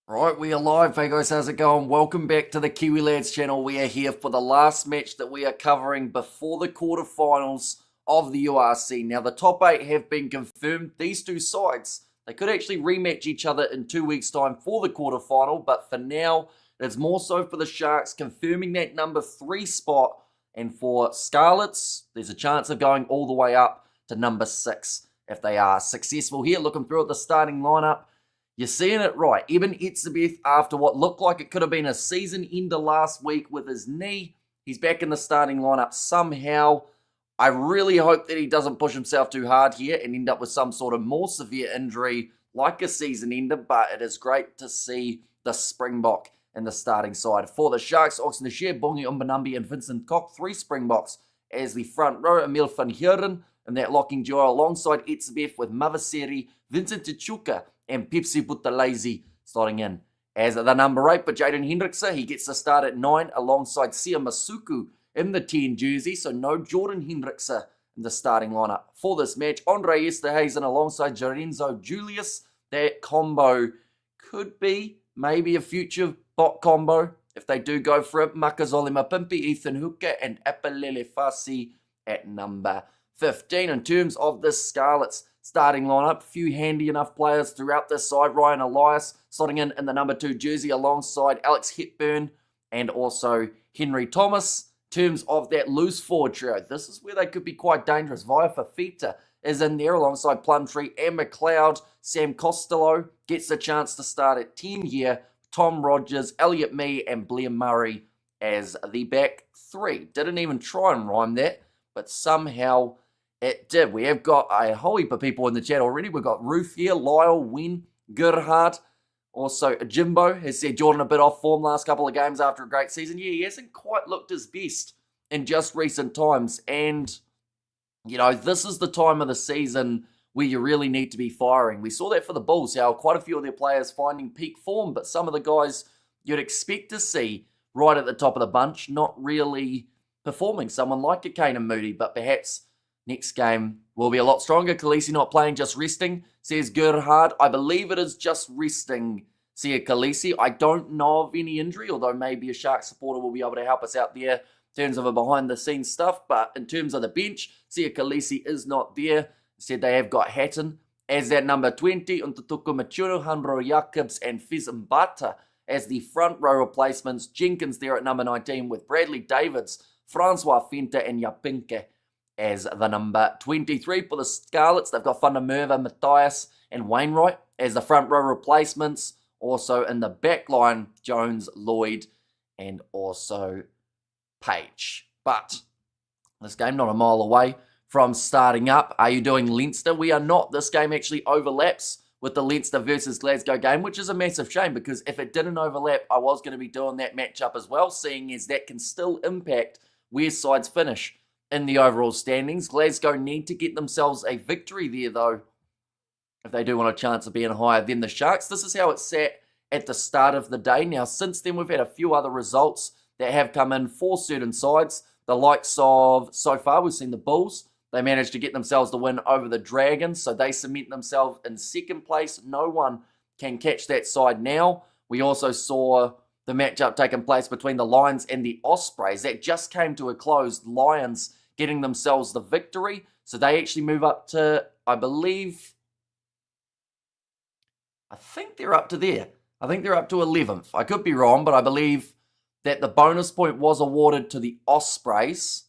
Right, we are live. Hey guys, how's it going? Welcome back to the Kiwi Lads channel. We are here for the last match that we are covering before the quarterfinals of the URC. Now, the top 8 have been confirmed. These two sides, they could actually rematch each other in 2 weeks' time for the quarterfinal, but for now, it's more so for the Sharks confirming that number 3 spot. And for Scarlets, there's a chance of going all the way up to number 6 if they are successful here. Looking through at the starting lineup, you're seeing it right. Eben Etzebeth, after what looked like it could have been a season ender last week with his knee, he's back in the starting lineup somehow. I really hope that he doesn't push himself too hard here and end up with some sort of more severe injury like a season ender, but it is great to see the Springbok in the starting side. For the Sharks, Oxen Share, Bongi Umbanambi and Vincent Koch, 3 Springboks as the front row. Emil van Heeren in that locking duo alongside Etzebeth with Mavaseri, Vincent Tichuka, and Pepsi Buthelezi slotting in as the number 8. But Jaden Hendrickse, he gets the start at 9 alongside Sia Masuku in the 10 jersey. So no Jordan Hendrickse in the starting lineup for this match. Andre Esterhuizen alongside Jarenzo Julius. That combo could be maybe a future bot combo if they do go for it. Makazole Mapimpi, Ethan Hooker, and Apelele Fasi at number 15. In terms of the Scarlets starting lineup, a few handy enough players throughout this side. Ryan Elias slotting in the number 2 jersey alongside Alex Hepburn and also Henry Thomas. In terms of that loose forward trio, this is where they could be quite dangerous. Via Fafita is in there alongside Plumtree and McLeod. Sam Costello gets the chance to start at 10 here. Tom Rogers, Elliot Mee, and Blair Murray as the back 3. Didn't even try and rhyme that, but somehow it did. We have got a whole heap of people in the chat already. We've got Ruth here, Lyle, Wynn, Gerhard. Also, Jimbo has said Jordan a bit off form last couple of games after a great season. Yeah, he hasn't quite looked his best in just recent times. And, you know, this is the time of the season where you really need to be firing. We saw that for the Bulls, how quite a few of their players finding peak form, but some of the guys you'd expect to see right at the top of the bunch not really performing. Someone like a Kane and Moody, but perhaps next game will be a lot stronger. Khaleesi not playing, just resting, says Gerhard. I believe it is just resting, Sia Khaleesi. I don't know of any injury, although maybe a Sharks supporter will be able to help us out there in terms of a behind-the-scenes stuff. But in terms of the bench, Sia Khaleesi is not there. Said they have got Hatton as that number 20, Untutuku Machuro, Hanro Jacobs, and Fiz Mbata as the front row replacements. Jenkins there at number 19 with Bradley Davids, Francois Fenta, and Yapinke as the number 23. For the Scarlets, they've got Van der Merwe, Matthias, and Wainwright as the front row replacements. Also in the back line, Jones, Lloyd, and also Page. But this game not a mile away from starting up. Are you doing Leinster? We are not. This game actually overlaps with the Leinster versus Glasgow game, which is a massive shame because if it didn't overlap, I was going to be doing that matchup as well, seeing as that can still impact where sides finish in the overall standings. Glasgow need to get themselves a victory there, though, if they do want a chance of being higher than the Sharks. This is how it sat at the start of the day. Now, since then, we've had a few other results that have come in for certain sides. The likes of, so far, we've seen the Bulls. They managed to get themselves the win over the Dragons, so they cement themselves in second place. No one can catch that side now. We also saw the matchup taking place between the Lions and the Ospreys. That just came to a close. Lions getting themselves the victory. So they actually move up to, I think they're up to there. I think they're up to 11th. I could be wrong, but I believe that the bonus point was awarded to the Ospreys.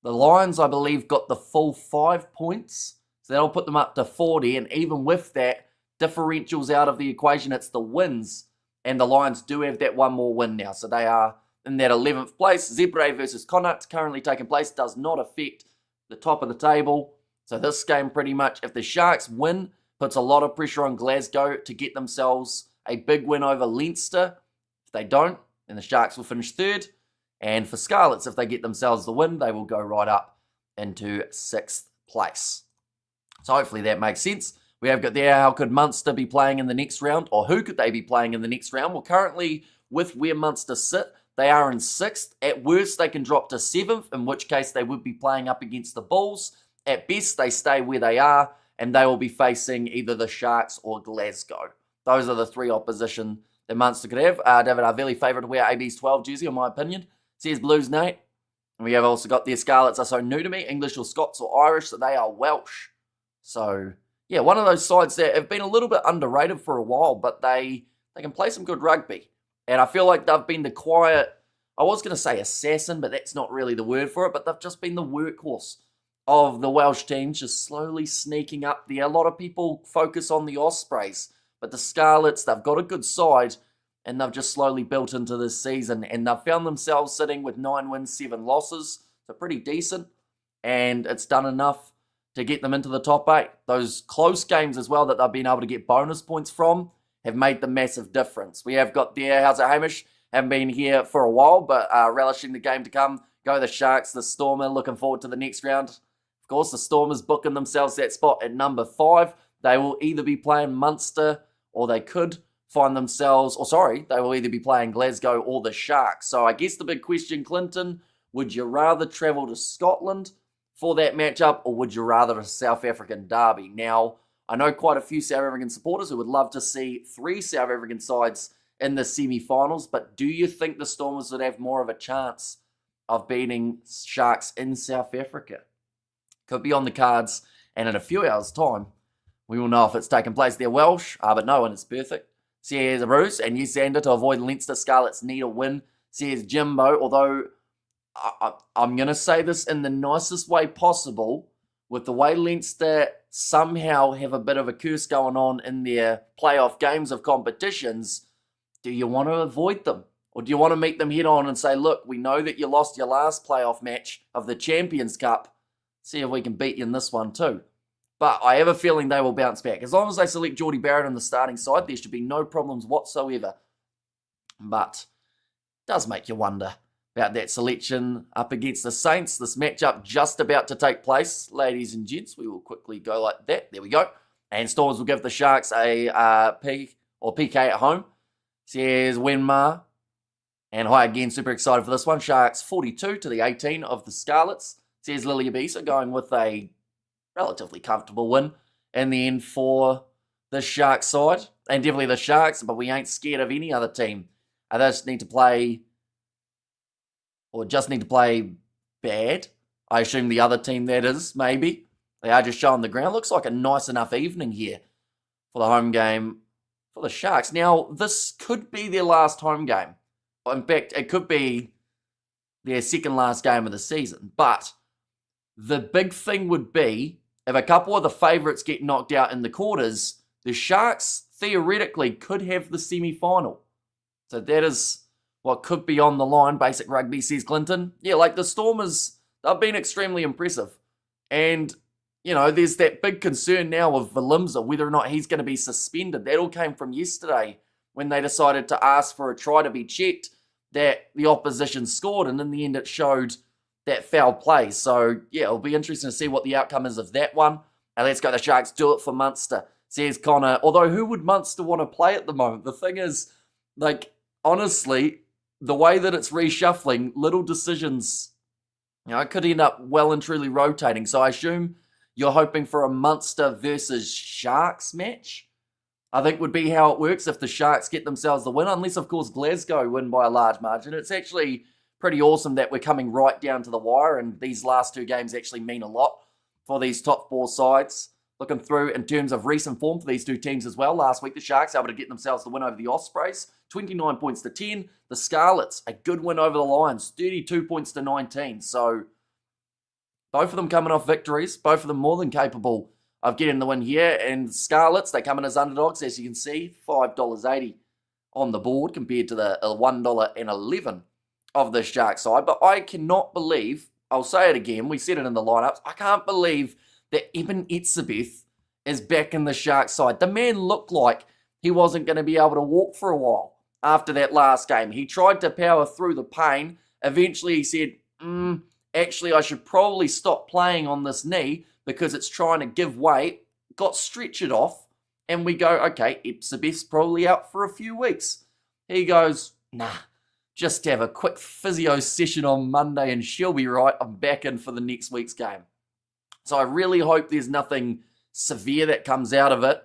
The Lions, I believe, got the full 5 points. So that'll put them up to 40. And even with that, differentials out of the equation, it's the wins. And the Lions do have that one more win now. So they are in that 11th place. Zebre versus Connacht currently taking place. Does not affect the top of the table. So this game pretty much, if the Sharks win, puts a lot of pressure on Glasgow to get themselves a big win over Leinster. If they don't, then the Sharks will finish 3rd. And for Scarlets, if they get themselves the win, they will go right up into 6th place. So hopefully that makes sense. We have got there, how could Munster be playing in the next round? Or who could they be playing in the next round? Well, currently, with where Munster sit, they are in 6th. At worst, they can drop to 7th, in which case they would be playing up against the Bulls. At best, they stay where they are, and they will be facing either the Sharks or Glasgow. Those are the 3 opposition that Munster could have. David Arvelli favoured to wear AB's 12 jersey, in my opinion. Says Blues Nate. And we have also got their Scarlets are so new to me, English or Scots or Irish, that they are Welsh. So, yeah, one of those sides that have been a little bit underrated for a while, but they can play some good rugby. And I feel like they've been the quiet, I was going to say assassin, but that's not really the word for it, but they've just been the workhorse of the Welsh team, just slowly sneaking up there. A lot of people focus on the Ospreys, but the Scarlets, they've got a good side, and they've just slowly built into this season, and they've found themselves sitting with 9 wins, 7 losses. So pretty decent, and it's done enough to get them into the top 8. Those close games as well that they've been able to get bonus points from have made the massive difference. We have got there, how's it, Hamish? Haven't been here for a while, but relishing the game to come. Go the Sharks, the Stormer, looking forward to the next round. Of course, the Stormers booking themselves that spot at number 5. They will either be playing Munster, or they could find themselves, they will either be playing Glasgow or the Sharks. So I guess the big question, Clinton, would you rather travel to Scotland for that matchup, or would you rather a South African derby? Now, I know quite a few South African supporters who would love to see 3 South African sides in the semi-finals, but do you think the Stormers would have more of a chance of beating Sharks in South Africa? Could be on the cards, and in a few hours' time, we will know if it's taken place. They're Welsh, but no one is perfect. Says Bruce, and you, Sander, to avoid Leinster, Scarlets need a win. Says Jimbo, although I'm going to say this in the nicest way possible, with the way Leinster somehow have a bit of a curse going on in their playoff games of competitions, do you want to avoid them? Or do you want to meet them head on and say, look, we know that you lost your last playoff match of the Champions Cup. See if we can beat you in this one too. But I have a feeling they will bounce back. As long as they select Geordie Barrett on the starting side, there should be no problems whatsoever. But it does make you wonder about that selection up against the Saints. This matchup just about to take place. Ladies and gents, we will quickly go like that. There we go. And Storms will give the Sharks a PK at home. Says Wenmar. And hi again, super excited for this one. Sharks 42 to the 18 of the Scarlets. Says Lily Abisa going with a relatively comfortable win in the end for the Sharks side. And definitely the Sharks, but we ain't scared of any other team. They just need to play bad. I assume the other team, that is, maybe. They are just showing the ground. Looks like a nice enough evening here for the home game for the Sharks. Now, this could be their last home game. In fact, it could be their second last game of the season. But the big thing would be, if a couple of the favourites get knocked out in the quarters, the Sharks theoretically could have the semi-final. So that is what could be on the line. Basic Rugby, says Clinton. Yeah, like the Stormers, they've been extremely impressive. And, you know, there's that big concern now of Valimza, whether or not he's going to be suspended. That all came from yesterday when they decided to ask for a try to be checked that the opposition scored. And in the end, it showed that foul play. So, yeah, it'll be interesting to see what the outcome is of that one. And let's go the Sharks, do it for Munster, says Connor. Although, who would Munster want to play at the moment? The thing is, like, honestly, the way that it's reshuffling, little decisions, you know, it could end up well and truly rotating. So I assume you're hoping for a Munster versus Sharks match, I think would be how it works if the Sharks get themselves the win. Unless, of course, Glasgow win by a large margin. It's actually pretty awesome that we're coming right down to the wire, and these last 2 games actually mean a lot for these top 4 sides. Looking through in terms of recent form for these 2 teams as well. Last week, the Sharks able to get themselves the win over the Ospreys, 29 points to 10. The Scarlets, a good win over the Lions, 32 points to 19. So both of them coming off victories, both of them more than capable of getting the win here. And Scarlets, they come in as underdogs, as you can see, $5.80 on the board compared to the $1.11 of the Shark side. But I cannot believe, I'll say it again, we said it in the lineups, I can't believe that Eben Etzebeth is back in the Shark side. The man looked like he wasn't going to be able to walk for a while after that last game. He tried to power through the pain. Eventually he said, actually I should probably stop playing on this knee because it's trying to give way. Got stretchered off, and we go, okay, Etzebeth's probably out for a few weeks. He goes, nah, just have a quick physio session on Monday and she'll be right. I'm back in for the next week's game. So I really hope there's nothing severe that comes out of it.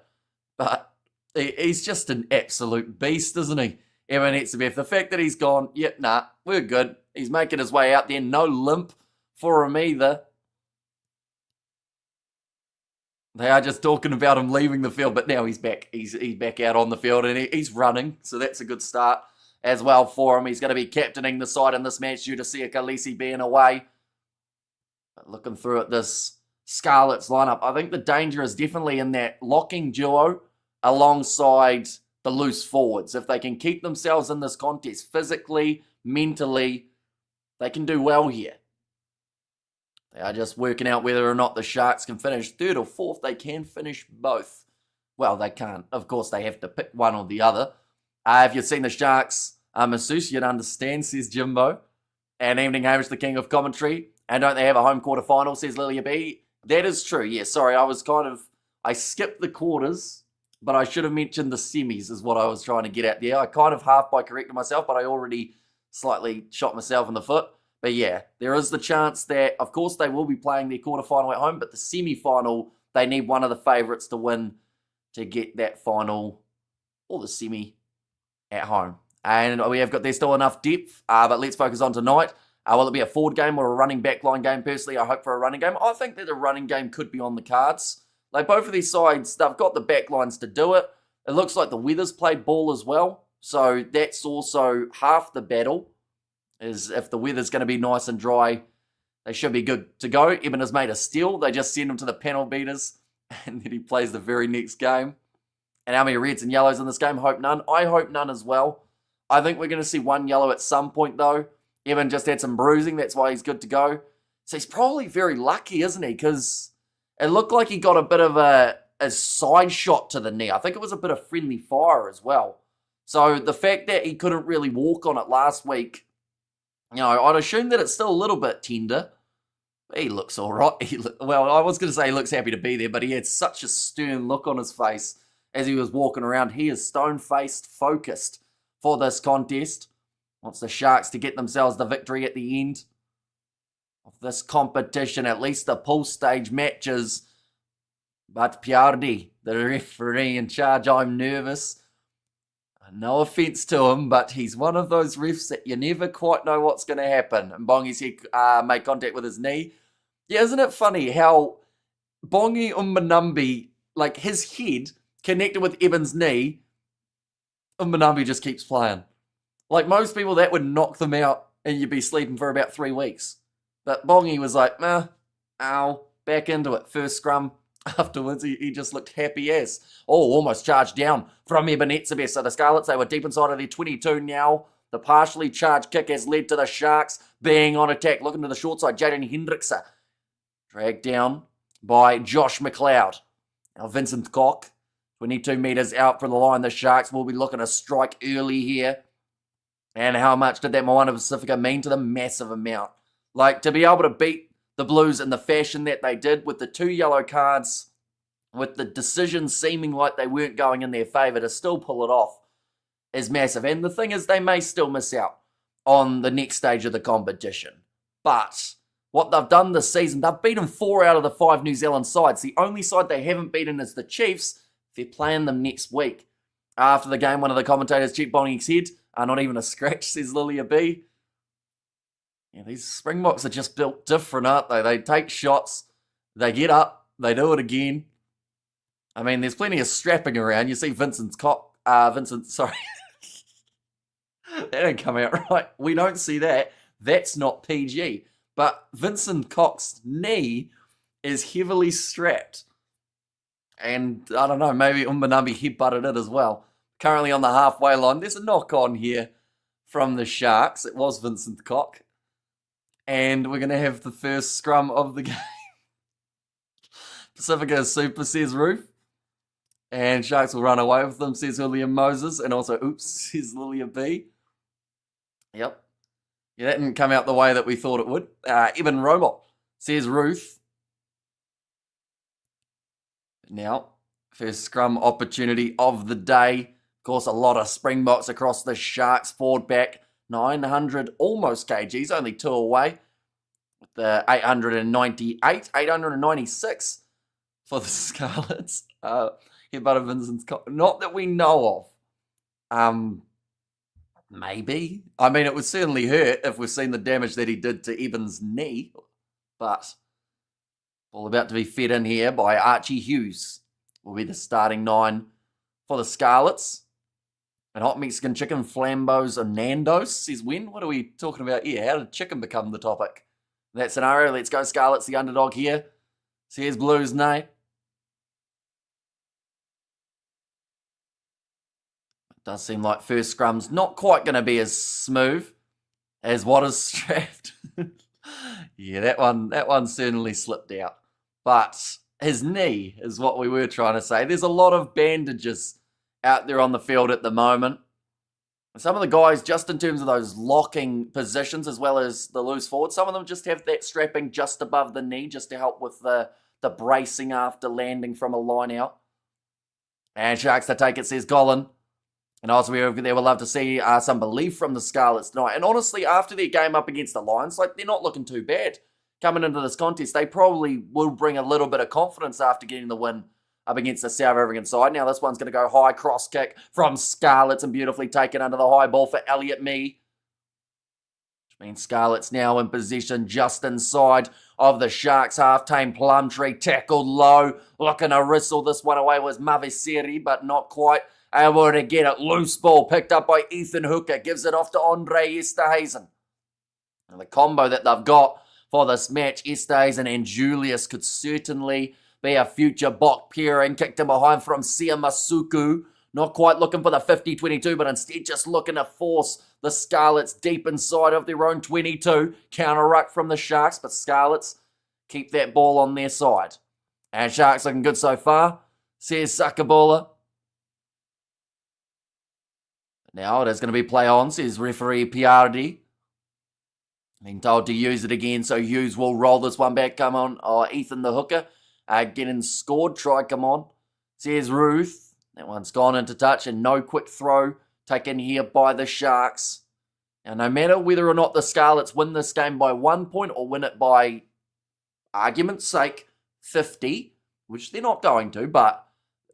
But He's just an absolute beast, isn't he? Evan Etzebeth. The fact that he's gone, yep, nah, we're good. He's making his way out there. No limp for him either. They are just talking about him leaving the field, but now he's back. He's back out on the field and he's running, so that's a good start as well for him. He's going to be captaining the side in this match due to Sia Khaleesi being away. But looking through at this Scarlets lineup, I think the danger is definitely in that locking duo alongside the loose forwards. If they can keep themselves in this contest physically, mentally, they can do well here. They are just working out whether or not the Sharks can finish third or fourth. They can finish both. Well, they can't. Of course, they have to pick one or the other. If you've seen the Sharks masseuse, you'd understand, says Jimbo. And evening, Hamish, the king of commentary. And don't they have a home quarterfinal, says Lilia B. That is true. Yeah, sorry, I skipped the quarters, but I should have mentioned the semis is what I was trying to get at there. I kind of half by corrected myself, but I already slightly shot myself in the foot. But yeah, there is the chance that, of course, they will be playing their quarterfinal at home, but the semi-final, they need one of the favourites to win to get that final or the semi at home. And we have got, there's still enough depth, but let's focus on tonight. Will it be a forward game or a running back line game? Personally, I hope for a running game. I think that the running game could be on the cards. Like, both of these sides, they've got the back lines to do it. It looks like the Weathers played ball as well, so that's also half the battle. Is if the weather's going to be nice and dry, they should be good to go. Eben has made a steal. They just send him to the panel beaters, and then he plays the very next game. And how many reds and yellows in this game? Hope none. I hope none as well. I think we're going to see one yellow at some point, though. Evan just had some bruising. That's why he's good to go. So he's probably very lucky, isn't he? Because it looked like he got a bit of a side shot to the knee. I think it was a bit of friendly fire as well. So the fact that he couldn't really walk on it last week, you know, I'd assume that it's still a little bit tender. He looks all right. Well, I was going to say he looks happy to be there, but he had such a stern look on his face as he was walking around. He is stone-faced, focused for this contest. Wants the Sharks to get themselves the victory at the end of this competition, at least the pool stage matches. But Piardi, the referee in charge, I'm nervous. No offence to him, but he's one of those refs that you never quite know what's going to happen. And Bongi's head made contact with his knee. Yeah, isn't it funny how Bongi Umbanumbi, like his head connected with Evan's knee, Umbanumbi just keeps playing. Like most people, that would knock them out and you'd be sleeping for about 3 weeks. But Bongi was like, ow, back into it. First scrum. Afterwards, he just looked happy as. Oh, almost charged down from Eben Etzebeth. So the Scarlets, they were deep inside of their 22 now. The partially charged kick has led to the Sharks being on attack. Looking to the short side, Jaden Hendrickse. Dragged down by Josh McLeod. Now Vincent Koch, 22 metres out from the line. The Sharks will be looking to strike early here. And how much did that Moana Pacifica mean to them? Massive amount. Like, to be able to beat the Blues in the fashion that they did with the 2 yellow cards, with the decisions seeming like they weren't going in their favour, to still pull it off is massive. And the thing is, they may still miss out on the next stage of the competition. But what they've done this season, they've beaten 4 out of the 5 New Zealand sides. The only side they haven't beaten is the Chiefs. They're playing them next week. After the game, one of the commentators checked Bonnie's head. Not even a scratch, says Lilia B. Yeah, these Springboks are just built different, aren't they? They take shots, they get up, they do it again. I mean, there's plenty of strapping around. You see sorry. That didn't come out right. We don't see that. That's not PG. But Vincent Koch's knee is heavily strapped. And I don't know, maybe Umbanumbi headbutted it as well. Currently on the halfway line. There's a knock on here from the Sharks. It was Vincent Koch. And we're going to have the first scrum of the game. Pacifica Super, says Ruth. And Sharks will run away with them, says William Moses. And also, oops, says Lilia B. Yep. Yeah, that didn't come out the way that we thought it would. Eben Robot, says Ruth. Now, first scrum opportunity of the day. Of course, a lot of Springboks across the Sharks forward back. 900 almost kgs, only 2 away. With the 898, 896 for the Scarlets. Headbutt Vincent's not that we know of. Maybe. I mean, it would certainly hurt if we've seen the damage that he did to Evan's knee. But all about to be fed in here by Archie Hughes. Will be the starting 9 for the Scarlets. And hot Mexican chicken, flambos, or Nando's, says when? What are we talking about here? How did chicken become the topic? In that scenario, let's go Scarlets, the underdog here. Says Blues, nay. It does seem like first scrum's not quite going to be as smooth as what is strapped. Yeah, that one certainly slipped out. But his knee is what we were trying to say. There's a lot of bandages out there on the field at the moment. Some of the guys, just in terms of those locking positions as well as the loose forward, some of them just have that strapping just above the knee just to help with the bracing after landing from a line out. And Sharks to take it, says Colin. And also we would love to see some belief from the Scarlets tonight. And honestly, after their game up against the Lions, they're not looking too bad. Coming into this contest, they probably will bring a little bit of confidence after getting the win up against the South African side. Now this one's going to go high cross kick from Scarlets and beautifully taken under the high ball for Elliot Mee. Which means Scarlets now in position just inside of the Sharks half-tame Plumtree. Tackled low, looking to wrestle this one away was Mavesiri, but not quite able to get it. Loose ball picked up by Ethan Hooker. Gives it off to Andre Esterhazen. And the combo that they've got for this match, Esterhazen and Julius, could certainly be a future Bok pairing. Kicked him behind from Sia Masuku. Not quite looking for the 50-22, but instead just looking to force the Scarlets deep inside of their own 22. Counter ruck from the Sharks, but Scarlets keep that ball on their side. And Sharks looking good so far, says Sakabula. Now it is going to be play on, says referee Piardi. Being told to use it again, so Hughes will roll this one back. Come on, Ethan the hooker. Getting scored, try come on. Says Ruth. That one's gone into touch and no quick throw taken here by the Sharks. Now, no matter whether or not the Scarlets win this game by 1 point or win it by, argument's sake, 50, which they're not going to, but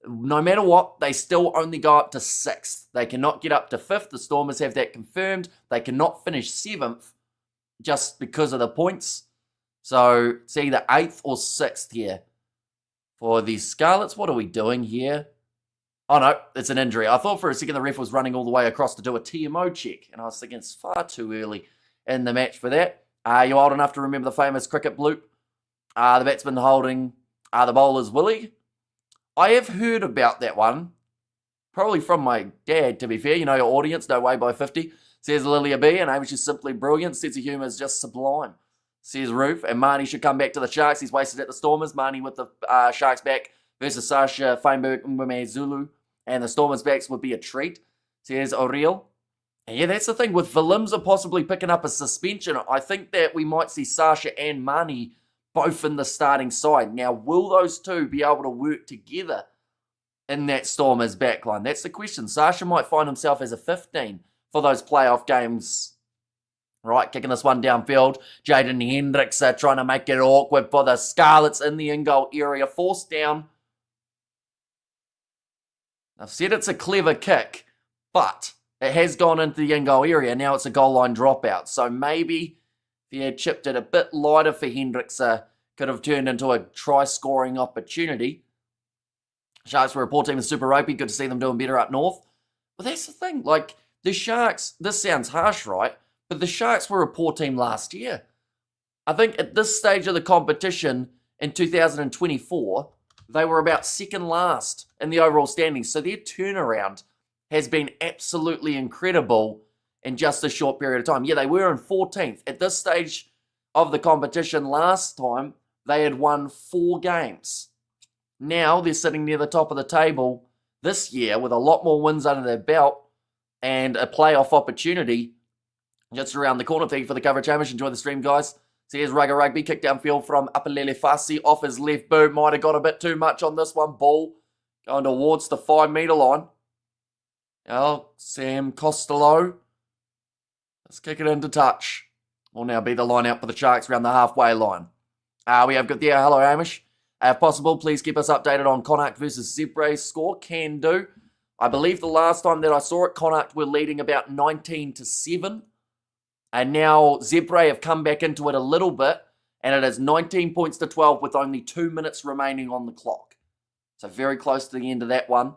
no matter what, they still only go up to 6th. They cannot get up to 5th. The Stormers have that confirmed. They cannot finish 7th just because of the points. So it's either 8th or 6th here for the Scarlets. What are we doing here? Oh no, it's an injury. I thought for a second the ref was running all the way across to do a TMO check, and I was thinking it's far too early in the match for that. You're old enough to remember the famous cricket bloop. The batsman holding the bowler's willy. I have heard about that one, probably from my dad, to be fair. You know, your audience, no way by 50. Says Lilia B, and Amish is simply brilliant. Sense of humour is just sublime. Says Roof, and Marnie should come back to the Sharks. He's wasted at the Stormers. Marnie with the Sharks back versus Sasha Feinberg Ngweme Zulu. And the Stormers backs would be a treat. Says Oriel. And yeah, that's the thing. With Willemse possibly picking up a suspension, I think that we might see Sasha and Marnie both in the starting side. Now, will those two be able to work together in that Stormers backline? That's the question. Sasha might find himself as a 15 for those playoff games. Right, kicking this one downfield. Jaden Hendricks trying to make it awkward for the Scarlets in the in-goal area. Forced down. I've said it's a clever kick, but it has gone into the in-goal area. Now it's a goal line dropout. So maybe if he had chipped it a bit lighter for Hendricks, could have turned into a try-scoring opportunity. Sharks were a poor team in Super Rugby. Good to see them doing better up north. But that's the thing. Like, the Sharks, this sounds harsh, right? But the Sharks were a poor team last year. I think at this stage of the competition in 2024, they were about second last in the overall standings. So their turnaround has been absolutely incredible in just a short period of time. Yeah, they were in 14th. At this stage of the competition last time, they had won 4 games. Now they're sitting near the top of the table this year with a lot more wins under their belt and a playoff opportunity just around the corner. Thank you for the coverage, Hamish. Enjoy the stream, guys. So here's Rugger Rugby, kick downfield from Apalele Fasi off his left boot. Might have got a bit too much on this one. Ball going towards the 5-metre line. Now, Sam Costello. Let's kick it into touch. Will now be the line out for the Sharks around the halfway line. We have got there. Hello, Hamish. If possible, please keep us updated on Connacht versus Zebra's score. Can do. I believe the last time that I saw it, Connacht were leading about 19-7. And now Zebra have come back into it a little bit. And it is 19 points to 12 with only 2 minutes remaining on the clock. So very close to the end of that one.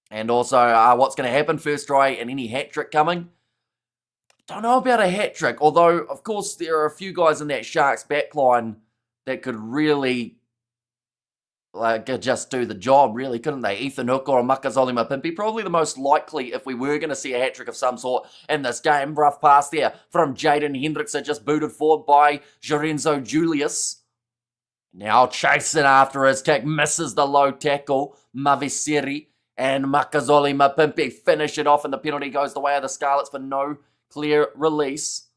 And also, what's going to happen? First try and any hat trick coming? Don't know about a hat trick. Although, of course, there are a few guys in that Sharks backline that could really just do the job, really, couldn't they? Ethan Hook or Makazole Mapimpi, probably the most likely if we were going to see a hat-trick of some sort in this game. Rough pass there from Jaden Hendrickson, just booted forward by Lorenzo Julius. Now chasing after his kick, misses the low tackle. Maviseri and Makazole Mapimpi finish it off, and the penalty goes the way of the Scarlets for no clear release.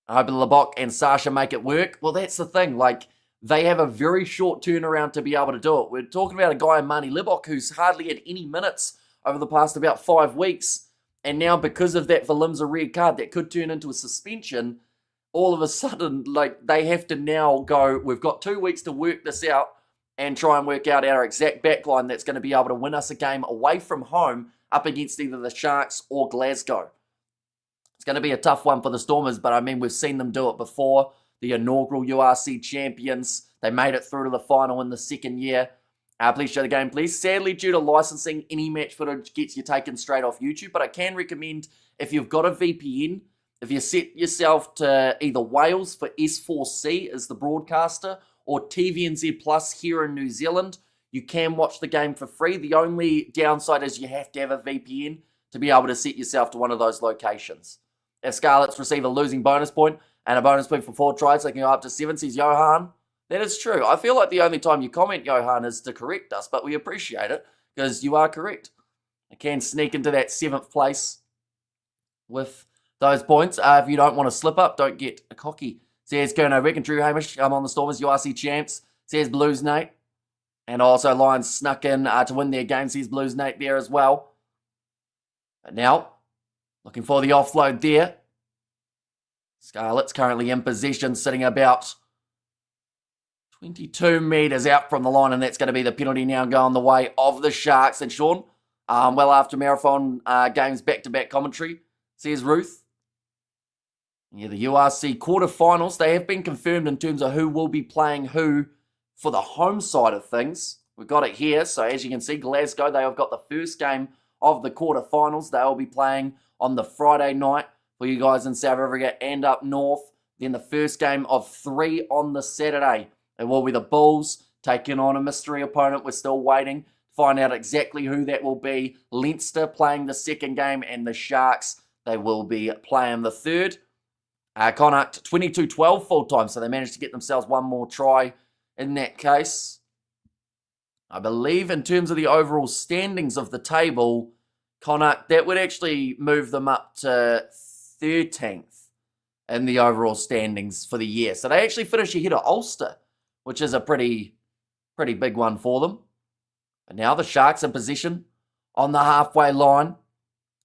I hope Lebok and Sasha make it work. Well, that's the thing, they have a very short turnaround to be able to do it. We're talking about a guy, Marnie Libok, who's hardly had any minutes over the past about 5 weeks. And now because of that Valimza red card that could turn into a suspension, all of a sudden, they have to now go, we've got 2 weeks to work this out and try and work out our exact backline that's going to be able to win us a game away from home up against either the Sharks or Glasgow. It's going to be a tough one for the Stormers, but I mean, we've seen them do it before. The inaugural URC champions. They made it through to the final in the second year. Please show the game, please. Sadly, due to licensing, any match footage gets you taken straight off YouTube, but I can recommend, if you've got a VPN, if you set yourself to either Wales for S4C as the broadcaster, or TVNZ Plus here in New Zealand, you can watch the game for free. The only downside is you have to have a VPN to be able to set yourself to one of those locations. If Scarlets receive a losing bonus point, and a bonus point for 4 tries, they can go up to 7, says Johan. That is true. I feel like the only time you comment, Johan, is to correct us, but we appreciate it, because you are correct. I can sneak into that 7th place with those points. If you don't want to slip up, don't get a cocky. Says Kerno Rick and Drew Hamish, I'm on the Stormers, URC champs. Says Blues Nate. And also Lions snuck in to win their game, says Blues Nate there as well. But now, looking for the offload there. Scarlets currently in possession, sitting about 22 metres out from the line, and that's going to be the penalty now going the way of the Sharks. And Sean, well after marathon games back-to-back commentary, says Ruth. Yeah, the URC quarterfinals, they have been confirmed in terms of who will be playing who for the home side of things. We've got it here, so as you can see, Glasgow, they have got the first game of the quarterfinals. They will be playing on the Friday night. For you guys in South Africa and up north. Then the first game of 3 on the Saturday. It will be the Bulls taking on a mystery opponent. We're still waiting to find out exactly who that will be. Leinster playing the second game, and the Sharks, they will be playing the third. Connacht 22-12 full time, so they managed to get themselves one more try in that case. I believe in terms of the overall standings of the table, Connacht, that would actually move them up to 13th in the overall standings for the year. So they actually finish ahead of Ulster, which is a pretty big one for them. And now the Sharks in position on the halfway line.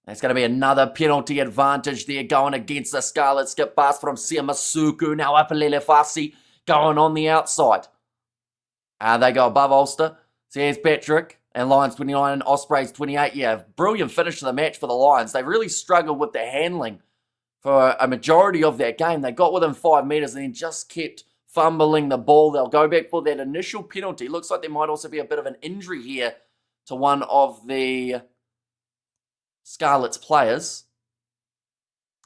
It's going to be another penalty advantage there going against the Scarlets. Skip pass from Siamasuku. Now Apalele Fasi going on the outside. They go above Ulster. So here's Patrick. And Lions 29 and Ospreys 28. Yeah, brilliant finish to the match for the Lions. They really struggled with their handling for a majority of that game. They got within 5 metres and then just kept fumbling the ball. They'll go back for that initial penalty. Looks like there might also be a bit of an injury here to one of the Scarlets players.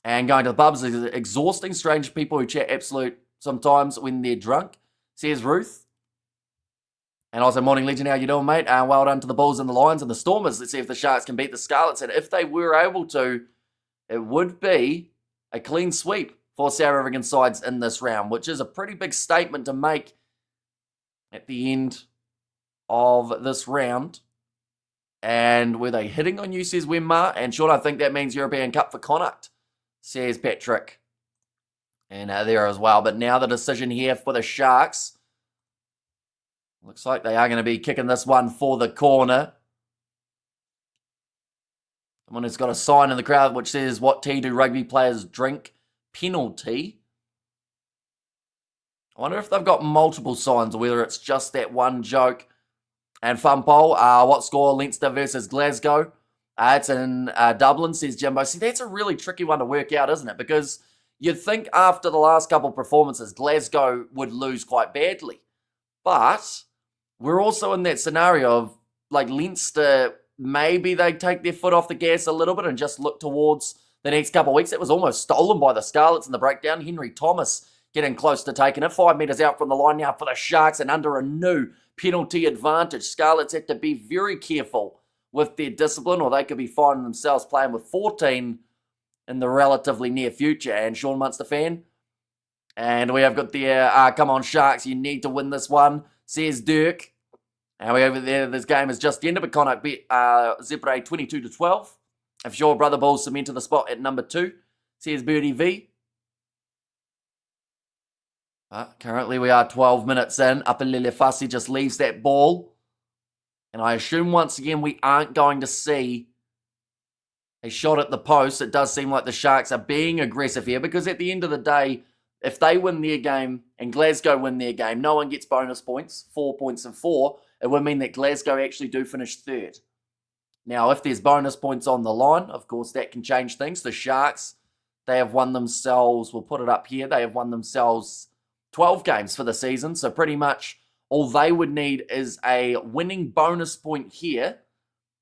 And going to the pubs is exhausting. Strange people who chat absolute sometimes when they're drunk, says Ruth. And also, morning legend, how you doing, mate? Well done to the Bulls and the Lions and the Stormers. Let's see if the Sharks can beat the Scarlets. And if they were able to, it would be a clean sweep for South African sides in this round, which is a pretty big statement to make at the end of this round. And were they hitting on you, says Wimma? And Sean, I think that means European Cup for Connacht, says Patrick. And there as well. But now the decision here for the Sharks. Looks like they are going to be kicking this one for the corner. Someone has got a sign in the crowd which says, "What tea do rugby players drink? Penalty." I wonder if they've got multiple signs or whether it's just that one joke. And fun poll, what score Leinster versus Glasgow? It's in Dublin, says Jimbo. See, that's a really tricky one to work out, isn't it? Because you'd think after the last couple of performances, Glasgow would lose quite badly. But we're also in that scenario of, like, Leinster, maybe they take their foot off the gas a little bit and just look towards the next couple of weeks. It was almost stolen by the Scarlets in the breakdown. Henry Thomas getting close to taking it. 5 metres out from the line now for the Sharks and under a new penalty advantage. Scarlets have to be very careful with their discipline or they could be finding themselves playing with 14 in the relatively near future. And Sean Munster fan. And we have got the, come on Sharks, you need to win this one, says Dirk. And we over there, this game is just ended, but Connacht beat Zebre 22-12. If your brother Bulls cemented the spot at number 2, says Birdie V. Currently we are 12 minutes in. Apelele Fassi just leaves that ball. And I assume once again we aren't going to see a shot at the post. It does seem like the Sharks are being aggressive here because at the end of the day, if they win their game and Glasgow win their game, no one gets bonus points, 4 points and 4. It would mean that Glasgow actually do finish third. Now, if there's bonus points on the line, of course, that can change things. The Sharks, they have won themselves, we'll put it up here, they have won themselves 12 games for the season. So pretty much all they would need is a winning bonus point here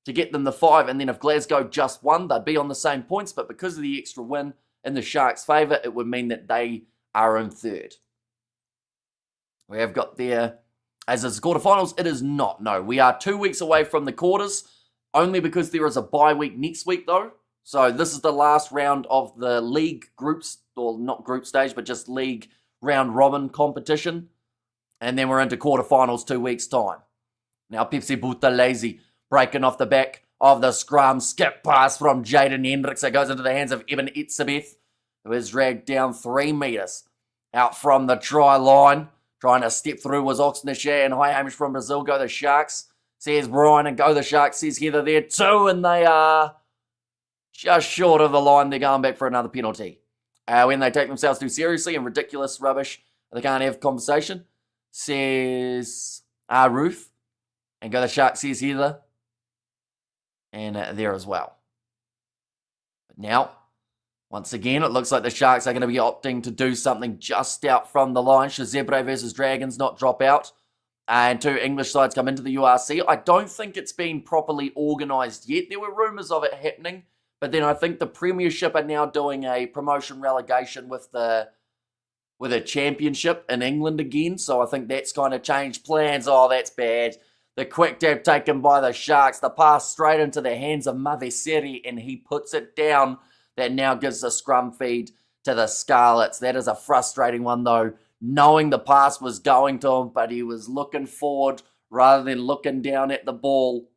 to get them the 5. And then if Glasgow just won, they'd be on the same points. But because of the extra win in the Sharks' favour, it would mean that they are in third. We have got there, as is the quarterfinals, it is not. No, we are 2 weeks away from the quarters, only because there is a bye week next week though. So this is the last round of the league groups, or not group stage, but just league round robin competition. And then we're into quarterfinals 2 weeks' time. Now Pepsi Buthelezi breaking off the back of the scrum. Skip pass from Jaden Hendricks. It goes into the hands of Evan Etzebeth, who is dragged down 3 metres out from the try line. Trying to step through was Oxnashare and High Hamish from Brazil. Go the Sharks, says Brian, and go the Sharks, says Heather there too. And they are just short of the line. They're going back for another penalty. When they take themselves too seriously and ridiculous rubbish, they can't have conversation, says Ruth. And go the Sharks, says Heather. And there as well. But now, once again, it looks like the Sharks are going to be opting to do something just out from the line. Zebre versus Dragons not drop out. And 2 English sides come into the URC. I don't think it's been properly organised yet. There were rumours of it happening. But then I think the Premiership are now doing a promotion relegation with a championship in England again. So I think that's kind of changed plans. Oh, that's bad. The quick tap taken by the Sharks. The pass straight into the hands of Maveseri. And he puts it down. That now gives a scrum feed to the Scarlets. That is a frustrating one, though, knowing the pass was going to him, but he was looking forward rather than looking down at the ball.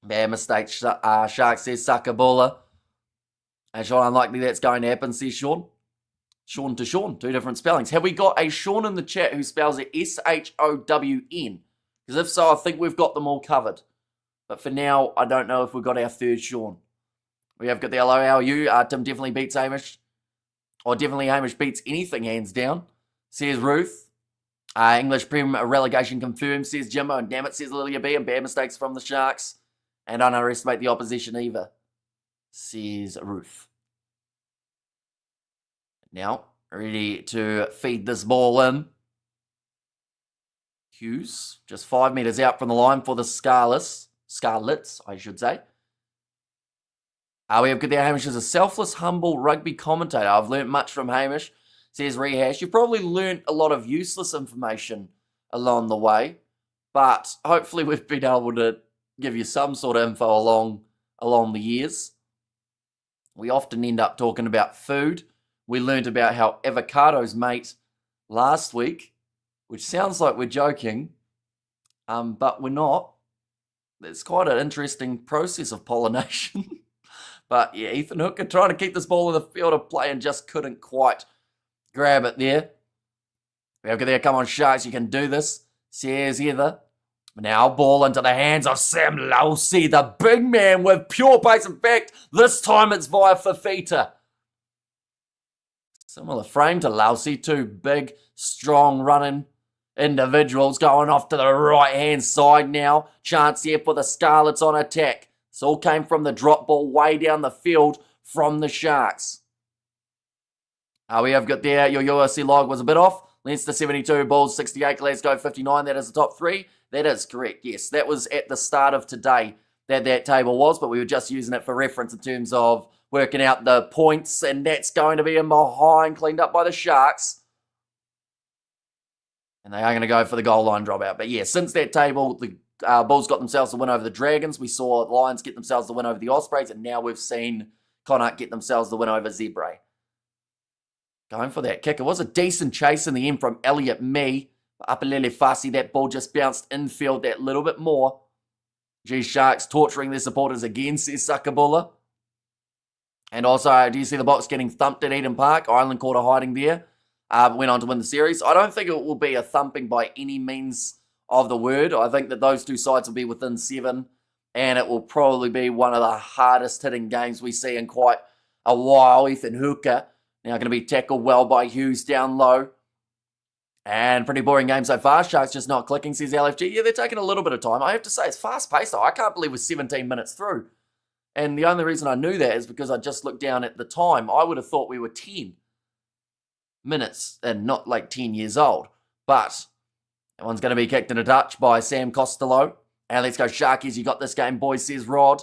Bad mistake, Shark says Sakabula. And Sean, unlikely that's going to happen, says Sean. Sean to Sean, 2 different spellings. Have we got a Sean in the chat who spells it S-H-O-W-N? Because if so, I think we've got them all covered. But for now, I don't know if we've got our third Sean. We have got the hello, how are you? Tim definitely beats Hamish. Or definitely Hamish beats anything, hands down, says Ruth. English Premier relegation confirmed, says Jimbo. And damn it, says Lilia B. And bad mistakes from the Sharks. And don't underestimate the opposition either, says Ruth. Now, ready to feed this ball in. Hughes, just 5 metres out from the line for the Scarlets, I should say. We have got there, Hamish is a selfless, humble rugby commentator. I've learnt much from Hamish, says Rehash. You've probably learnt a lot of useless information along the way, but hopefully we've been able to give you some sort of info along the years. We often end up talking about food. We learnt about how avocados mate last week, which sounds like we're joking, but we're not. It's quite an interesting process of pollination. But yeah, Ethan Hooker trying to keep this ball in the field of play and just couldn't quite grab it there. We have got there, come on Sharks, you can do this, says Heather. Now ball into the hands of Sam Lowsey, the big man with pure pace. In fact, this time it's via Fafita. Similar frame to Lousy. Two big, strong running individuals going off to the right-hand side now. Chance here for the Scarlets on attack. This all came from the drop ball way down the field from the Sharks. We have got there, your URC log was a bit off. Leinster 72, Bulls 68, Glasgow 59. That is the top three. That is correct, yes. That was at the start of today that table was, but we were just using it for reference in terms of working out the points, and that's going to be in behind, cleaned up by the Sharks. And they are going to go for the goal line dropout. But yeah, since that table, the Bulls got themselves the win over the Dragons. We saw the Lions get themselves the win over the Ospreys, and now we've seen Connacht get themselves the win over Zebra. Going for that kick. It was a decent chase in the end from Elliot Mee. Apalele Fasi, that ball just bounced infield that little bit more. G Sharks torturing their supporters again, says Sakabula. And also, do you see the Box getting thumped at Eden Park? Island Quarter hiding there. Went on to win the series. I don't think it will be a thumping by any means of the word. I think that those two sides will be within 7. And it will probably be one of the hardest hitting games we see in quite a while. Ethan Hooker now going to be tackled well by Hughes down low. And pretty boring game so far. Sharks just not clicking, says LFG. Yeah, they're taking a little bit of time. I have to say, it's fast-paced, though. I can't believe we're 17 minutes through. And the only reason I knew that is because I just looked down at the time. I would have thought we were 10 minutes and not like 10 years old. But that one's going to be kicked in a touch by Sam Costello. And let's go Sharkies. You got this game, boys, says Rod.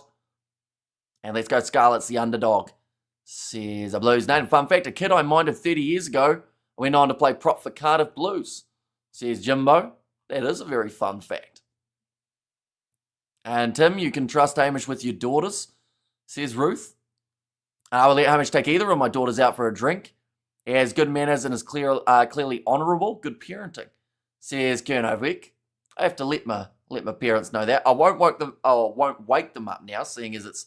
And let's go Scarlets, the underdog, says a Blues name. Fun fact, a kid I minded 30 years ago went on to play prop for Cardiff Blues, says Jimbo. That is a very fun fact. And Tim, you can trust Hamish with your daughters, says Ruth. I will let Hamish take either of my daughters out for a drink. He has good manners and is clearly honourable. Good parenting, says Kernovik. I have to let my parents know that. I won't wake them up now, seeing as it's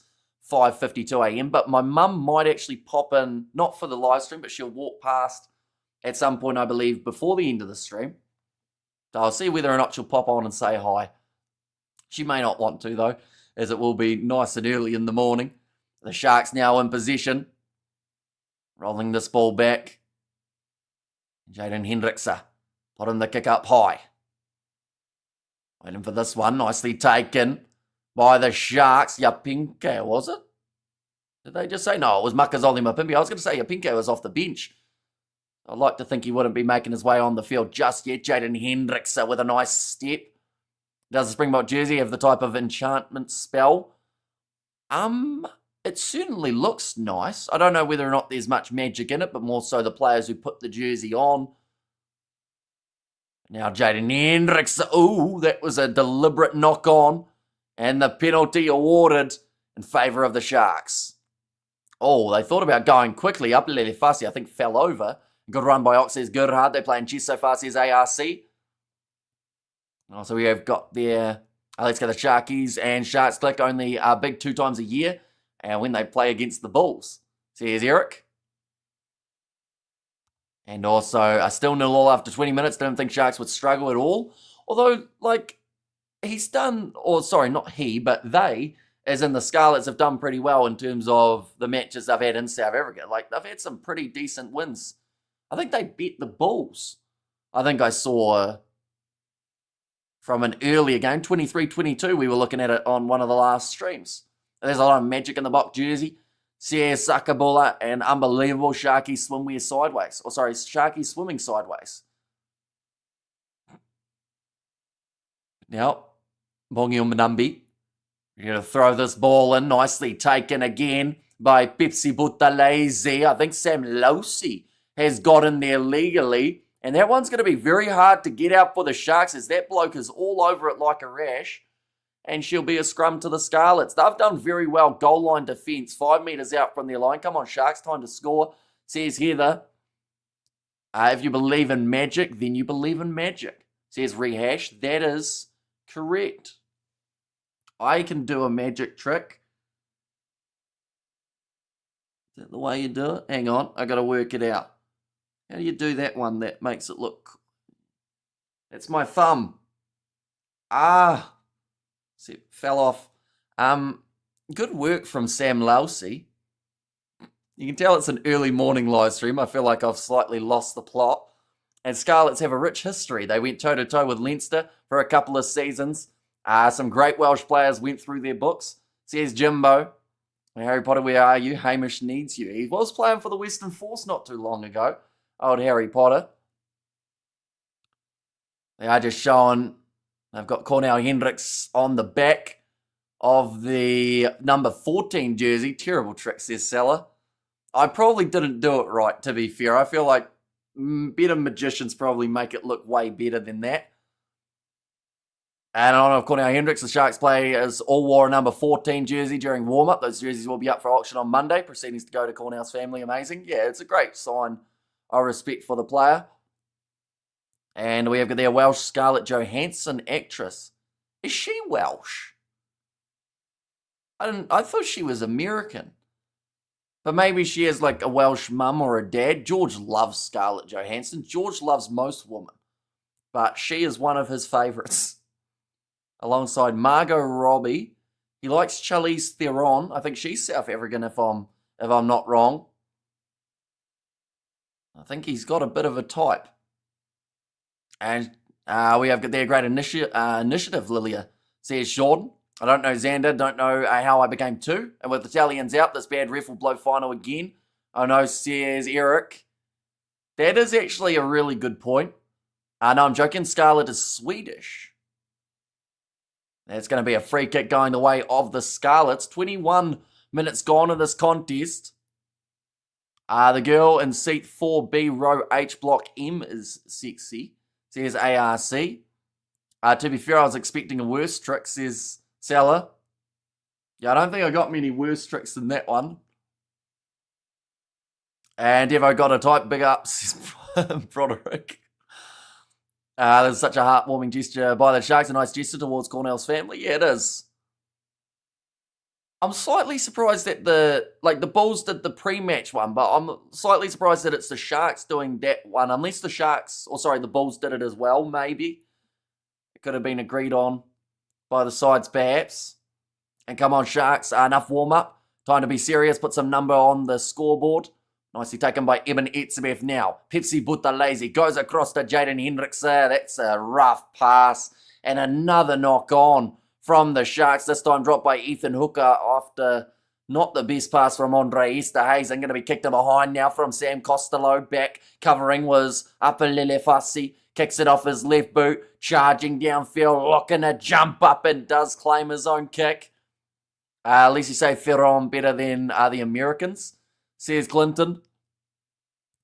5:52 a.m. But my mum might actually pop in, not for the live stream, but she'll walk past at some point, I believe, before the end of the stream. So I'll see whether or not she'll pop on and say hi. She may not want to, though, as it will be nice and early in the morning. The Sharks now in possession. Rolling this ball back. Jaden Hendrickse putting the kick up high. Waiting for this one. Nicely taken by the Sharks. Yapinke, was it? Did they just say? No, it was Makazole Mapimpi. I was going to say Yapinke was off the bench. I'd like to think he wouldn't be making his way on the field just yet. Jaden Hendrickse with a nice step. Does the Springbok jersey have the type of enchantment spell? It certainly looks nice. I don't know whether or not there's much magic in it, but more so the players who put the jersey on. Now Jaden Hendrickse. Ooh, that was a deliberate knock on. And the penalty awarded in favour of the Sharks. Oh, they thought about going quickly. Up Lele Fasi, I think, fell over. Good run by Oxes Gerhard. They're playing chess so far, says ARC. So we have got there. Let's go the Sharkies and Sharks click only big 2 times a year. And when they play against the Bulls. Says Eric. And also, still 0-0 after 20 minutes. Didn't think Sharks would struggle at all. Although, like, he's done, or sorry, not he, but they, as in the Scarlets, have done pretty well in terms of the matches they've had in South Africa. Like, they've had some pretty decent wins. I think they beat the Bulls. I think I saw from an earlier game, 23-22, we were looking at it on one of the last streams. There's a lot of magic in the Bok jersey. Sierra Sakabula and unbelievable Sharky swimwear sideways. Or sorry, Sharky swimming sideways. Now, Bongi Umnambi. You're going to throw this ball in. Nicely taken again by Pepsi Butalese. I think Sam Losi has got in there legally. And that one's going to be very hard to get out for the Sharks as that bloke is all over it like a rash. And she'll be a scrum to the Scarlets. They've done very well. Goal line defence. 5 metres out from their line. Come on, Sharks. Time to score. Says Heather. If you believe in magic, then you believe in magic. Says Rehash. That is correct. I can do a magic trick. Is that the way you do it? Hang on. I got to work it out. How do you do that one that makes it look... That's my thumb. See, it fell off. Good work from Sam Lousy. You can tell it's an early morning live stream. I feel like I've slightly lost the plot. And Scarlets have a rich history. They went toe-to-toe with Leinster for a couple of seasons. Some great Welsh players went through their books. Says Jimbo. Harry Potter, where are you? Hamish needs you. He was playing for the Western Force not too long ago. Old Harry Potter. They are just showing, they've got Cornell Hendricks on the back of the number 14 jersey. Terrible trick, says Salah. I probably didn't do it right, to be fair. I feel like better magicians probably make it look way better than that. And on of Cornell Hendricks, the Sharks players all wore a number 14 jersey during warm-up. Those jerseys will be up for auction on Monday. Proceedings to go to Cornell's family. Amazing. Yeah, it's a great sign of respect for the player. And we have got their Welsh Scarlett Johansson actress. Is she Welsh? I thought she was American. But maybe she has like a Welsh mum or a dad. George loves Scarlett Johansson. George loves most women. But she is one of his favourites. Alongside Margot Robbie. He likes Charlize Theron. I think she's South African if I'm not wrong. I think he's got a bit of a type. And we have got their great initiative, Lilia, says Jordan. I don't know Xander, don't know how I became 2. And with Italians out, this bad ref will blow final again. Oh no, says Eric. That is actually a really good point. No, I'm joking. Scarlett is Swedish. That's going to be a free kick going the way of the Scarlets. 21 minutes gone in this contest. The girl in seat 4B, row H, block M is sexy, says ARC. To be fair, I was expecting a worse trick, says Salah. Yeah, I don't think I got many worse tricks than that one. And Devo got a type, big ups, says Broderick. There's such a heartwarming gesture by the Sharks, a nice gesture towards Cornell's family. Yeah, it is. I'm slightly surprised that the Bulls did the pre-match one, but I'm slightly surprised that it's the Sharks doing that one, unless the Bulls did it as well, maybe. It could have been agreed on by the sides, perhaps. And come on, Sharks, enough warm-up. Time to be serious, put some number on the scoreboard. Nicely taken by Eben Etzebeth now. Pepsi Buthelezi goes across to Jaden Hendricks there. That's a rough pass. And another knock on from the Sharks. This time dropped by Ethan Hooker after not the best pass from Andre Easterhazy. Going to be kicked to behind now from Sam Costello. Back covering was Apelele Fassi. Kicks it off his left boot. Charging downfield. Looking to jump up and does claim his own kick. At least you say Ferron better than the Americans, says Clinton.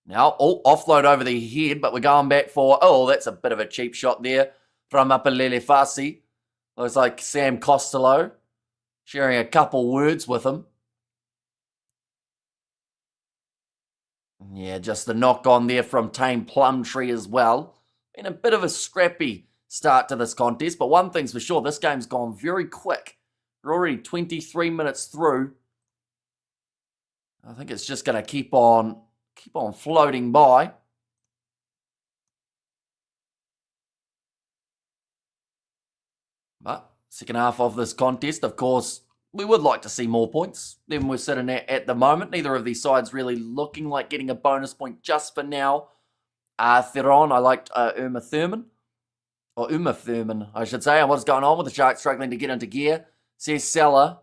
Now, offload over the head, but we're going back for, that's a bit of a cheap shot there from Apelele Fassi. Looks like Sam Costello sharing a couple words with him. Yeah, just the knock on there from Tame Plumtree as well. Been a bit of a scrappy start to this contest, but one thing's for sure, this game's gone very quick. We're already 23 minutes through. I think it's just going to keep on floating by. But second half of this contest, of course, we would like to see more points than we're sitting at the moment. Neither of these sides really looking like getting a bonus point just for now. Theron, I liked Uma Thurman, I should say. And what's going on with the Sharks struggling to get into gear, says Salah.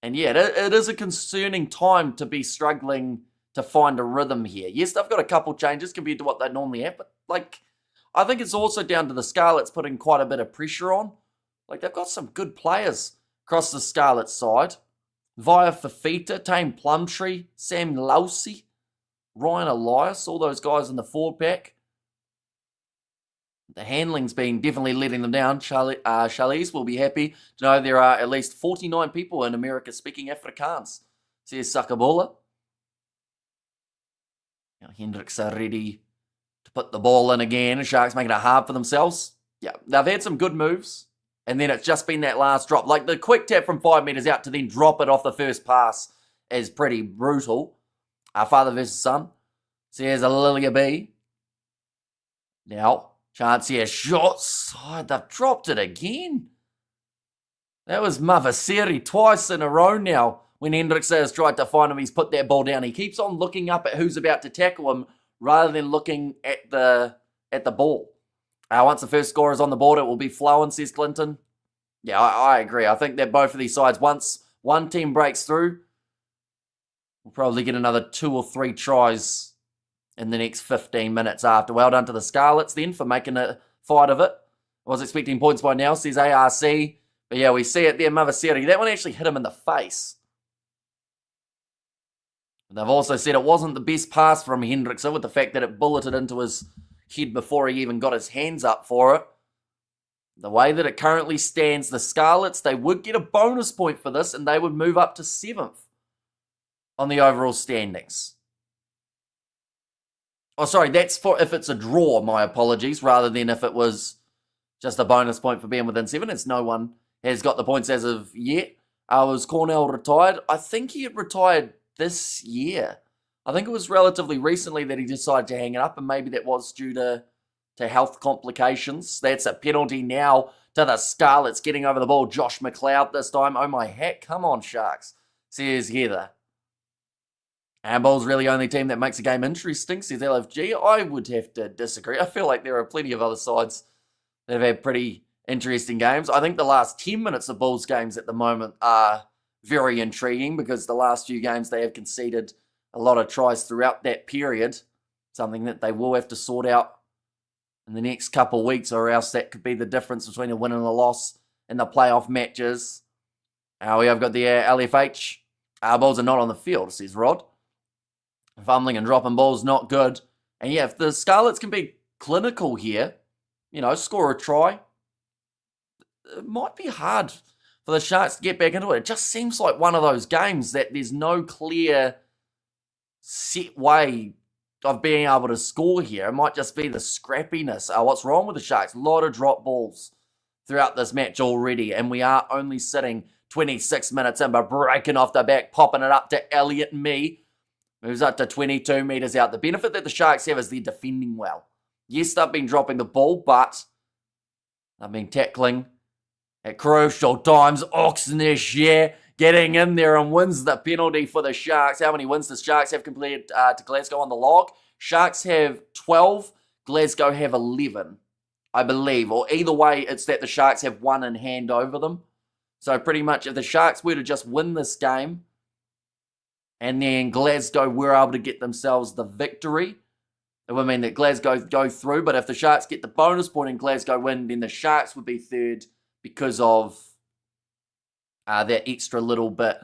And yeah, it is a concerning time to be struggling to find a rhythm here. Yes, they've got a couple changes compared to what they normally have, but I think it's also down to the Scarlets putting quite a bit of pressure on. They've got some good players across the Scarlets side. Via Fafita, Tame Plumtree, Sam Lousy, Ryan Elias, all those guys in the forward pack. The handling's been definitely letting them down. Charlize will be happy to know there are at least 49 people in America speaking Afrikaans, says Sakabola. Now Hendricks are ready to put the ball in again. Sharks making it hard for themselves. Yeah, they've had some good moves. And then it's just been that last drop. The quick tap from 5 metres out to then drop it off the first pass is pretty brutal. Father versus son. Says a Lilia B. Now, chance here. Short side. They've dropped it again. That was Mavaseri twice in a row now when Hendrickse has tried to find him, he's put that ball down. He keeps on looking up at who's about to tackle him rather than looking at the ball. Once the first score is on the board, it will be flowing, says Clinton. Yeah, I agree. I think that both of these sides, once one team breaks through, we'll probably get another 2 or 3 tries in the next 15 minutes after. Well done to the Scarlets then for making a fight of it. I was expecting points by now, says ARC. But yeah, we see it there, Mavaseri. That one actually hit him in the face. And they've also said it wasn't the best pass from Hendrickse with the fact that it bulleted into his head before he even got his hands up for it. The way that it currently stands, the Scarlets, they would get a bonus point for this and they would move up to 7th on the overall standings. Oh, sorry, that's for if it's a draw, my apologies, rather than if it was just a bonus point for being within 7. It's no one has got the points as of yet. Was Cornell retired? I think he had retired this year. I think it was relatively recently that he decided to hang it up, and maybe that was due to health complications. That's a penalty now to the Scarlets getting over the ball. Josh McLeod this time. Oh my heck, come on Sharks, says Heather. Handball's really the only team that makes a game interesting, says LFG. I would have to disagree. I feel like there are plenty of other sides that have had pretty interesting games. I think the last 10 minutes of Bulls games at the moment are very intriguing because the last few games they have conceded a lot of tries throughout that period, something that they will have to sort out in the next couple of weeks, or else that could be the difference between a win and a loss in the playoff matches. We have got the LFH. Balls are not on the field, says Rod. Fumbling and dropping balls, not good. And yeah, if the Scarlets can be clinical here, score a try, it might be hard for the Sharks to get back into it. It just seems like one of those games that there's no clear set way of being able to score here. It might just be the scrappiness. What's wrong with the Sharks? A lot of drop balls throughout this match already, and we are only sitting 26 minutes in, but breaking off the back, popping it up to Elliot and me. Moves up to 22 metres out. The benefit that the Sharks have is they're defending well. Yes, they've been dropping the ball, but they've been tackling at crucial times. Oxenish, yeah, getting in there and wins the penalty for the Sharks. How many wins the Sharks have completed to Glasgow on the log? Sharks have 12. Glasgow have 11, I believe. Or either way, it's that the Sharks have one in hand over them. So pretty much if the Sharks were to just win this game, and then Glasgow were able to get themselves the victory, it would mean that Glasgow go through. But if the Sharks get the bonus point and Glasgow win, then the Sharks would be third because of that extra little bit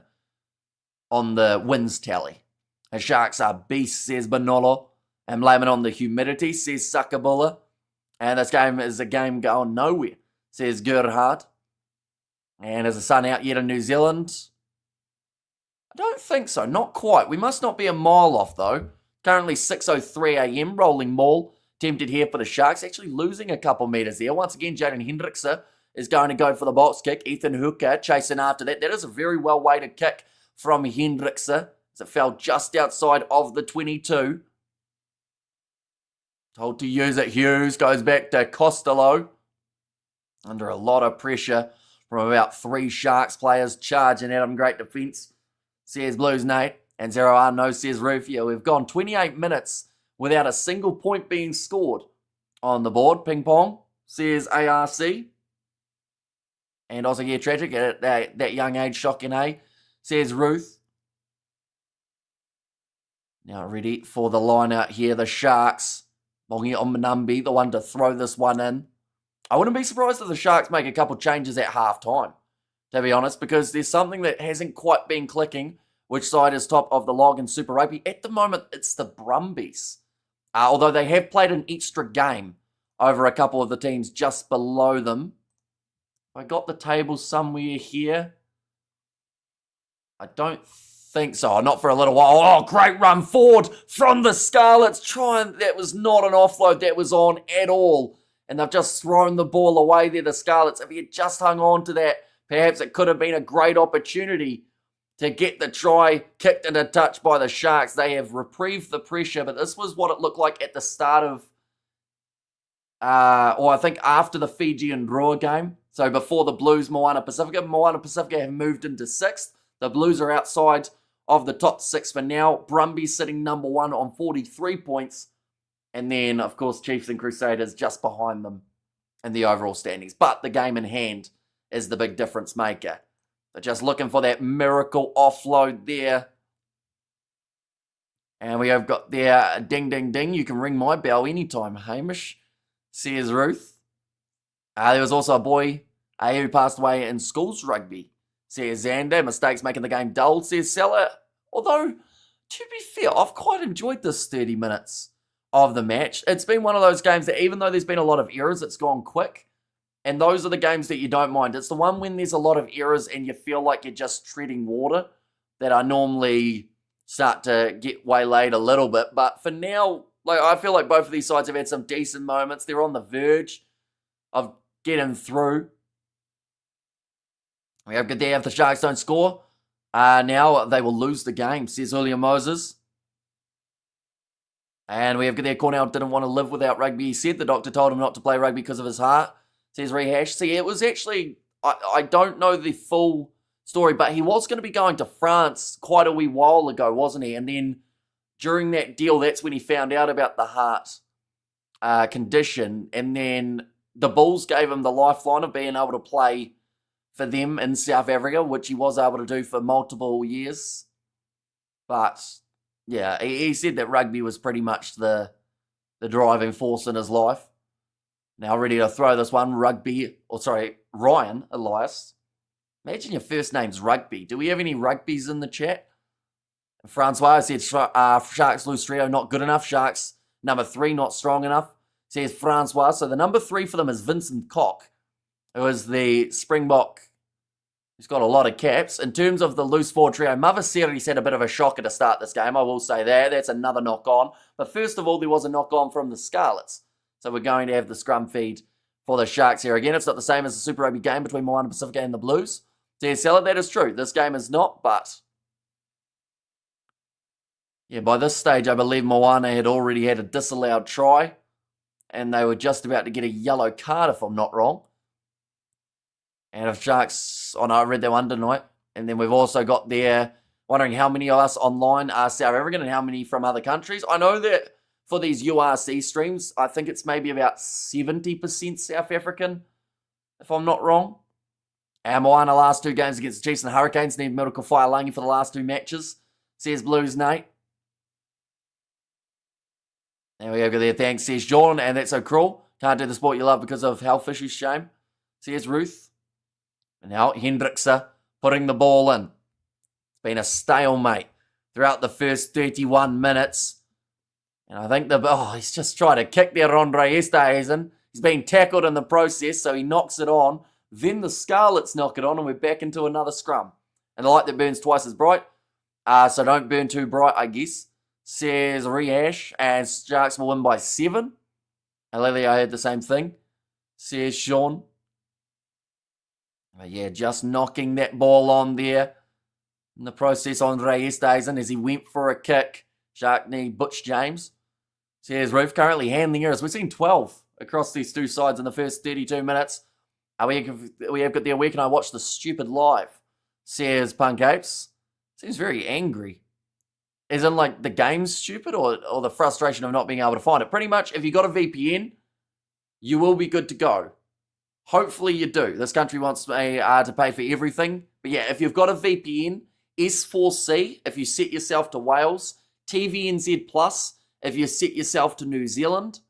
on the wins tally. The Sharks are beasts, says Bonolo. And blame it on the humidity, says Sakabula. And this game is a game going nowhere, says Gerhard. And is the sun out yet in New Zealand? I don't think so, not quite. We must not be a mile off though. Currently 6:03 a.m. rolling maul. Tempted here for the Sharks, actually losing a couple metres there. Once again, Jaden Hendrickse is going to go for the box kick. Ethan Hooker chasing after that. That is a very well weighted kick from Hendrickse as it fell just outside of the 22. Told to use it. Hughes goes back to Costello. Under a lot of pressure from about 3 Sharks players charging at him. Great defence, says Blues Nate. And 0R no, says Rufio. We've gone 28 minutes without a single point being scored on the board. Ping pong, says ARC. And also, yeah, tragic at that young age, shocking, says Ruth. Now ready for the line out here. The Sharks. Bongi on Manumbi, the one to throw this one in. I wouldn't be surprised if the Sharks make a couple changes at half-time, to be honest, because there's something that hasn't quite been clicking. Which side is top of the log in Super Rugby? At the moment, it's the Brumbies. Although they have played an extra game over a couple of the teams just below them. I got the table somewhere here. I don't think so. Not for a little while. Oh, great run forward from the Scarlets. That was not an offload that was on at all. And they've just thrown the ball away there, the Scarlets. If he had just hung on to that, perhaps it could have been a great opportunity to get the try kicked into touch by the Sharks. They have reprieved the pressure, but this was what it looked like at the start of, or I think after the Fiji and Roa game. So before the Blues, Moana Pacifica. Moana Pacifica have moved into 6th. The Blues are outside of the top 6 for now. Brumby sitting number 1 on 43 points. And then, of course, Chiefs and Crusaders just behind them in the overall standings. But the game in hand is the big difference maker. They're just looking for that miracle offload there. And we have got there, ding, ding, ding. You can ring my bell anytime, Hamish. Says Ruth. There was also a boy who passed away in schools rugby. Says Xander. Mistakes making the game dull, says Seller. Although, to be fair, I've quite enjoyed this 30 minutes of the match. It's been one of those games that even though there's been a lot of errors, it's gone quick. And those are the games that you don't mind. It's the one when there's a lot of errors and you feel like you're just treading water that I normally start to get waylaid a little bit. But for now, like I feel like both of these sides have had some decent moments. They're on the verge of getting through. We have good there if the Sharks don't score. Now they will lose the game, says William Moses. And we have good there. Cornell didn't want to live without rugby. He said the doctor told him not to play rugby because of his heart. Says Rehash. See, it was actually, I don't know the full story, but he was going to be going to France quite a wee while ago, wasn't he? And then during that deal, that's when he found out about the heart condition. And then the Bulls gave him the lifeline of being able to play for them in South Africa, which he was able to do for multiple years. But yeah, he said that rugby was pretty much the driving force in his life. Now ready to throw this one, Ryan Elias. Imagine your first name's Rugby. Do we have any rugbies in the chat? Francois said Sharks lose trio, not good enough. Sharks number 3, not strong enough, says Francois. So the number 3 for them is Vincent Koch, who is the Springbok. He's got a lot of caps. In terms of the loose 4 trio, Mother Series had a bit of a shocker to start this game. I will say that. That's another knock on. But first of all, there was a knock on from the Scarlets. So we're going to have the scrum feed for the Sharks here. Again, it's not the same as the Super Rugby game between Moana Pacifica and the Blues. Dear Seller, that is true. This game is not, but yeah, by this stage, I believe Moana had already had a disallowed try, and they were just about to get a yellow card, if I'm not wrong. And if Sharks, no, I read that one, didn't I? And then we've also got there, wondering how many of us online are South African and how many from other countries. I know that for these URC streams, I think it's maybe about 70% South African, if I'm not wrong. And Moana last 2 games against the Chiefs and the Hurricanes need Miracle Fire for the last 2 matches, says Blues Nate. There we go there, thanks, says John, and that's so cruel. Can't do the sport you love because of health issues, shame, says Ruth. And now Hendrickse putting the ball in. It's been a stalemate throughout the first 31 minutes. And I think he's just tried to kick there on Esterhuizen. He's been tackled in the process, so he knocks it on. Then the Scarlets knock it on, and we're back into another scrum. And the light that burns twice as bright, so don't burn too bright, I guess, says Rehash, and Sharks will win by 7. Alelia, I heard the same thing, says Sean. But yeah, just knocking that ball on there. In the process, Andre Esterhuizen, as he went for a kick. Shark knee, Butch James. Says Roof, currently handling errors. We've seen 12 across these 2 sides in the first 32 minutes. We have got there, where can I watch the stupid live? Says Punk Apes. Seems very angry. Is in like the game's stupid or the frustration of not being able to find it? Pretty much, if you got a VPN, you will be good to go. Hopefully you do. This country wants me to pay for everything. But yeah, if you've got a VPN, S4C, if you set yourself to Wales, TVNZ Plus, if you set yourself to New Zealand,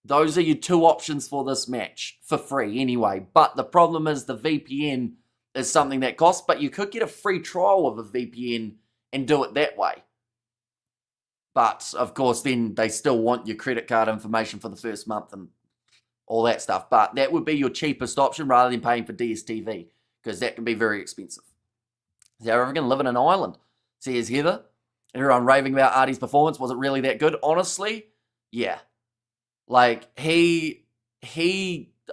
those are your 2 options for this match, for free anyway. But the problem is the VPN is something that costs, but you could get a free trial of a VPN and do it that way. But, of course, then they still want your credit card information for the first month and all that stuff. But that would be your cheapest option rather than paying for DSTV, because that can be very expensive. South African living in Ireland, says Heather. Everyone raving about Artie's performance. Was it really that good? Honestly, yeah. Like, I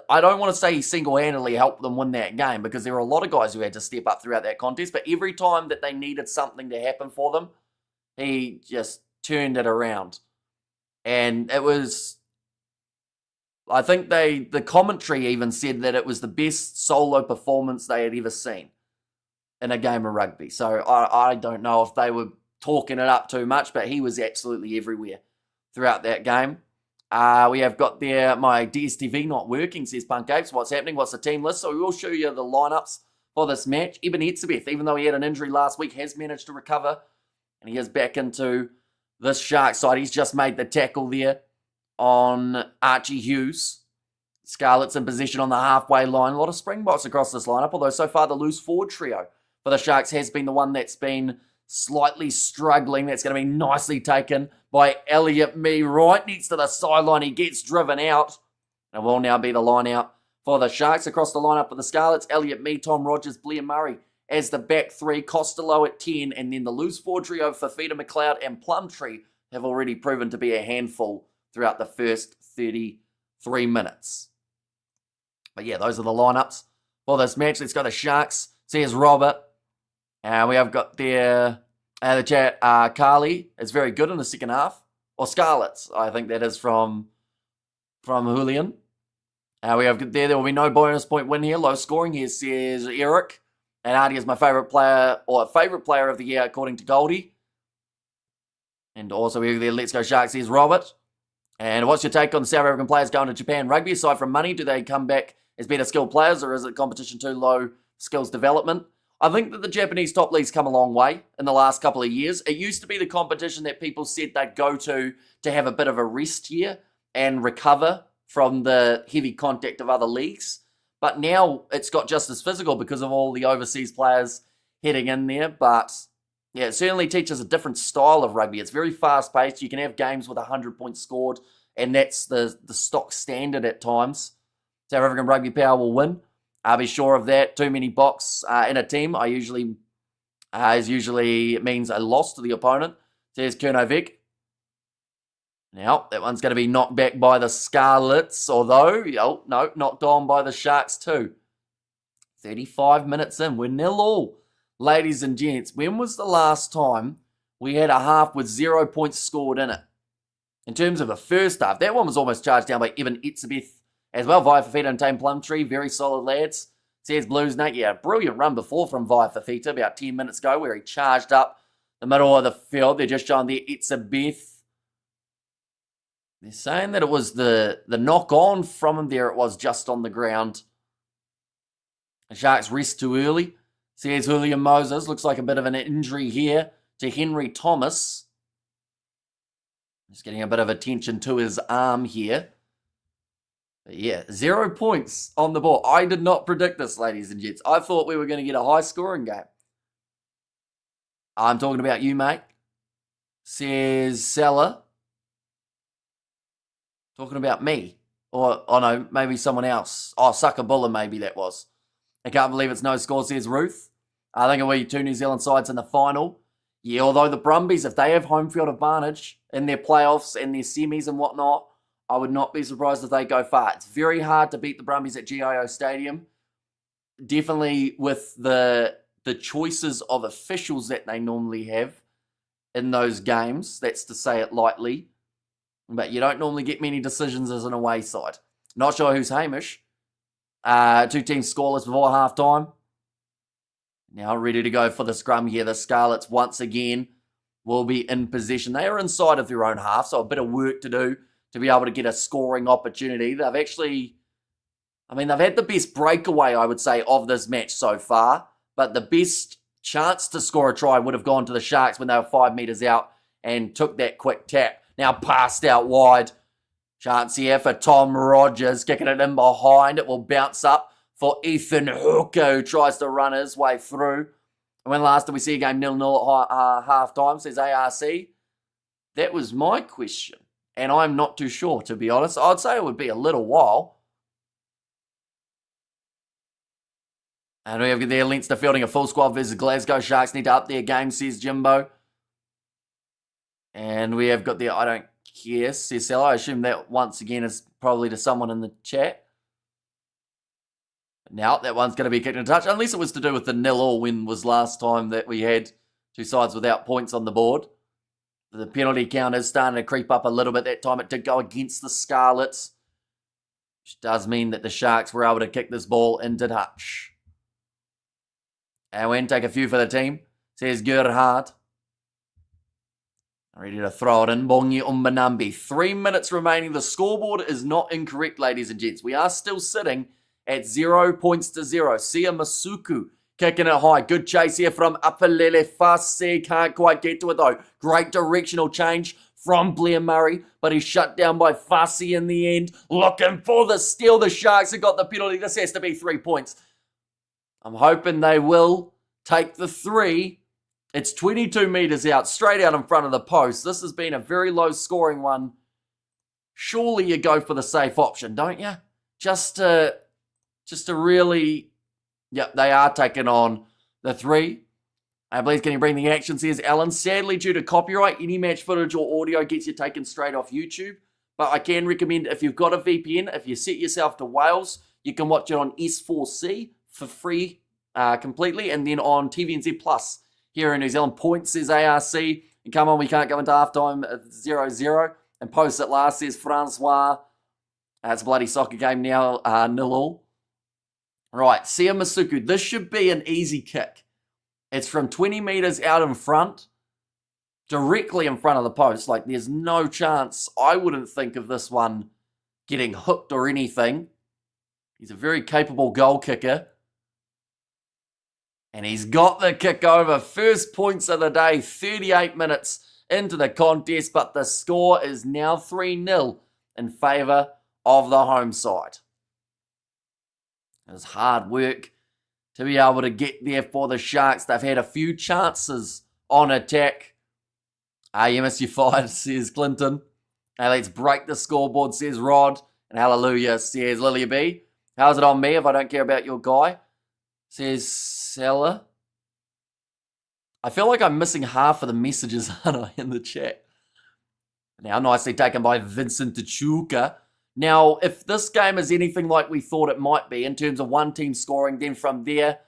don't want to say he single-handedly helped them win that game, because there were a lot of guys who had to step up throughout that contest, but every time that they needed something to happen for them, he just turned it around. And it was, I think the commentary even said that it was the best solo performance they had ever seen in a game of rugby. So I don't know if they were talking it up too much, but he was absolutely everywhere throughout that game. We have got there, my DSTV not working, says Punk Apes. What's happening? What's the team list? So we will show you the lineups for this match. Eben Etzebeth, even though he had an injury last week, has managed to recover. And he is back into this Sharks side. He's just made the tackle there on Archie Hughes. Scarlets in position on the halfway line. A lot of Springboks across this lineup, although so far the loose forward trio for the Sharks has been the one that's been slightly struggling. That's going to be nicely taken by Elliot Mee right next to the sideline. He gets driven out. And will now be the line out for the Sharks. Across the lineup for the Scarlets, Elliot Mee, Tom Rogers, Blair Murray as the back three, Costello at 10, and then the loose forward trio for Fafita McLeod and Plumtree have already proven to be a handful throughout the first 33 minutes. But yeah, those are the lineups for this match. Let's go to Sharks. So here's Robert. We have got there the chat. Carly is very good in the second half. Or Scarlets, I think that is from Julian. We have there will be no bonus point win here. Low scoring here, says Eric. And Artie is my favourite player, or favourite player of the year, according to Goldie. And also we have there, Let's Go Sharks, says Robert. And what's your take on the South African players going to Japan Rugby? Aside from money, do they come back as better skilled players, or is it competition too low skills development? I think that the Japanese top leagues come a long way in the last couple of years. It used to be the competition that people said they'd go to have a bit of a rest here and recover from the heavy contact of other leagues. But now it's got just as physical because of all the overseas players heading in there. But yeah, it certainly teaches a different style of rugby. It's very fast-paced. You can have games with 100 points scored, and that's the stock standard at times. South African Rugby Power will win. I'll be sure of that. Too many box in a team usually means a loss to the opponent. Says Kernovic. Now, that one's going to be knocked back by the Scarlets, although, no, knocked on by the Sharks too. 35 minutes in, we're 0-0. Ladies and gents, when was the last time we had a half with 0 points scored in it? In terms of a first half, that one was almost charged down by Eben Etzebeth as well. Via Fafita and Tame Plumtree, very solid lads. Says Blues Nate, yeah, brilliant run before from Via Fafita about 10 minutes ago where he charged up the middle of the field. They're just showing there Etzebeth. They're saying that it was the knock-on from him there. It was just on the ground. The Sharks rest too early. Says William Moses. Looks like a bit of an injury here to Henry Thomas. Just getting a bit of attention to his arm here. But yeah, 0 points on the ball. I did not predict this, ladies and gents. I thought we were going to get a high-scoring game. I'm talking about you, mate. Says Seller. Talking about me. Or, oh no, maybe someone else. Oh, Suckabulla maybe that was. I can't believe it's no score, says Ruth. I think it'll be 2 New Zealand sides in the final. Yeah, although the Brumbies, if they have home field advantage in their playoffs and their semis and whatnot, I would not be surprised if they go far. It's very hard to beat the Brumbies at GIO Stadium. Definitely with the choices of officials that they normally have in those games. That's to say it lightly. But you don't normally get many decisions as an away side. Not sure who's Hamish. 2 teams scoreless before half-time. Now ready to go for the scrum here. The Scarlets once again will be in possession. They are inside of their own half, so a bit of work to do to be able to get a scoring opportunity. They've actually, they've had the best breakaway, I would say, of this match so far. But the best chance to score a try would have gone to the Sharks when they were 5 metres out and took that quick tap. Now passed out wide. Chance here for Tom Rogers. Kicking it in behind. It will bounce up for Ethan Hooker, who tries to run his way through. And when last did we see a game 0-0 at half-time, says ARC. That was my question. And I'm not too sure, to be honest. I'd say it would be a little while. And we have there Leinster fielding a full squad versus Glasgow. Sharks need to up their game, says Jimbo. And we have got the, I don't care, says Sella. I assume that once again is probably to someone in the chat. Now that one's going to be kicked in touch, unless it was to do with the 0-0 win was last time that we had 2 sides without points on the board. The penalty count is starting to creep up a little bit. That time it did go against the Scarlets, which does mean that the Sharks were able to kick this ball into touch. And we'll take a few for the team, says Gerhard. Ready to throw it in. Bongi Umbanambi. 3 minutes remaining. The scoreboard is not incorrect, ladies and gents. We are still sitting at 0 points to 0. Sia Masuku kicking it high. Good chase here from Apalele Fase. Can't quite get to it though. Great directional change from Blair Murray, but he's shut down by Fase in the end. Looking for the steal. The Sharks have got the penalty. This has to be 3 points. I'm hoping they will take the 3. It's 22 metres out, straight out in front of the post. This has been a very low scoring one. Surely you go for the safe option, don't you? Just to really... Yep, they are taking on the 3. Please, can you bring the action, says Alan. Sadly, due to copyright, any match footage or audio gets you taken straight off YouTube. But I can recommend, if you've got a VPN, if you set yourself to Wales, you can watch it on S4C for free completely. And then on TVNZ Plus here in New Zealand. Points, says ARC. And come on, we can't go into halftime at 0-0. And post at last, says Francois. It's a bloody soccer game now, 0-0. Right, Sia Masuku. This should be an easy kick. It's from 20 metres out in front, directly in front of the post. Like, there's no chance. I wouldn't think of this one getting hooked or anything. He's a very capable goal kicker. And he's got the kick over. First points of the day, 38 minutes into the contest, but the score is now 3-0 in favour of the home side. It was hard work to be able to get there for the Sharks. They've had a few chances on attack. You missed your 5, says Clinton. Hey, let's break the scoreboard, says Rod. And hallelujah, says Lilia B. How's it on me if I don't care about your guy? Says Seller. I feel like I'm missing half of the messages, aren't I, in the chat? Now, nicely taken by Vincent Tachuka. Now, if this game is anything like we thought it might be in terms of one team scoring, then from there,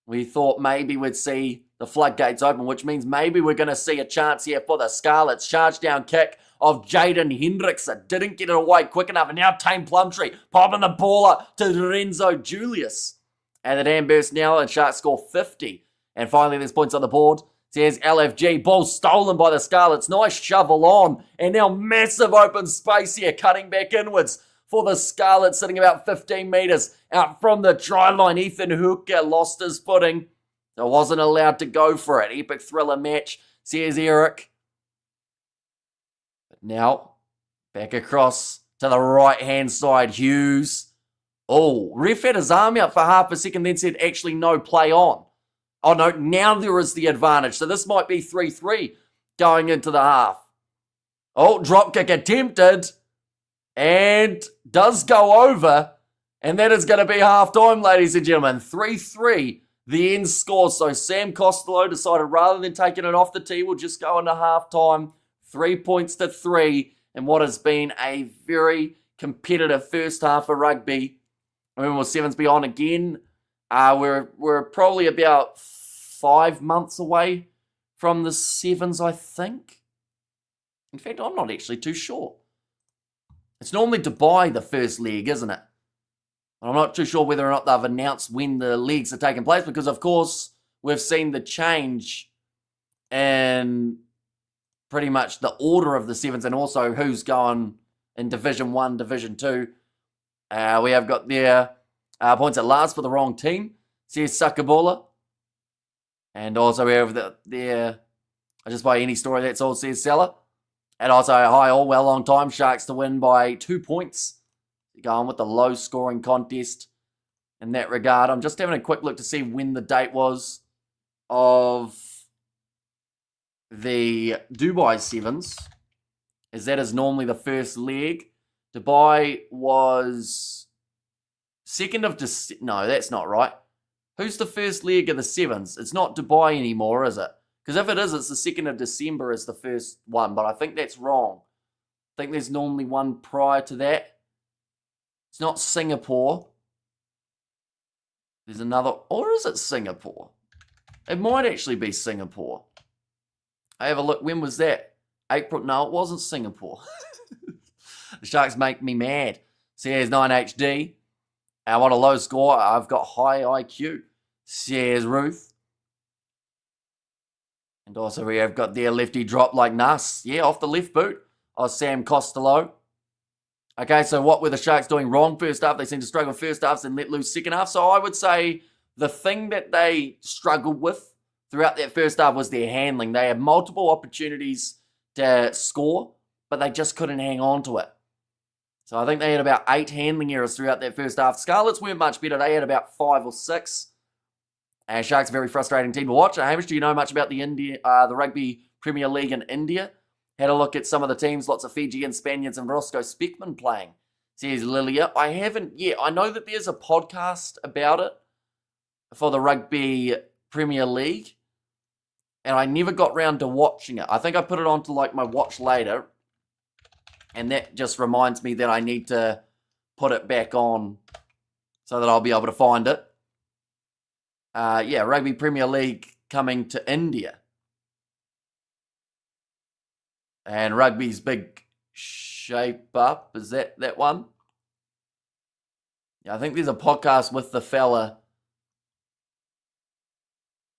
we thought maybe we'd see the floodgates open, which means maybe we're going to see a chance here for the Scarlets. Charge down kick of Jaden Hendrickson. Didn't get it away quick enough. And now Tame Plumtree popping the ball up to Lorenzo Julius. And the dam burst now, and Sharks score 50. And finally, there's points on the board. Says LFG. Ball stolen by the Scarlets. Nice shovel on. And now massive open space here, cutting back inwards for the Scarlets, sitting about 15 metres out from the try line. Ethan Hooker lost his footing. So wasn't allowed to go for it. Epic thriller match, says Eric. But now, back across to the right-hand side. Hughes. Oh, ref had his arm out for half a second, then said, actually, no, play on. Oh, no, now there is the advantage. So this might be 3-3 going into the half. Oh, drop kick attempted. And does go over. And that is going to be half-time, ladies and gentlemen. 3-3, the end score. So Sam Costello decided rather than taking it off the tee, we'll just go into half-time. 3 points to 3. And what has been a very competitive first half of rugby. I mean, will Sevens be on again? We're probably about 5 months away from the Sevens, I think. In fact, I'm not actually too sure. It's normally Dubai, the first leg, isn't it? I'm not too sure whether or not they've announced when the leagues are taking place because, of course, we've seen the change in pretty much the order of the Sevens and also who's going in Division 1, Division 2. We have got their points at last for the wrong team, says Sakabola. And also we have their, just by any story, that's all, says Seller. And also, hi all, well, long time, Sharks to win by 2 points. Going with the low scoring contest in that regard. I'm just having a quick look to see when the date was of the Dubai Sevens, as that is normally the first leg. Dubai was 2nd of December. No, that's not right. Who's the first leg of the Sevens? It's not Dubai anymore, is it? Because if it is, it's the 2nd of December is the first one. But I think that's wrong. I think there's normally one prior to that. It's not Singapore. There's another. Or is it Singapore? It might actually be Singapore. I have a look. When was that? April? No, it wasn't Singapore. The Sharks make me mad. Says 9HD. I want a low score. I've got high IQ. Says Ruth. And also we have got their lefty drop like Nas. Yeah, off the left boot of Sam Costello. Okay, so what were the Sharks doing wrong first half? They seemed to struggle first half and let loose second half. So I would say the thing that they struggled with throughout that first half was their handling. They had multiple opportunities to score, but they just couldn't hang on to it. So I think they had about 8 handling errors throughout that first half. Scarlets weren't much better. They had about 5 or 6. And Sharks, a very frustrating team to watch. Hamish, do you know much about the Rugby Premier League in India? Had a look at some of the teams, lots of Fijian, Spaniards, and Roscoe Speckman playing. Says Lilia. I haven't yet. I know that there's a podcast about it for the Rugby Premier League, and I never got round to watching it. I think I put it on to like my watch later, and that just reminds me that I need to put it back on so that I'll be able to find it. Yeah, Rugby Premier League coming to India. And rugby's big shape up. Is that one? Yeah, I think there's a podcast with the fella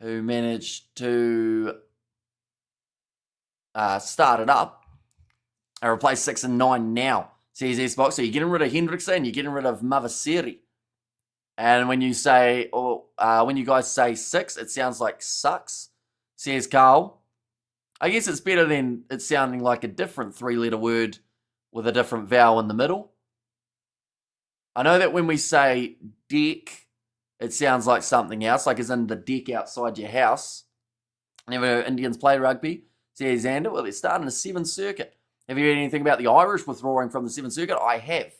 who managed to start it up and replace 6 and 9 now. Says Xbox. So you're getting rid of Hendrickson, you're getting rid of Mavasiri. And when you say, or when you guys say 6, it sounds like sucks. Says Carl. I guess it's better than it sounding like a different 3-letter word with a different vowel in the middle. I know that when we say deck, it sounds like something else, like as in the deck outside your house. Never Indians play rugby. Says Xander. Well, they're starting the 7th circuit. Have you heard anything about the Irish withdrawing from the 7th circuit? I have.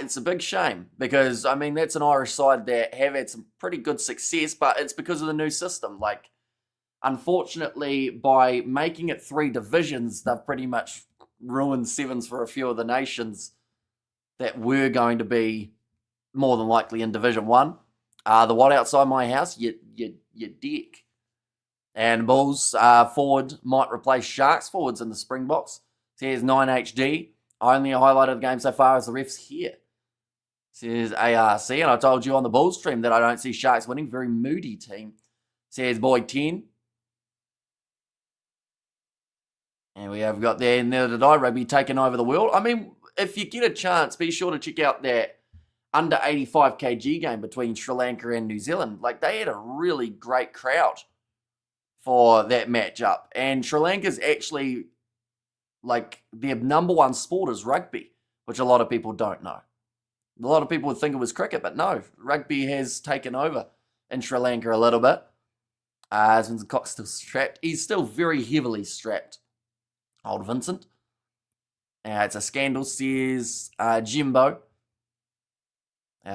It's a big shame because, I mean, that's an Irish side that have had some pretty good success, but it's because of the new system. Like, unfortunately, by making it 3 divisions, they've pretty much ruined 7s for a few of the nations that were going to be more than likely in Division 1. The one outside my house, your deck. And Bulls forward might replace Sharks forwards in the Springboks. Says 9HD. Only a highlight of the game so far is the refs here. Says ARC. And I told you on the Bulls stream that I don't see Sharks winning. Very moody team. Says Boy 10. And we have got there, neither did I, rugby taking over the world. I mean, if you get a chance, be sure to check out that under 85 kg game between Sri Lanka and New Zealand. Like, they had a really great crowd for that matchup. And Sri Lanka's actually, like, their number one sport is rugby, which a lot of people don't know. A lot of people would think it was cricket, but no, rugby has taken over in Sri Lanka a little bit. Vincent Cox still strapped. He's still very heavily strapped. Old Vincent. It's a scandal, says Jimbo.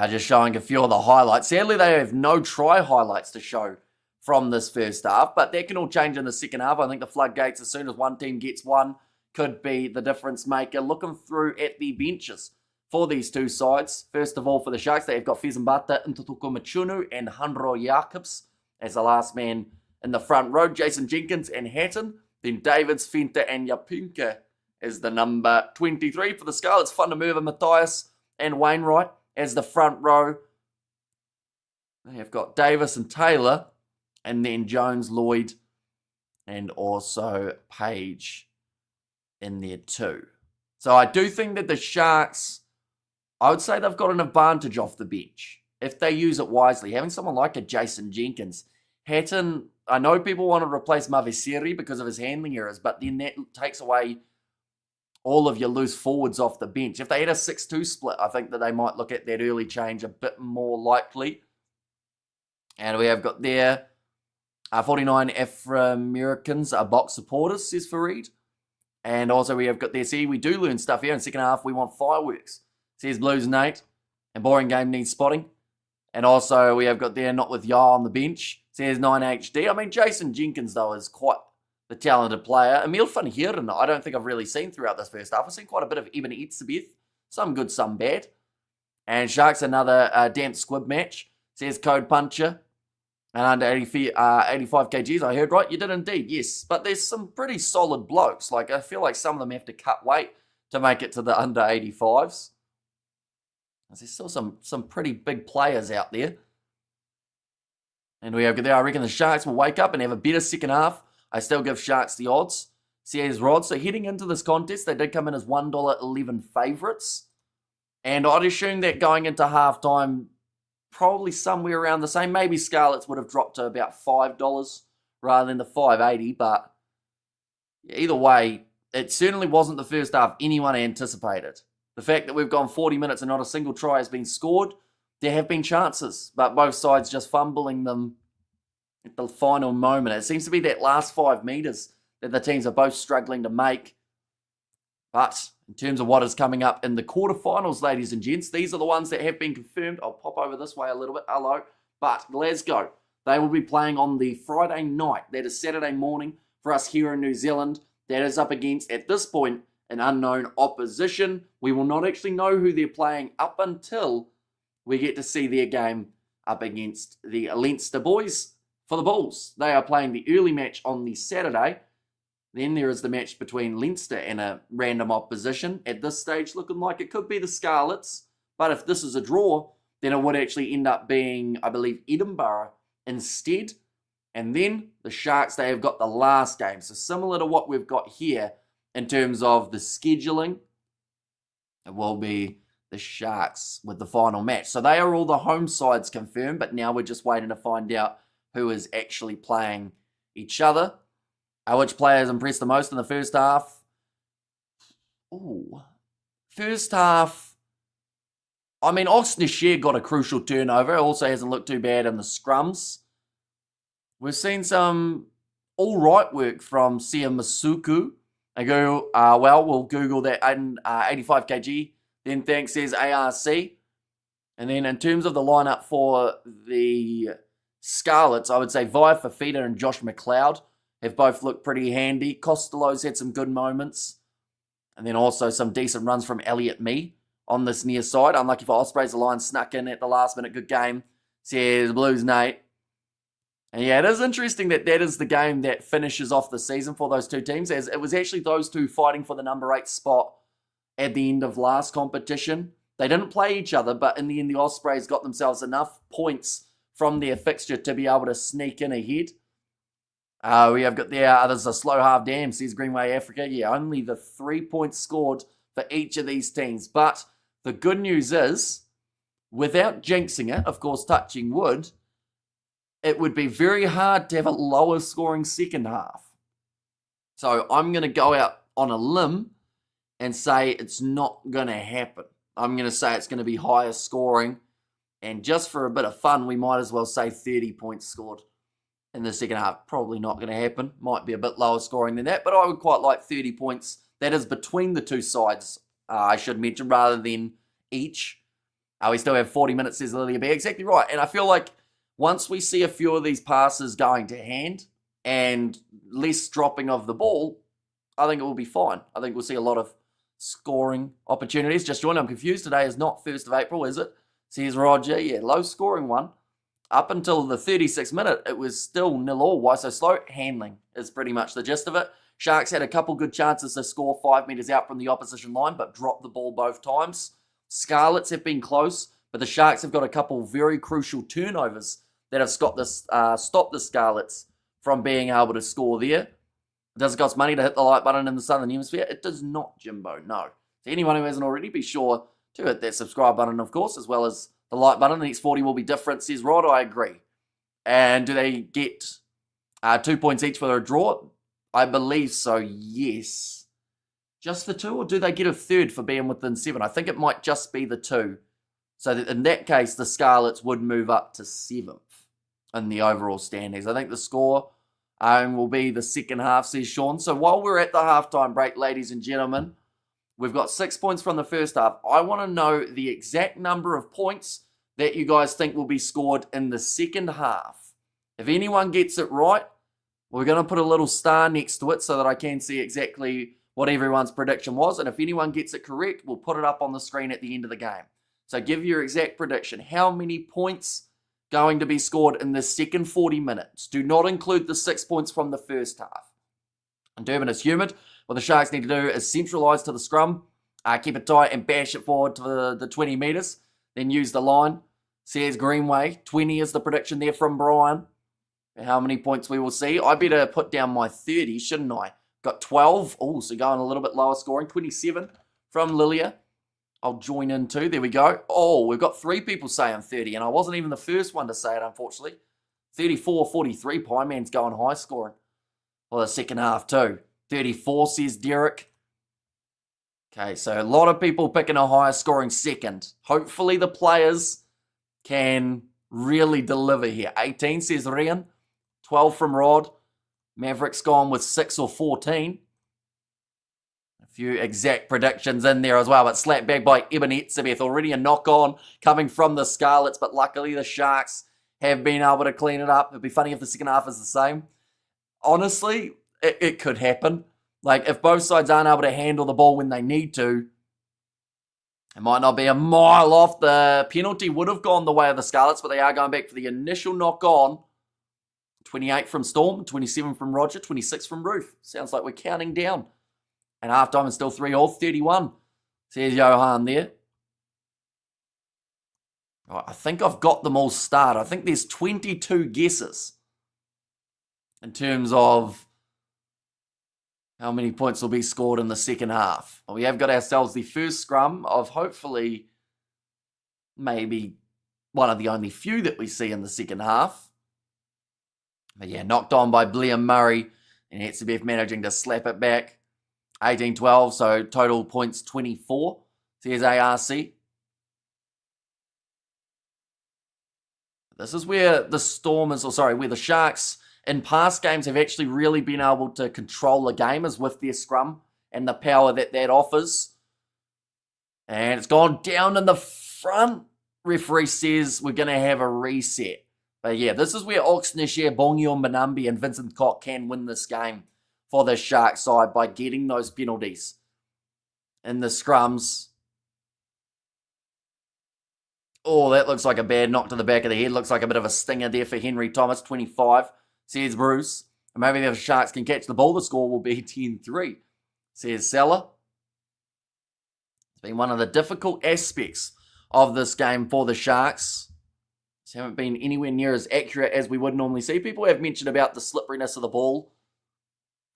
Just showing a few of the highlights. Sadly, they have no try highlights to show from this first half, but that can all change in the second half. I think the floodgates, as soon as one team gets one, could be the difference maker. Looking through at the benches for these two sides. First of all, for the Sharks, they've got Fezambata, Ntutuko Machunu, and Handro Jacobs as the last man in the front row. Jason Jenkins and Hatton. Then Davids, Fenta, and Yapinka as the number 23. For the Scarlets, Fundamerva, Matthias, and Wainwright as the front row. They have got Davis and Taylor, and then Jones, Lloyd, and also Page in there too. So I do think that the Sharks, I would say they've got an advantage off the bench if they use it wisely. Having someone like a Jason Jenkins. Hatton, I know people want to replace Mavesiri because of his handling errors, but then that takes away all of your loose forwards off the bench. If they had a 6-2 split, I think that they might look at that early change a bit more likely. And we have got there 49 Afro-Americans are box supporters, says Fareed. And also we have got there, see, we do learn stuff here. In second half, we want fireworks, says Blues Nate. And boring game needs spotting. And also we have got there, not with Yah on the bench, says 9HD. I mean, Jason Jenkins, though, is quite the talented player. Emil van Heeren, I don't think I've really seen throughout this first half. I've seen quite a bit of Eben Etzebeth. Some good, some bad. And Sharks, another damp squib match, says Code Puncher. And under 85 kgs, I heard right. You did indeed, yes. But there's some pretty solid blokes. Like, I feel like some of them have to cut weight to make it to the under 85s. There's still some pretty big players out there. And we have there, I reckon the Sharks will wake up and have a better second half. I still give Sharks the odds. Says Rod. So heading into this contest, they did come in as $1.11 favourites. And I'd assume that going into halftime, probably somewhere around the same. Maybe Scarlets would have dropped to about $5 rather than the $5.80. But either way, it certainly wasn't the first half anyone anticipated. The fact that we've gone 40 minutes and not a single try has been scored, there have been chances, but both sides just fumbling them at the final moment. It seems to be that last 5 metres that the teams are both struggling to make. But in terms of what is coming up in the quarterfinals, ladies and gents, these are the ones that have been confirmed. I'll pop over this way a little bit. Hello. But Glasgow, they will be playing on the Friday night. That is Saturday morning for us here in New Zealand. That is up against, at this point, an unknown opposition. We will not actually know who they're playing up until we get to see their game up against the Leinster boys for the Bulls. They are playing the early match on the Saturday. Then there is the match between Leinster and a random opposition. At this stage, looking like it could be the Scarlets. But if this is a draw, then it would actually end up being, I believe, Edinburgh instead. And then the Sharks, they have got the last game. So similar to what we've got here in terms of the scheduling, it will be the Sharks with the final match. So they are all the home sides confirmed, but now we're just waiting to find out who is actually playing each other. Which players impressed the most in the first half? Ooh. First half, I mean, Austin Shear got a crucial turnover. Also hasn't looked too bad in the scrums. We've seen some all right work from Sia Masuku. I go, we'll Google that 85 kg. Then thanks, says ARC. And then in terms of the lineup for the Scarlets, I would say Via Fafita and Josh McLeod have both looked pretty handy. Costello's had some good moments. And then also some decent runs from Elliot Mee on this near side. Unlucky for Ospreys, the line snuck in at the last minute. Good game, says Blues Nate. And yeah, it is interesting that that is the game that finishes off the season for those two teams, as it was actually those two fighting for the number 8 spot at the end of last competition. They didn't play each other, but in the end, the Ospreys got themselves enough points from their fixture to be able to sneak in ahead. We have got there, there's a slow half damn, says Greenway Africa. Yeah, only the 3 points scored for each of these teams. But the good news is, without jinxing it, of course, touching wood, it would be very hard to have a lower scoring second half. So I'm going to go out on a limb and say it's not going to happen. I'm going to say it's going to be higher scoring. And just for a bit of fun, we might as well say 30 points scored in the second half. Probably not going to happen. Might be a bit lower scoring than that, but I would quite like 30 points. That is between the two sides, I should mention, rather than each. We still have 40 minutes, says Lilia Bear. Exactly right. And I feel like once we see a few of these passes going to hand and less dropping of the ball, I think it will be fine. I think we'll see a lot of scoring opportunities. Just joined, I'm confused. Today is not 1st of April, is it? Says Roger. Yeah, low scoring one. Up until the 36th minute, it was still 0-0. Why so slow? Handling is pretty much the gist of it. Sharks had a couple good chances to score 5 metres out from the opposition line, but dropped the ball both times. Scarlets have been close, but the Sharks have got a couple very crucial turnovers that have stopped the Scarlets from being able to score there. Does it cost money to hit the like button in the Southern Hemisphere? It does not, Jimbo, no. So anyone who hasn't already, be sure to hit that subscribe button, of course, as well as the like button. The next 40 will be different, says Rod. I agree. And do they get 2 points each for a draw? I believe so, yes. Just the 2, or do they get a third for being within 7? I think it might just be the 2. So that in that case, the Scarlets would move up to 7th in the overall standings. I think the score will be the second half, says Sean. So while we're at the halftime break, ladies and gentlemen, we've got 6 points from the first half. I want to know the exact number of points that you guys think will be scored in the second half. If anyone gets it right, we're going to put a little star next to it so that I can see exactly what everyone's prediction was. And if anyone gets it correct, we'll put it up on the screen at the end of the game. So give your exact prediction. How many points going to be scored in the second 40 minutes? Do not include the 6 points from the first half. And Durban is humid. What the Sharks need to do is centralise to the scrum, keep it tight and bash it forward to the 20 metres. Then use the line. Says Greenway. 20 is the prediction there from Brian. how many points we will see. I better put down my 30, shouldn't I? Got 12. Oh, so going a little bit lower scoring. 27 from Lilia. I'll join in too. There we go. Oh, we've got 3 people saying 30, and I wasn't even the first one to say it, unfortunately. 34-43. Pie Man's going high scoring for the second half too. 34, says Derek. Okay, so a lot of people picking a higher scoring second. Hopefully the players can really deliver here. 18, says Rian. 12 from Rod. Maverick's gone with 6 or 14. A few exact predictions in there as well, but slapped back by Eben Etzebeth. Already a knock-on coming from the Scarlets, but luckily the Sharks have been able to clean it up. It'd be funny if the second half is the same. Honestly, it could happen. Like, if both sides aren't able to handle the ball when they need to, it might not be a mile off. The penalty would have gone the way of the Scarlets, but they are going back for the initial knock-on. 28 from Storm, 27 from Roger, 26 from Ruth. Sounds like we're counting down. And halftime is still 3-all, 31. Says Johan there. Right, I think I've got them all started. I think there's 22 guesses in terms of how many points will be scored in the second half. Well, we have got ourselves the first scrum of hopefully maybe one of the only few that we see in the second half. But yeah, knocked on by Blair Murray, and Etzebeth managing to slap it back. 18-12, so total points 24. Says ARC. This is where the Stormers, where the Sharks in past games have actually really been able to control a game, is with their scrum and the power that that offers. And it's gone down in the front. Referee says we're going to have a reset. But yeah, this is where Oxnashare, Bongion, Manambi and Vincent Koch can win this game for the Shark side by getting those penalties in the scrums. Oh, that looks like a bad knock to the back of the head. Looks like a bit of a stinger there for Henry Thomas, 25, says Bruce. And maybe if the Sharks can catch the ball, the score will be 10-3, says Salah. It's been one of the difficult aspects of this game for the Sharks. They haven't been anywhere near as accurate as we would normally see. People have mentioned about the slipperiness of the ball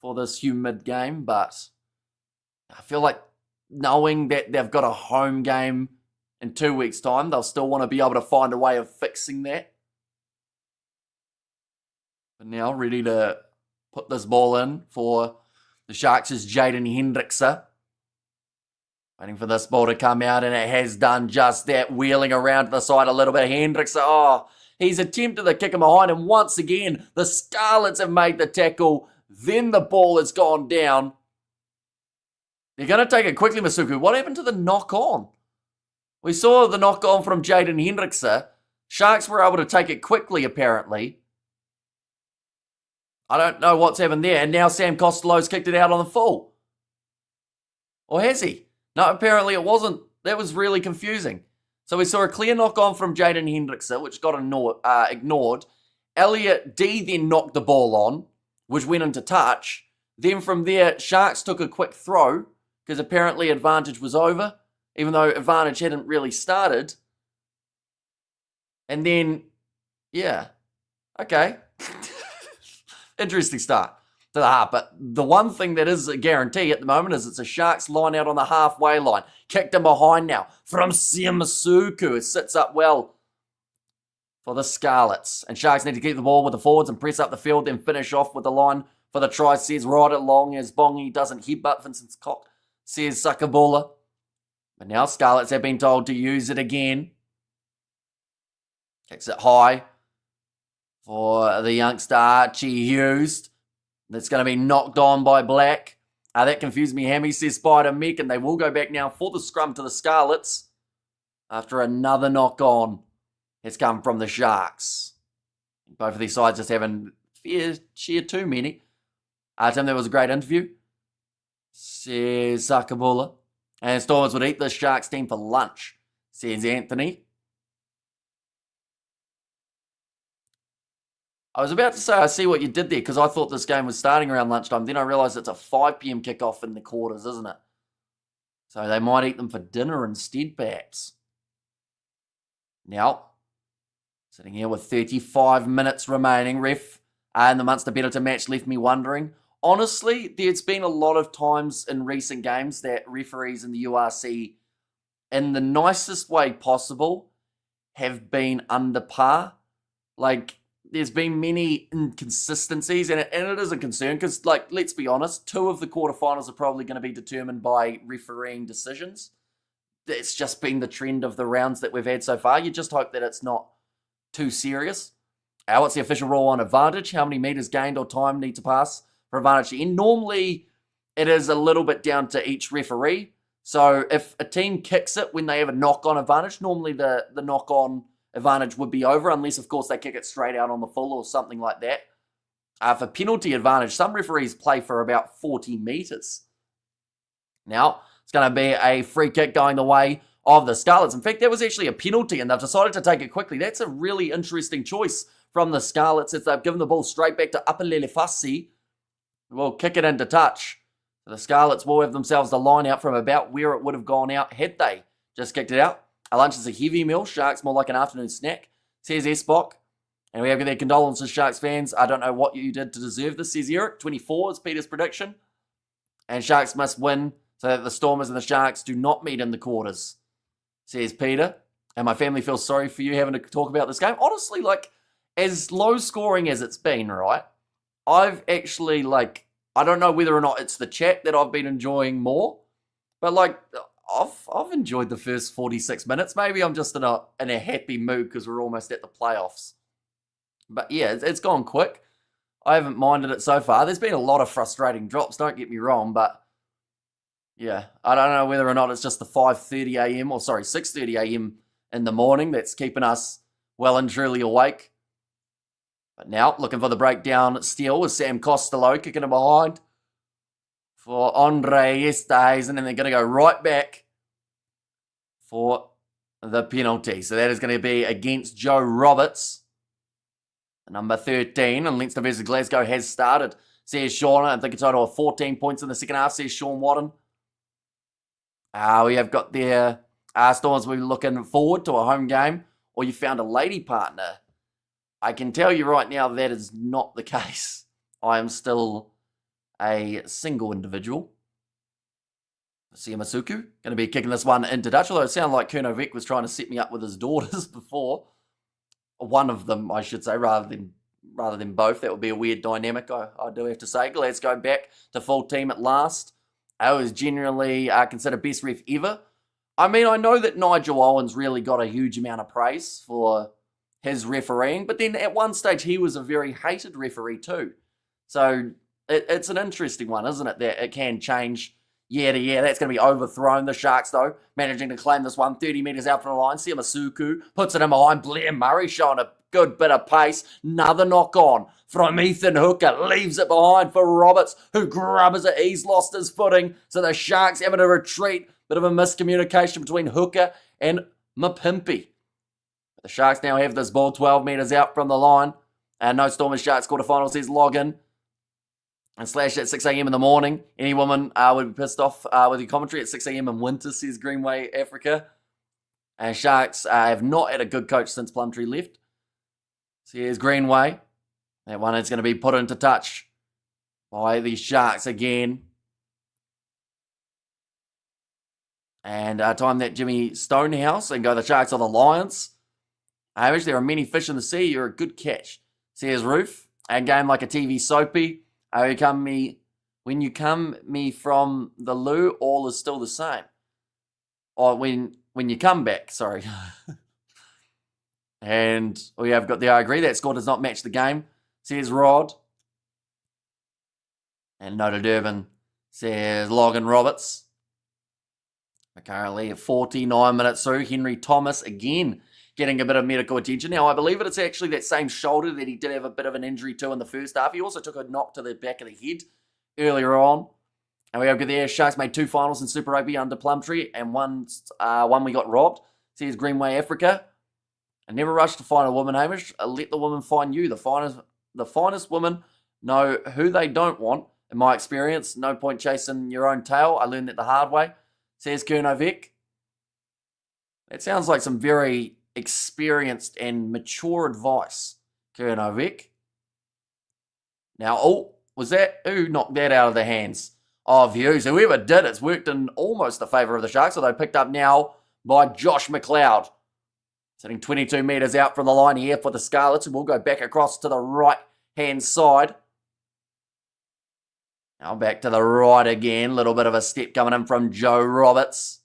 for this humid game, but I feel like knowing that they've got a home game in 2 weeks' time, they'll still want to be able to find a way of fixing that. But now, ready to put this ball in for the Sharks is Jaden Hendrickse. Waiting for this ball to come out, and it has done just that, wheeling around to the side a little bit. Hendrickse, he's attempted the kick in behind, and once again, the Scarlets have made the tackle. Then the ball has gone down. They're going to take it quickly, Masuku. What happened to the knock-on? We saw the knock-on from Jaden Hendrickse. Sharks were able to take it quickly, apparently. I don't know what's happened there. And now Sam Costello's kicked it out on the full. Or has he? No, apparently it wasn't. That was really confusing. So we saw a clear knock-on from Jaden Hendrickse, which got ignored. Elliot D then knocked the ball on, which went into touch. Then from there, Sharks took a quick throw, because apparently advantage was over, even though advantage hadn't really started. And then, yeah, okay. Interesting start to the half. But the one thing that is a guarantee at the moment is it's a Sharks line out on the halfway line. Kicked in behind now from Siamasuku. It sits up well for the Scarlets. And Sharks need to keep the ball with the forwards and press up the field, then finish off with the line for the try. Says right along as Bongi doesn't headbutt Vincent's cock. Says Sakabula. But now Scarlets have been told to use it again. Kicks it high for the youngster Archie Hughes. That's going to be knocked on by Black. That confused me, Hammy, says Spider Mick. And they will go back now for the scrum to the Scarlets after another knock on has come from the Sharks. Both of these sides just having fair share too many. Tim, that was a great interview, says Sakabula. And Stormers would eat the Sharks team for lunch, says Anthony. I was about to say I see what you did there because I thought this game was starting around lunchtime. Then I realised it's a 5 p.m. kickoff in the quarters, isn't it? So they might eat them for dinner instead, perhaps. Now, sitting here with 35 minutes remaining. Ref And the Munster-Benetton match left me wondering. Honestly, there's been a lot of times in recent games that referees in the URC, in the nicest way possible, have been under par. Like, there's been many inconsistencies, and it is a concern because, like, let's be honest, 2 of the quarterfinals are probably going to be determined by refereeing decisions. It's just been the trend of the rounds that we've had so far. You just hope that it's not too serious. What's the official rule on advantage? How many meters gained or time need to pass for advantage to end? Normally, it is a little bit down to each referee. So if a team kicks it when they have a knock-on advantage, normally the knock-on advantage would be over, unless, of course, they kick it straight out on the full or something like that. For penalty advantage, some referees play for about 40 meters. Now, it's going to be a free kick going the way of the Scarlets. In fact, that was actually a penalty, and they've decided to take it quickly. That's a really interesting choice from the Scarlets, as they've given the ball straight back to Apelele Fassi. We'll kick it into touch. So the Scarlets will have themselves the line out from about where it would have gone out had they just kicked it out. Our lunch is a heavy meal. Sharks more like an afternoon snack, says Spock. And we have their condolences, Sharks fans. I don't know what you did to deserve this, says Eric. 24 is Peter's prediction. And Sharks must win so that the Stormers and the Sharks do not meet in the quarters, says Peter. And my family feels sorry for you having to talk about this game. Honestly, like, as low scoring as it's been, right? I've actually, like, I don't know whether or not it's the chat that I've been enjoying more, but, like, I've enjoyed the first 46 minutes. Maybe I'm just in a happy mood because we're almost at the playoffs. But yeah, it's gone quick. I haven't minded it so far. There's been a lot of frustrating drops, don't get me wrong, but yeah, I don't know whether or not it's just the 5:30 a.m. or 6:30 a.m. in the morning that's keeping us well and truly awake. But now, looking for the breakdown still with Sam Costello kicking it behind for Andre Esterhuizen, and they're going to go right back for the penalty. So that is going to be against Joe Roberts, number 13, and Leinster versus Glasgow has started, says Sean. I think a total of 14 points in the second half, says Sean Wadden. We have got their Stormers will be looking forward to a home game, or you found a lady partner. I can tell you right now that is not the case. I am still a single individual. Siamasuku going to be kicking this one into Dutch, although it sounded like Kurnovec was trying to set me up with his daughters before. One of them, I should say, rather than both. That would be a weird dynamic, I do have to say. Let's go back to full team at last. I was generally considered best ref ever. I mean, I know that Nigel Owens really got a huge amount of praise for his refereeing, but then at one stage he was a very hated referee too. So it's an interesting one, isn't it, that it can change year to year. That's going to be overthrown. The Sharks, though, managing to claim this one 30 metres out from the line. Siamasuku puts it in behind. Blair Murray showing a good bit of pace. Another knock on from Ethan Hooker. Leaves it behind for Roberts, who grubbers it. He's lost his footing. So the Sharks having to retreat. Bit of a miscommunication between Hooker and Mapimpi. The Sharks now have this ball 12 metres out from the line. And no Stormers Sharks quarterfinal says log in. And slash at 6 a.m. in the morning. Any woman would be pissed off with your commentary at 6 a.m. in winter, says Greenway Africa. And Sharks have not had a good coach since Plumtree left. So here's Greenway. That one is going to be put into touch by the Sharks again. And time that Jimmy Stonehouse and go the Sharks or the Lions. I wish there are many fish in the sea. You're a good catch, says Roof. And game like a TV soapy. When you come me from the loo, all is still the same. Or when you come back, sorry. And we have got the I agree. That score does not match the game, says Rod. And Notre Durban says Logan Roberts. We're currently at 49 minutes through. Henry Thomas again getting a bit of medical attention. Now, I believe it's actually that same shoulder that he did have a bit of an injury to in the first half. He also took a knock to the back of the head earlier on. And we have there. Sharks made 2 finals in Super Rugby under Plumtree, and one we got robbed. Says Greenway Africa. And never rush to find a woman, Hamish. Let the woman find you. The finest women know who they don't want. In my experience, no point chasing your own tail. I learned that the hard way. Says Kurnovec. That sounds like some very experienced and mature advice, Kurnovec. Now, oh, was that, who knocked that out of the hands of Hughes? Whoever did, it's worked in almost the favour of the Sharks, although picked up now by Josh McLeod. Sitting 22 metres out from the line here for the Scarlets, and we'll go back across to the right-hand side. Now back to the right again. Little bit of a step coming in from Joe Roberts.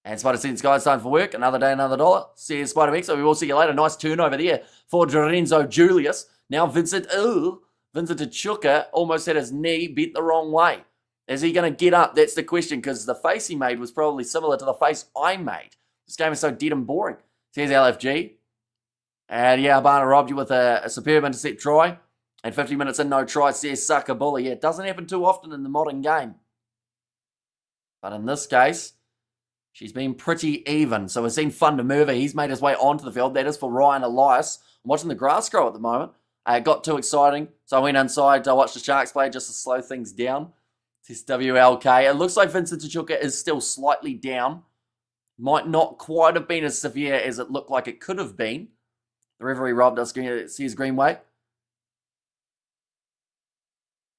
And Spider Sense guys, time for work. Another day, another dollar. See you, Spider Mix. So we will see you later. Nice turnover there for Lorenzo Julius. Now Vincent Tachuka almost had his knee bent the wrong way. Is he going to get up? That's the question, because the face he made was probably similar to the face I made. This game is so dead and boring. Here's LFG. And yeah, Barna robbed you with a superb intercept try. And 50 minutes in, no try, says Sucker Bully. Yeah, it doesn't happen too often in the modern game. But in this case, she's been pretty even. So we've seen Fun to Mover. He's made his way onto the field. That is for Ryan Elias. I'm watching the grass grow at the moment. It got too exciting. So I went inside to watch the Sharks play just to slow things down. This WLK. It looks like Vincent Tachuka is still slightly down. Might not quite have been as severe as it looked like it could have been. The referee robbed us. See his Greenway.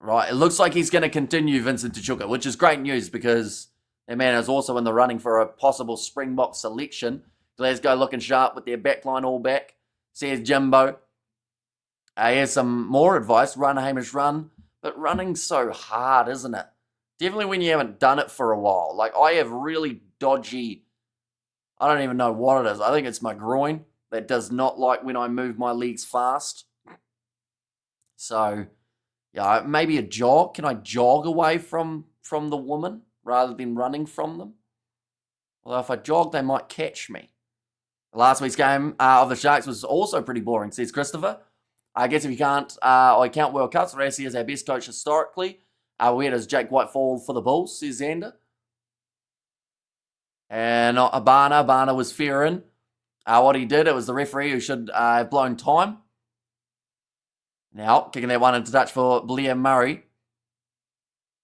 Right, it looks like he's going to continue Vincent Tachuka, which is great news because that man is also in the running for a possible Springbok selection. Glasgow looking sharp with their backline all back. Says Jimbo. Here's some more advice. Run, Hamish, run. But running's so hard, isn't it? Definitely when you haven't done it for a while. Like, I have really dodgy, I don't even know what it is. I think it's my groin that does not like when I move my legs fast. So, yeah, maybe a jog. Can I jog away from the woman rather than running from them? Although if I jog, they might catch me. Last week's game of the Sharks was also pretty boring, says Christopher. I guess if you can't, I count World Cups, Rassi is our best coach historically. We had his Jake Whitefall for the Bulls, says Xander. And Abana was fair in. What he did, it was the referee who should have blown time. Now, kicking that one into touch for Blair Murray.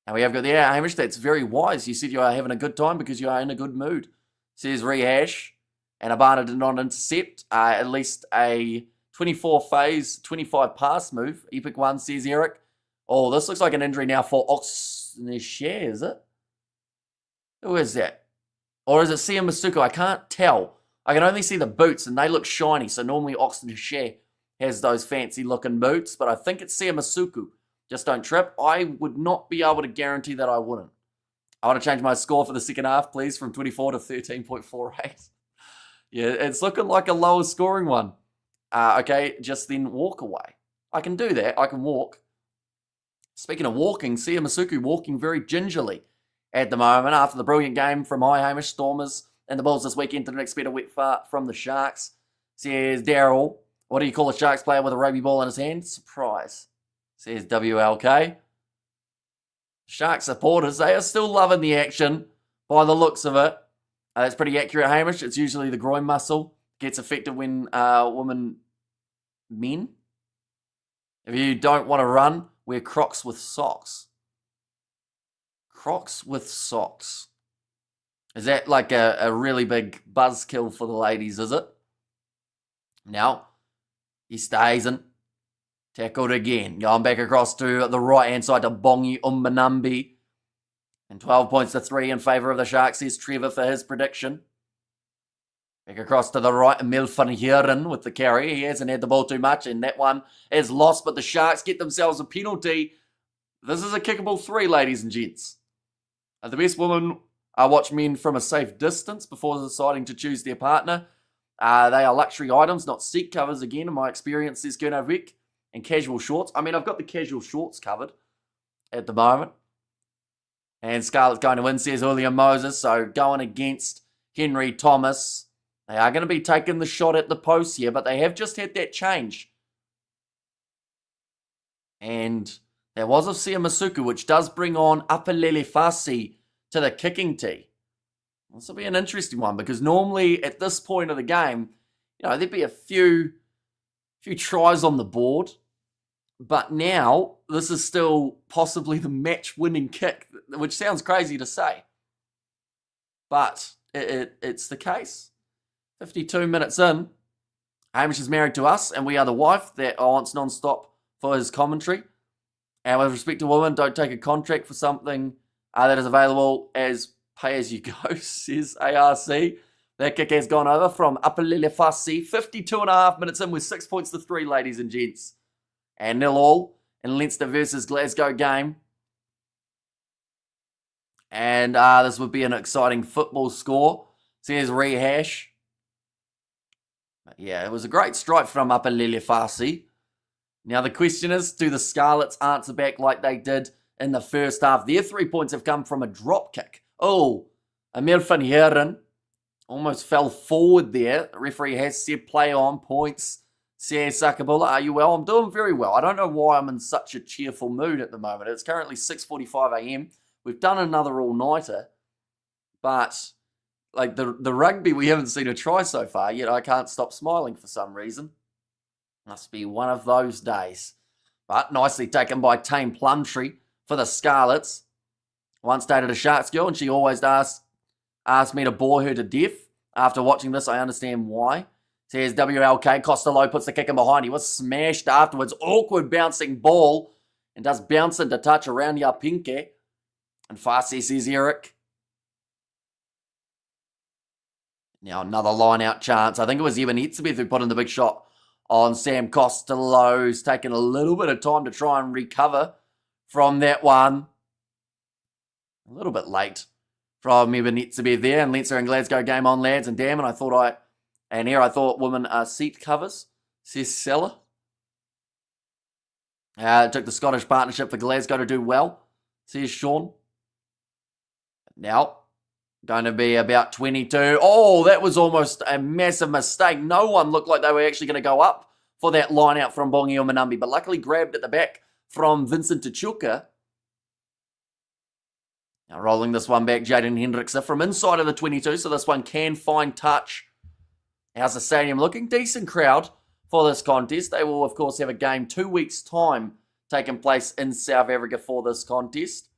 And we have got there, Hamish, that's very wise. You said you are having a good time because you are in a good mood, says Rehash. And Abana did not intercept, at least a 24 phase, 25 pass move. Epic one, says Eric. Oh, this looks like an injury now for Oxneshare, is it? Who is that? Or is it Sia Masuko? I can't tell. I can only see the boots, and they look shiny. So normally Oxneshare has those fancy looking boots, but I think it's Sia Masuku. Just don't trip. I would not be able to guarantee that I wouldn't. I want to change my score for the second half, please, from 24 to 13.48. Yeah, it's looking like a lower scoring one. Okay, just then walk away. I can do that. I can walk. Speaking of walking, Sia Masuku walking very gingerly at the moment after the brilliant game from High Hamish Stormers and the Bulls this weekend. Didn't expect a wet fart from the Sharks. Says Daryl, what do you call a Sharks player with a rugby ball in his hand? Surprise. Says WLK. Shark supporters, they are still loving the action by the looks of it. That's pretty accurate, Hamish. It's usually the groin muscle. Gets affected when men. If you don't want to run, wear Crocs with socks. Crocs with socks. Is that like a really big buzzkill for the ladies, is it? Now, he stays in. Tackled again. Going back across to the right-hand side to Bongi Umbanambi. And 12 points to 3 in favour of the Sharks, says Trevor for his prediction. Back across to the right, Emil van Heeren with the carry. He hasn't had the ball too much, and that one is lost, but the Sharks get themselves a penalty. This is a kickable 3, ladies and gents. The best women watch men from a safe distance before deciding to choose their partner. They are luxury items, not seat covers, again, in my experience, says Gernavik. And casual shorts. I mean, I've got the casual shorts covered at the moment. And Scarlet's going to win, says William Moses. So going against Henry Thomas. They are going to be taking the shot at the post here, but they have just had that change. And there was a Sia Masuku, which does bring on Apalele Fasi to the kicking tee. This will be an interesting one because normally at this point of the game, there'd be a few tries on the board, but now this is still possibly the match-winning kick, which sounds crazy to say, but it's the case. 52 minutes in, Hamish is married to us, and we are the wife that wants non-stop for his commentary. And with respect to women, don't take a contract for something that is available as pay as you go, says ARC. That kick has gone over from Apalilefasi. 52.5 minutes in with 6 points to 3, ladies and gents. And 0-0 in Leinster versus Glasgow game. And this would be an exciting football score. Says Rehash. But yeah, it was a great strike from Apalilefasi. Now the question is, do the Scarlets answer back like they did in the first half? Their 3 points have come from a drop kick. Oh, Emil van Heeren almost fell forward there. The referee has said play on, points. Says Sakabula, are you well? I'm doing very well. I don't know why I'm in such a cheerful mood at the moment. It's currently 6:45 a.m. We've done another all-nighter. But like the rugby, we haven't seen a try so far, yet I can't stop smiling for some reason. Must be one of those days. But nicely taken by Tame Plumtree for the Scarlets. Once dated a Sharks girl, and she always asked me to bore her to death. After watching this, I understand why. Says WLK. Costello puts the kick in behind. He was smashed afterwards. Awkward bouncing ball. And does bounce into touch around Yapinke. And Farsi says Eric. Now another line-out chance. I think it was Evan Etzebeth who put in the big shot on Sam Costello, who's taken a little bit of time to try and recover from that one. A little bit late from Evan Etzebeth there. And Leinster and Glasgow game on, lads. And damn it, I thought women are seat covers, says Seller. It took the Scottish partnership for Glasgow to do well, says Sean. Now, going to be about 22. Oh, that was almost a massive mistake. No one looked like they were actually going to go up for that line out from Bongi Omanambi, but luckily grabbed at the back from Vincent Tachuka. Now rolling this one back, Jaden Hendrickson from inside of the 22, so this one can find touch. How's the stadium looking? Decent crowd for this contest. They will, of course, have a game 2 weeks' time taking place in South Africa for this contest.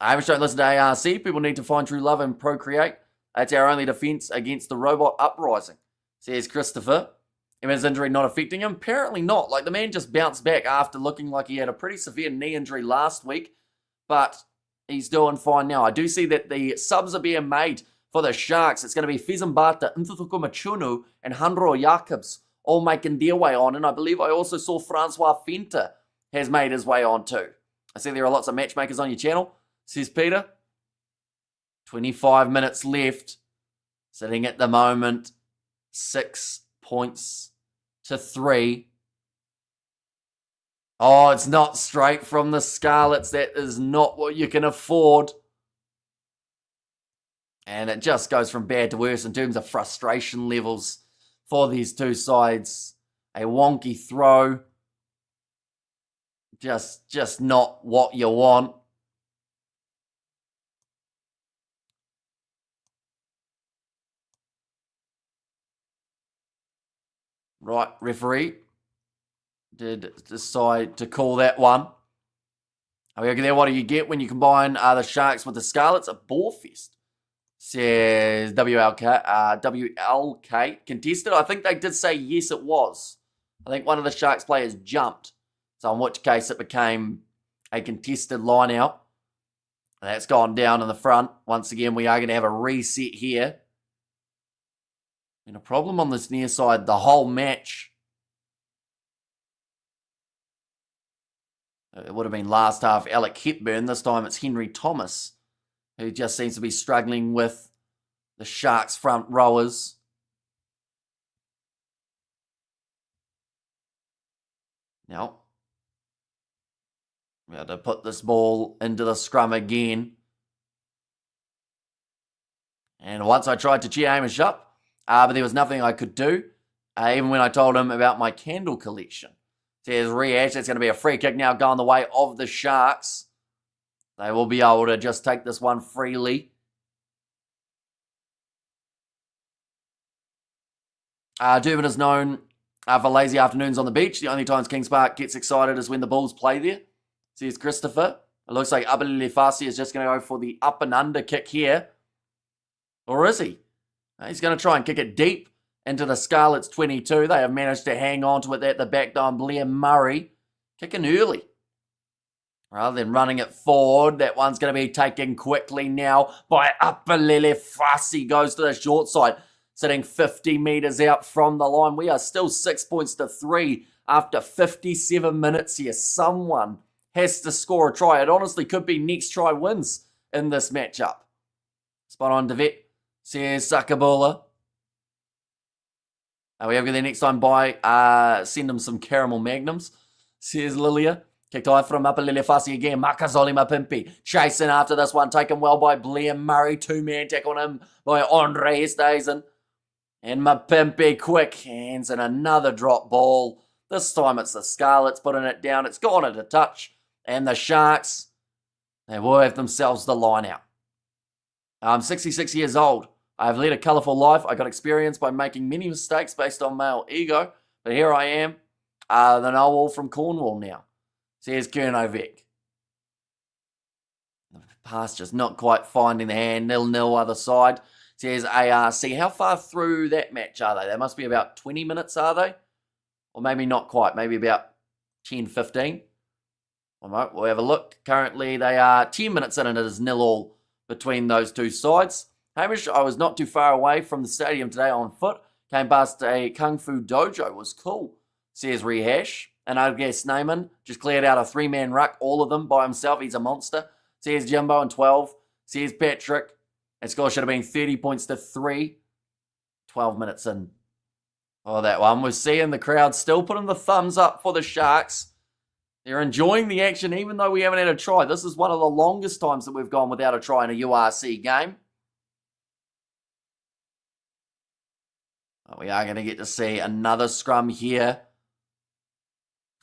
I don't listen to ARC. People need to find true love and procreate. That's our only defence against the robot uprising, says Christopher. His injury not affecting him? Apparently not. Like, the man just bounced back after looking like he had a pretty severe knee injury last week. But he's doing fine now. I do see that the subs are being made for the Sharks. It's going to be Fizambata, Ntuthuku Machunu, and Handro Jacobs all making their way on. And I believe I also saw Francois Fenta has made his way on too. I see there are lots of matchmakers on your channel, says Peter. 25 minutes left. Sitting at the moment, 6 points to 3. Oh, it's not straight from the Scarlets. That is not what you can afford. And it just goes from bad to worse in terms of frustration levels for these two sides. A wonky throw. Just not what you want. Right, referee did decide to call that one. Okay, there, what do you get when you combine the Sharks with the Scarlets? A bore fest, says WLK. Contested? I think they did say yes, it was. I think one of the Sharks players jumped. So in which case it became a contested line out. That's gone down in the front. Once again, we are going to have a reset here. And a problem on this near side the whole match. It would have been last half Alec Hepburn. This time it's Henry Thomas, who just seems to be struggling with the Sharks front rowers. Now, we have to put this ball into the scrum again. And once I tried to cheer Hamish up, but there was nothing I could do, even when I told him about my candle collection. Says Reash, it's going to be a free kick now going the way of the Sharks. They will be able to just take this one freely. Durban is known for lazy afternoons on the beach. The only times Kings Park gets excited is when the Bulls play there, says Christopher. It looks like Abelile Fasi is just going to go for the up and under kick here. Or is he? He's going to try and kick it deep into the Scarlets 22. They have managed to hang on to it at the back though, and Blair Murray kicking early. Rather than running it forward, that one's going to be taken quickly now by Apalele Fassi. Goes to the short side, sitting 50 metres out from the line. We are still 6 points to 3 after 57 minutes here. Someone has to score a try. It honestly could be next try wins in this matchup. Spot on, Devet. Says Sakabula. We have the next time by. Send them some caramel magnums. Says Lilia. Kicked high from Apalele Fassi again. Makazoli Mapimpi chasing after this one. Taken well by Blair Murray. Two-man tackle on him by Andre Estazen. And Mapimpi quick hands and another drop ball. This time it's the Scarlets putting it down. It's gone at a touch. And the Sharks, they will have themselves the line out. I'm 66 years old. I've led a colourful life. I got experience by making many mistakes based on male ego. But here I am, the know-all from Cornwall now. Says Kernovec. The pass just not quite finding the hand. 0-0 other side. Says ARC. How far through that match are they? They must be about 20 minutes, are they? Or maybe not quite. Maybe about 10, 15. All right, we'll have a look. Currently, they are 10 minutes in and it is 0-0 between those two sides. Hamish, I was not too far away from the stadium today on foot. Came past a Kung Fu dojo. It was cool, says Rehash. And I guess Neyman just cleared out a three-man ruck, all of them by himself. He's a monster. Says Jimbo and 12. Says Patrick. And score should have been 30 points to 3. 12 minutes in. Oh, that one. We're seeing the crowd still putting the thumbs up for the Sharks. They're enjoying the action even though we haven't had a try. This is one of the longest times that we've gone without a try in a URC game. We are going to get to see another scrum here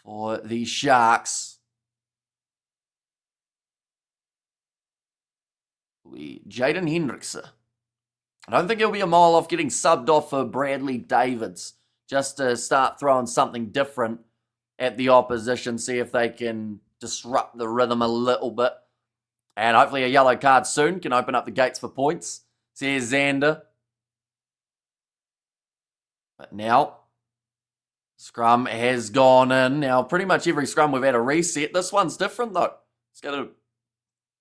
for the Sharks. Jaden Hendrickson. I don't think he'll be a mile off getting subbed off for Bradley Davids. Just to start throwing something different at the opposition. See if they can disrupt the rhythm a little bit. And hopefully a yellow card soon can open up the gates for points. Says Xander. But now, scrum has gone in. Now, pretty much every scrum we've had a reset. This one's different, though. It's going to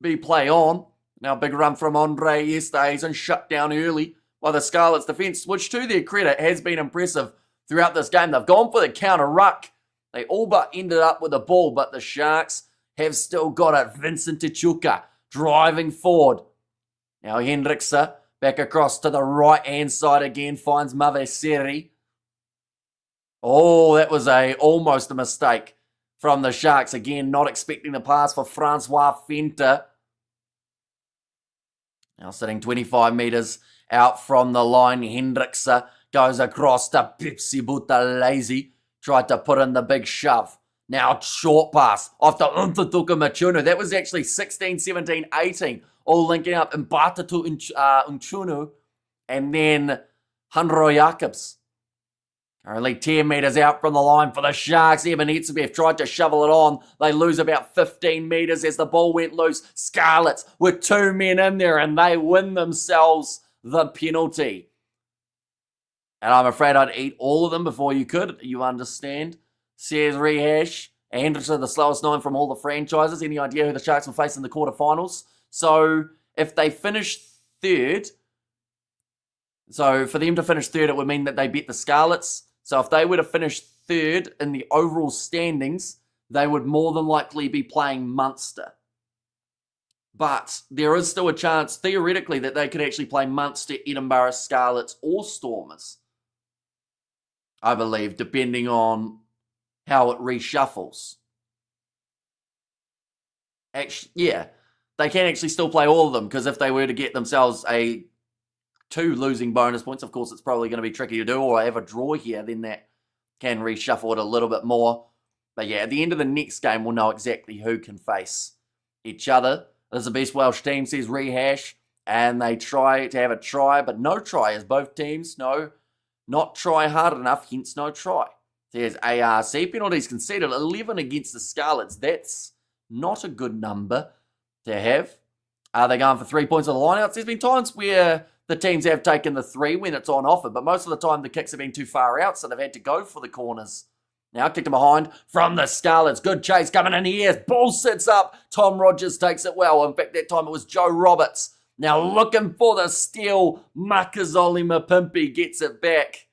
be play on. Now, big run from Andre Estazen, shut down early by the Scarlets defence, which to their credit has been impressive throughout this game. They've gone for the counter ruck. They all but ended up with the ball, but the Sharks have still got it. Vincent Tichuka driving forward. Now, Hendrickson back across to the right-hand side again, finds Maveseri. Oh, that was almost a mistake from the Sharks. Again, not expecting the pass for Francois Fenta. Now sitting 25 metres out from the line. Hendrickson goes across to Pepsi Butalazy. Tried to put in the big shove. Now short pass off to Untatuka Machunu. That was actually 16, 17, 18. All linking up. Mbatatu Unchunu. And then Handro Jacobs. Currently 10 metres out from the line for the Sharks. Ebenetsebev tried to shovel it on. They lose about 15 metres as the ball went loose. Scarlets with 2 men in there and they win themselves the penalty. And I'm afraid I'd eat all of them before you could. You understand? Says Rehash. Anderson, the slowest 9 from all the franchises. Any idea who the Sharks will face in the quarterfinals? So if they finish third, so for them to finish third, it would mean that they beat the Scarlets. So if they were to finish third in the overall standings, they would more than likely be playing Munster. But there is still a chance, theoretically, that they could actually play Munster, Edinburgh, Scarlets, or Stormers. I believe, depending on how it reshuffles. Actually, yeah, they can actually still play all of them, because if they were to get themselves 2 losing bonus points, of course, it's probably going to be tricky to do, or have a draw here, then that can reshuffle it a little bit more. But yeah, at the end of the next game, we'll know exactly who can face each other. This is the best Welsh team, says Rehash, and they try to have a try, but no try, as both teams not try hard enough, hence no try. There's ARC. Penalties conceded, 11 against the Scarlets. That's not a good number to have. Are they going for 3 points on the lineouts? There's been times where the teams have taken the 3 when it's on offer, but most of the time the kicks have been too far out, so they've had to go for the corners. Now kicked to behind from the Scarlets. Good chase coming in here. Ball sits up. Tom Rogers takes it well. In fact, that time it was Joe Roberts. Now looking for the steal. Makazole Mapimpi gets it back.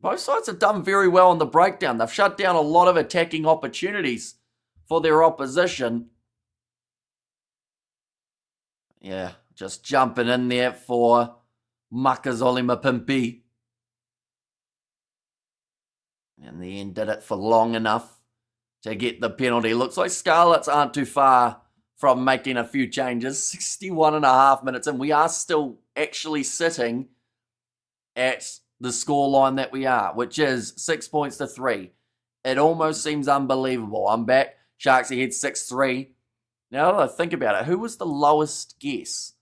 Both sides have done very well on the breakdown. They've shut down a lot of attacking opportunities for their opposition. Yeah, just jumping in there for Makazole Mapimpi. In the end, did it for long enough to get the penalty. Looks like Scarlets aren't too far from making a few changes. 61.5 minutes in. We are still actually sitting at the scoreline that we are, which is 6 points to 3. It almost seems unbelievable. I'm back. Sharks ahead 6-3. Now that I think about it, who was the lowest guess?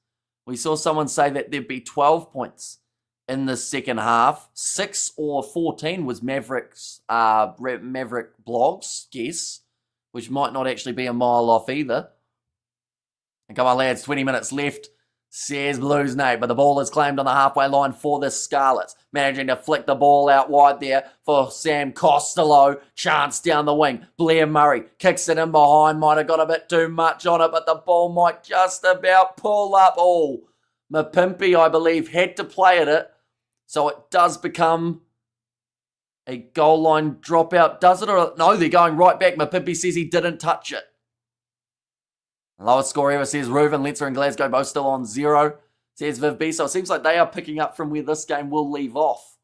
We saw someone say that there'd be 12 points in the second half. 6 or 14 was Maverick Blog's guess, which might not actually be a mile off either. And come on, lads, 20 minutes left. Says Blues Nate, but the ball is claimed on the halfway line for the Scarlets. Managing to flick the ball out wide there for Sam Costello. Chance down the wing. Blair Murray kicks it in behind. Might have got a bit too much on it, but the ball might just about pull up. Oh, Mapimpi, I believe, had to play at it. So it does become a goal line dropout. Does it? Or no, they're going right back. Mapimpi says he didn't touch it. Lowest score ever, says Reuven. Leinster and Glasgow both still on 0, says Viv B. So it seems like they are picking up from where this game will leave off.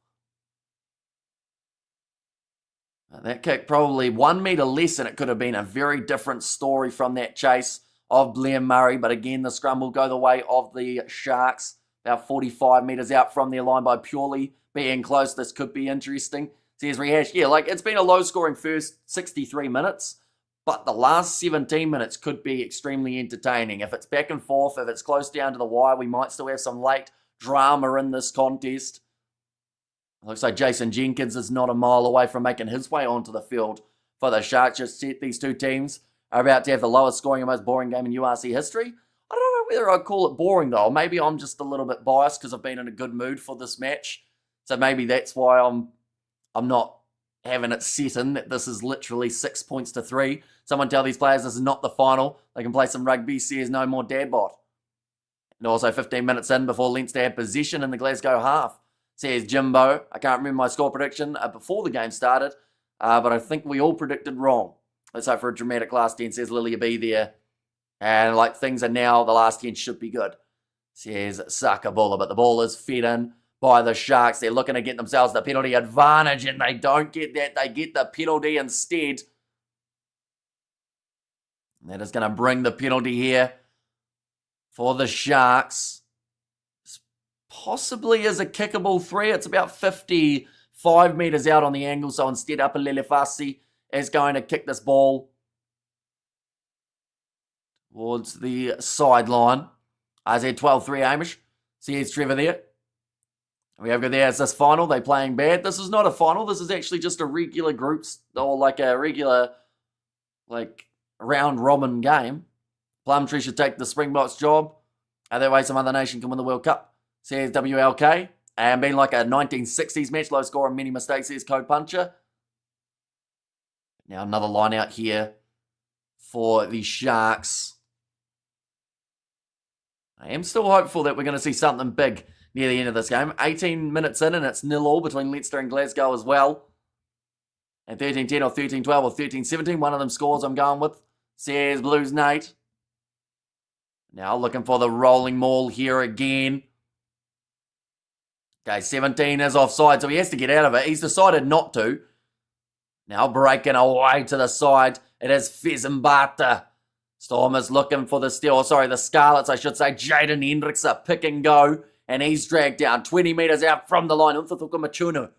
That kick probably 1 metre less, and it could have been a very different story from that chase of Blair Murray. But again, the scrum will go the way of the Sharks. About 45 metres out from their line by purely being close. This could be interesting. Says Rehash. Yeah, like it's been a low-scoring first 63 minutes. But the last 17 minutes could be extremely entertaining. If it's back and forth, if it's close down to the wire, we might still have some late drama in this contest. It looks like Jason Jenkins is not a mile away from making his way onto the field for the Sharks. Just set these two teams are about to have the lowest scoring and most boring game in URC history. I don't know whether I'd call it boring though. Maybe I'm just a little bit biased because I've been in a good mood for this match. So maybe that's why I'm not having it set in that this is literally 6 points to 3. Someone tell these players this is not the final. They can play some rugby, says no more dadbot. And also 15 minutes in before Leinster had possession in the Glasgow half, says Jimbo. I can't remember my score prediction before the game started, but I think we all predicted wrong. Let's hope for a dramatic last 10, says Lilia B there. And like things are now, the last 10 should be good, says Sakabula. But the ball is fed in by the Sharks. They're looking to get themselves the penalty advantage, and they don't get that. They get the penalty instead. And that is going to bring the penalty here for the Sharks. This possibly is a kickable 3. It's about 55 metres out on the angle, so instead Apalele Fasi is going to kick this ball towards the sideline. Isaiah 12-3 Amish. See, here's Trevor there. We have got there as this final. They playing bad. This is not a final. This is actually just a regular groups or like a regular round robin game. Plumtree should take the Springboks job. That way some other nation can win the World Cup, says WLK. And being like a 1960s match, low score and many mistakes, says Code Puncher. Now another line out here for the Sharks. I am still hopeful that we're going to see something big near the end of this game. 18 minutes in and it's 0-0 between Leinster and Glasgow as well. And 13-10 or 13-12 or 13-17. One of them scores I'm going with, says Blues Nate. Now looking for the rolling maul here again. Okay, 17 is offside, so he has to get out of it. He's decided not to. Now breaking away to the side. It is Fezembata. Storm is looking for the steal. The Scarlets, I should say. Jaden Hendricks a pick and go. And he's dragged down 20 metres out from the line. Unthathuka Machunu.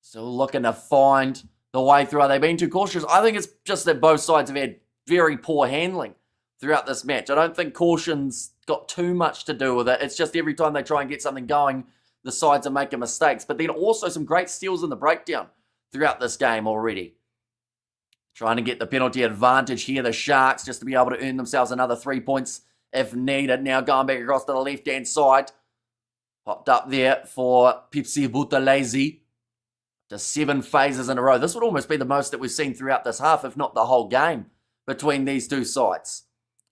Still looking to find the way through. Are they being too cautious? I think it's just that both sides have had very poor handling throughout this match. I don't think caution's got too much to do with it. It's just every time they try and get something going, the sides are making mistakes. But then also some great steals in the breakdown throughout this game already. Trying to get the penalty advantage here, the Sharks, just to be able to earn themselves another 3 points if needed. Now going back across to the left-hand side. Popped up there for Pepsi Buthelezi. Just 7 phases in a row. This would almost be the most that we've seen throughout this half, if not the whole game, between these two sides.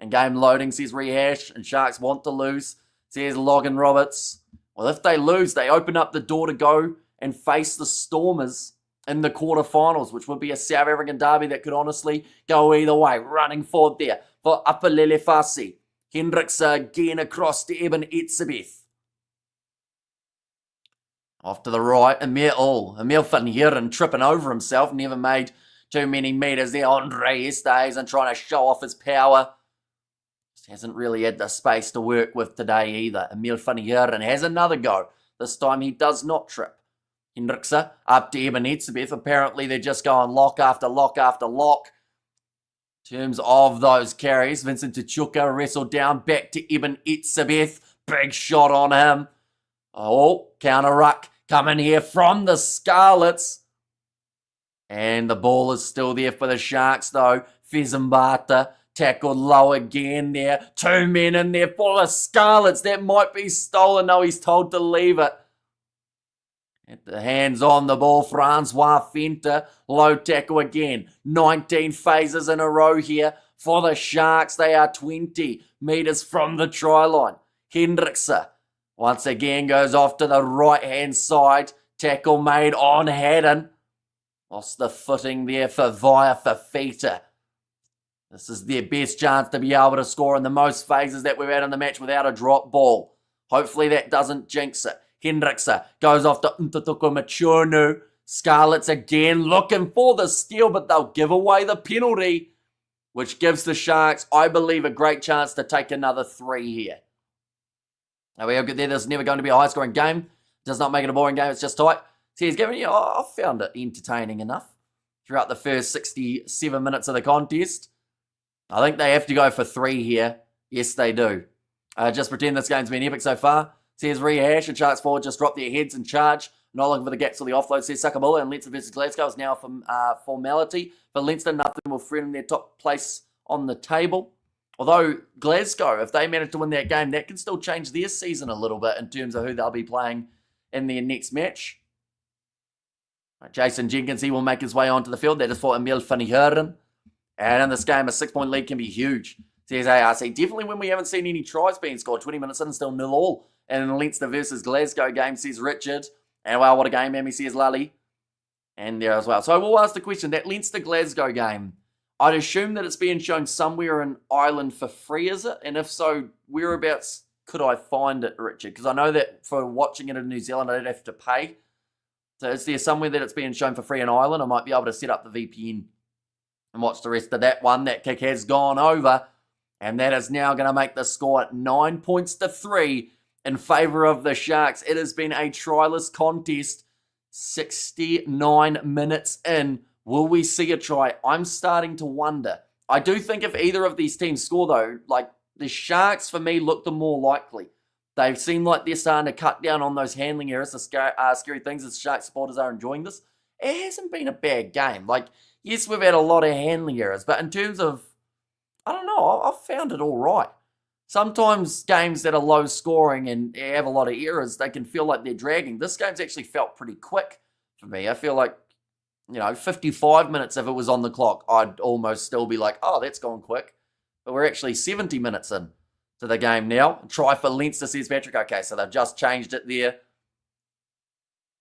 And game loading, says Rehash, and Sharks want to lose, says Logan Roberts. Well, if they lose, they open up the door to go and face the Stormers in the quarterfinals, which would be a South African derby that could honestly go either way. Running forward there for Apalele Fasi. Hendricks again across to Eben Etzebeth. Off to the right, Emil van Heeren tripping over himself. Never made too many meters there. Andre Estes and trying to show off his power. Just hasn't really had the space to work with today either. Emil van Heeren has another go. This time he does not trip. Hendricks up to Eben Etzebeth. Apparently they're just going lock after lock after lock. In terms of those carries, Vincent Tuchuka wrestled down back to Eben Etzebeth. Big shot on him. Oh, counter ruck coming here from the Scarlets. And the ball is still there for the Sharks though. Fezambata tackled low again there. 2 men in there for the Scarlets. That might be stolen. No, he's told to leave it. At the hands on the ball, Francois Fenter. Low tackle again. 19 phases in a row here for the Sharks. They are 20 metres from the try line. Hendricks once again goes off to the right-hand side. Tackle made on Haddon. Lost the footing there for Via Fafita. This is their best chance to be able to score in the most phases that we've had in the match without a drop ball. Hopefully that doesn't jinx it. Hendricks goes off to Ntatuko Machunu. Scarlets again looking for the steal, but they'll give away the penalty, which gives the Sharks, I believe, a great chance to take another 3 here. Now we have good there. This is never going to be a high-scoring game. Does not make it a boring game. It's just tight. So he's giving you, I found it entertaining enough throughout the first 67 minutes of the contest. I think they have to go for 3 here. Yes, they do. Just pretend this game's been epic so far. Says Rehash and Sharks forward just drop their heads and charge. Not looking for the gaps or the offload. Says Sakabula and Leinster versus Glasgow is now a formality. For Leinster, nothing will threaten their top place on the table. Although Glasgow, if they manage to win that game, that can still change their season a little bit in terms of who they'll be playing in their next match. Jason Jenkins, he will make his way onto the field. That is for Emil van Heeren. And in this game, a 6-point lead can be huge. Says ARC. Definitely when we haven't seen any tries being scored. 20 minutes in and still 0-0. And in the Leinster versus Glasgow game, says Richard. And wow, what a game, Mammy, says Lully. And there as well. So we'll ask the question, that Leinster-Glasgow game, I'd assume that it's being shown somewhere in Ireland for free, is it? And if so, whereabouts could I find it, Richard? Because I know that for watching it in New Zealand, I'd have to pay. So is there somewhere that it's being shown for free in Ireland? I might be able to set up the VPN and watch the rest of that one. That kick has gone over. And that is now going to make the score at 9 points to 3 in favour of the Sharks. It has been a tryless contest. 69 minutes in. Will we see a try? I'm starting to wonder. I do think if either of these teams score, though, like the Sharks, for me, look the more likely. They seem like they're starting to cut down on those handling errors. The scary things as Sharks supporters are enjoying this. It hasn't been a bad game. Like, yes, we've had a lot of handling errors, but in terms of, I don't know, I've found it all right. Sometimes games that are low scoring and have a lot of errors, they can feel like they're dragging. This game's actually felt pretty quick for me. I feel like, 55 minutes if it was on the clock, I'd almost still be like, oh, that's gone quick. But we're actually 70 minutes in to the game now. Try for Leinster, says Patrick. Okay, so they've just changed it there.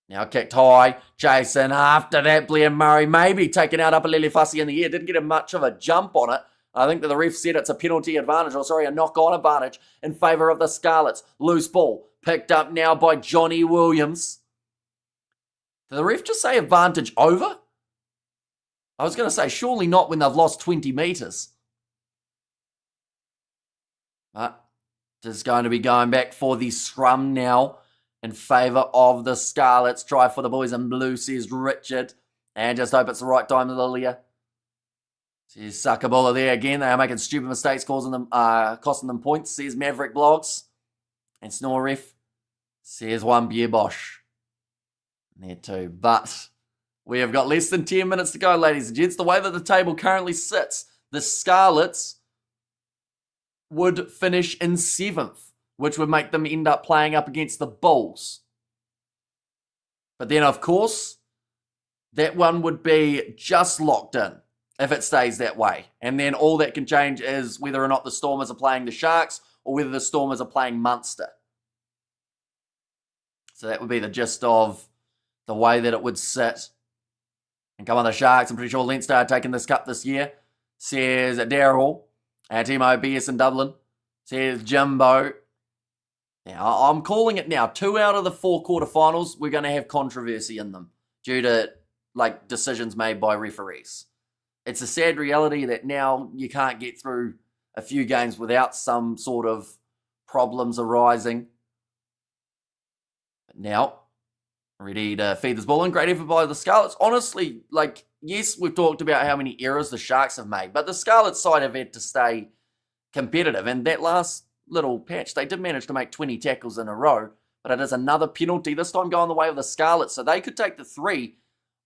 Now kicked high. Jason after that. Blair Murray maybe taken out Apalele Fasi in the air. Didn't get much of a jump on it. I think that the ref said it's a penalty advantage, a knock-on advantage in favour of the Scarlets. Loose ball picked up now by Johnny Williams. Did the ref just say advantage over? I was going to say, surely not when they've lost 20 metres. But just going to be going back for the scrum now in favour of the Scarlets. Try for the boys in blue, says Richard. And just hope it's the right time, Lilia. Says Sakabula there again. They are making stupid mistakes, costing them points, says Maverick Blogs. And Snore Ref says one beer Bosch. There too. But we have got less than 10 minutes to go, ladies and gents. The way that the table currently sits, the Scarlets would finish in 7th, which would make them end up playing up against the Bulls. But then, of course, that one would be just locked in if it stays that way. And then all that can change is whether or not the Stormers are playing the Sharks or whether the Stormers are playing Munster. So that would be the gist of the way that it would sit. And come on, the Sharks. I'm pretty sure Leinster are taking this cup this year. Says Daryl. Timo BS in Dublin. Says Jimbo. Now, I'm calling it now. 2 out of the 4 quarterfinals, we're going to have controversy in them due to decisions made by referees. It's a sad reality that now you can't get through a few games without some sort of problems arising. But now, ready to feed this ball in. Great effort by the Scarlets. Honestly, yes, we've talked about how many errors the Sharks have made, but the Scarlets side have had to stay competitive. And that last little patch, they did manage to make 20 tackles in a row, but it is another penalty, this time going the way of the Scarlets. So they could take the 3,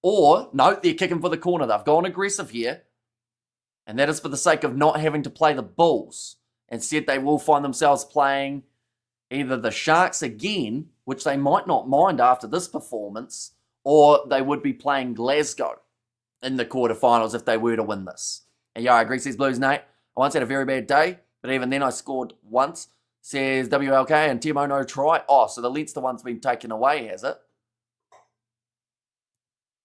or, no, they're kicking for the corner. They've gone aggressive here, and that is for the sake of not having to play the Bulls. Instead, they will find themselves playing either the Sharks again, which they might not mind after this performance, or they would be playing Glasgow in the quarterfinals if they were to win this. And yeah, I agree, says Blues Nate. I once had a very bad day, but even then I scored once, says WLK, and Timo no try. Oh, so the Leinster one's been taken away, has it?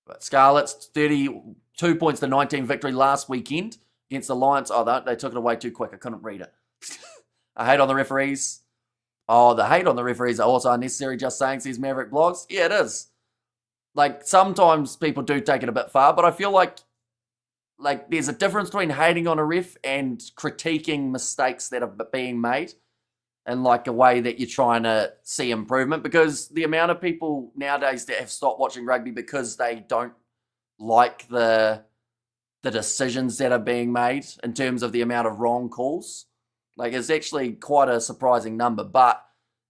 But Scarlets, 32 points to 19 victory last weekend against the Lions. Oh, they took it away too quick. I couldn't read it. I hate on the referees. Oh, the hate on the referees are also unnecessary, just saying, says Maverick Blogs. Yeah, it is. Sometimes people do take it a bit far, but I feel like there's a difference between hating on a ref and critiquing mistakes that are being made and a way that you're trying to see improvement, because the amount of people nowadays that have stopped watching rugby because they don't like the decisions that are being made in terms of the amount of wrong calls, it's actually quite a surprising number. But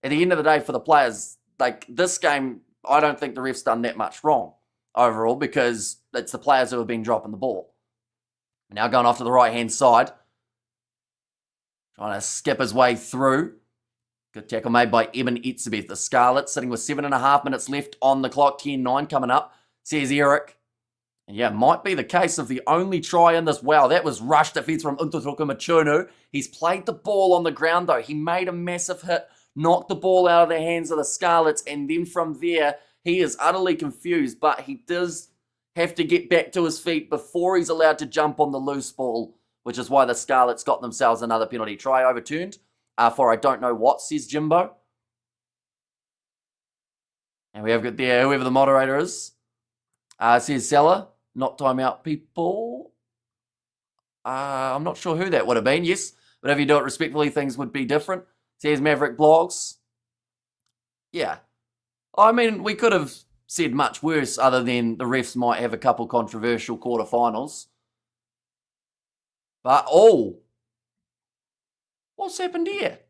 at the end of the day, for the players, this game, I don't think the ref's done that much wrong overall, because it's the players who have been dropping the ball. Now going off to the right-hand side, trying to skip his way through. Good tackle made by Evan Etzebeth. The Scarlets sitting with 7.5 minutes left on the clock. 10-9 coming up, says Eric. And yeah, might be the case of the only try in this. Wow, that was rush defense from Untutuka Machunu. He's played the ball on the ground, though. He made a massive hit, knocked the ball out of the hands of the Scarlets, and then from there, he is utterly confused, but he does have to get back to his feet before he's allowed to jump on the loose ball, which is why the Scarlets got themselves another penalty try overturned. For I don't know what, says Jimbo. And we have got there, whoever the moderator is, says Seller, not timeout people. I'm not sure who that would have been, yes. But if you do it respectfully, things would be different. Says Maverick Blogs. Yeah. I mean, we could have said much worse other than the refs might have a couple controversial quarterfinals. But, what's happened here?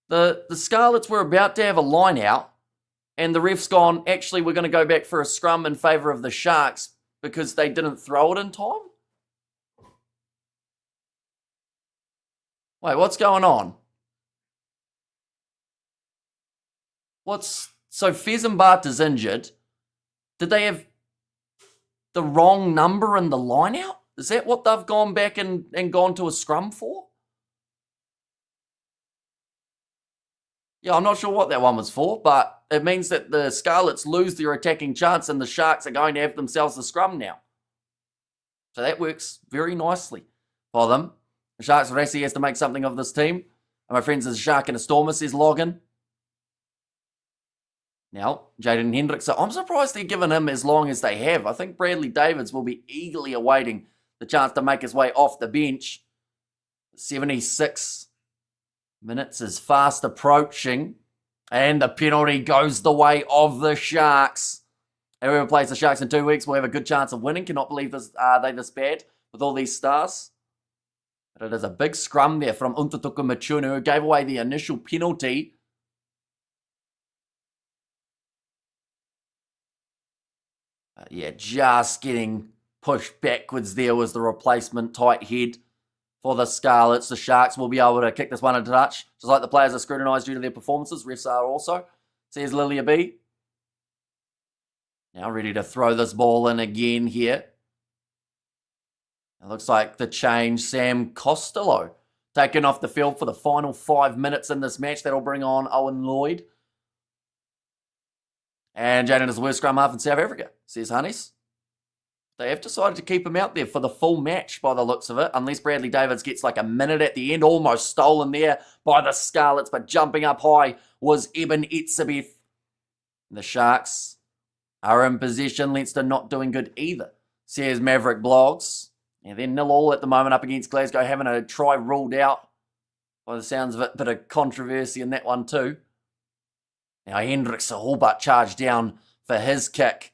The Scarlets were about to have a line out, and the ref's gone, actually, we're going to go back for a scrum in favour of the Sharks because they didn't throw it in time? Wait, what's going on? So Fezembart is injured. Did they have the wrong number in the line out? Is that what they've gone back and gone to a scrum for? Yeah, I'm not sure what that one was for, but it means that the Scarlets lose their attacking chance and the Sharks are going to have themselves the scrum now. So that works very nicely for them. The Sharks Racing has to make something of this team. And my friends, there's a Shark and a Stormer, says Logan. Now, Jaden Hendricks, so I'm surprised they're giving him as long as they have. I think Bradley Davids will be eagerly awaiting the chance to make his way off the bench. 76 minutes is fast approaching. And the penalty goes the way of the Sharks. Whoever plays the Sharks in 2 weeks will have a good chance of winning. Cannot believe this, they this bad with all these stars. But it is a big scrum there from Untutuka Machunu, who gave away the initial penalty. Yeah, just getting pushed backwards there was the replacement tight head. for the Scarlets. The Sharks will be able to kick this one into touch. Just like the players are scrutinised due to their performances, refs are also. Says Lilia B. Now ready to throw this ball in again here. It looks like the change, Sam Costello, taken off the field for the final 5 minutes in this match. That'll bring on Owen Lloyd. And Jaden is the worst scrum half in South Africa, says Honeys. They have decided to keep him out there for the full match by the looks of it, unless Bradley Davids gets like a minute at the end. Almost stolen there by the Scarlets, but jumping up high was Eben Etzebeth. The Sharks are in possession. Leinster not doing good either, says Maverick Blogs. And then 0-0 at the moment up against Glasgow, having a try ruled out by the sounds of it. Bit of controversy in that one too. Now Hendricks a whole but charged down for his kick.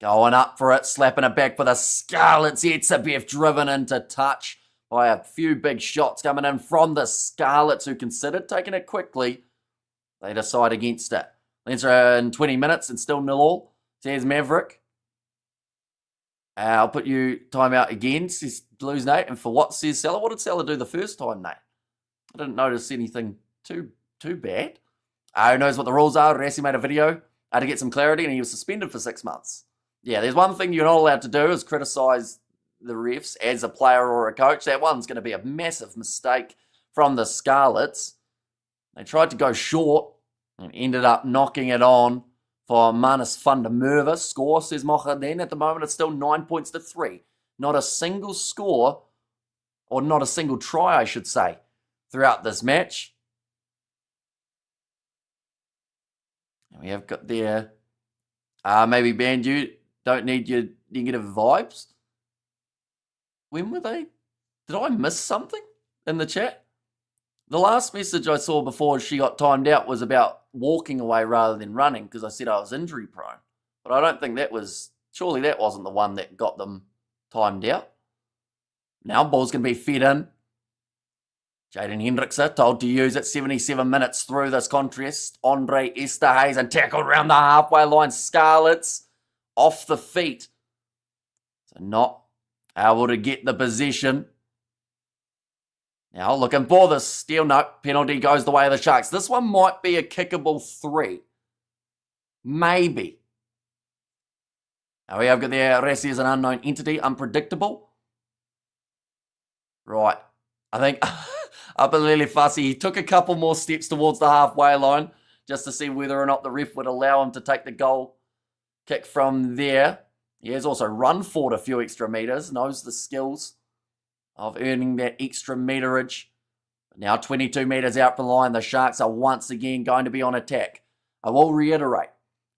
Going up for it, slapping it back for the Scarlets. Etzebeth driven into touch by a few big shots coming in from the Scarlets, who considered taking it quickly. They decide against it. Leinster in 20 minutes and still 0-0, says Maverick. I'll put you timeout again, says Blues Nate. And for what, says Salah? What did Salah do the first time, Nate? I didn't notice anything too bad. Who knows what the rules are? Rassi made a video to get some clarity, and he was suspended for 6 months. Yeah, there's one thing you're not allowed to do is criticise the refs as a player or a coach. That one's going to be a massive mistake from the Scarlets. They tried to go short and ended up knocking it on for Manus van der Merwe. Score, says Mocha then. At the moment, it's still 9 points to 3. Not a single score, or not a single try, I should say, throughout this match. And we have got there, maybe banned you. Don't need your negative vibes. When were they? Did I miss something in the chat? The last message I saw before she got timed out was about walking away rather than running, because I said I was injury prone. But I don't think that was, surely that wasn't the one that got them timed out. Now ball's going to be fed in. Jaden Hendricks told to use it 77 minutes through this contest. Andre Esterhuizen tackled around the halfway line. Scarlets off the feet. So not able to get the position. Now looking for the steal. No, penalty goes the way of the Sharks. This one might be a kickable 3. Maybe. Now we have got there, Rassi is an unknown entity, unpredictable. Right. I think up in Lily Fussy, he took a couple more steps towards the halfway line just to see whether or not the ref would allow him to take the goal kick from there. He has also run forward a few extra metres, knows the skills of earning that extra meterage. Now 22 metres out from the line, the Sharks are once again going to be on attack. I will reiterate,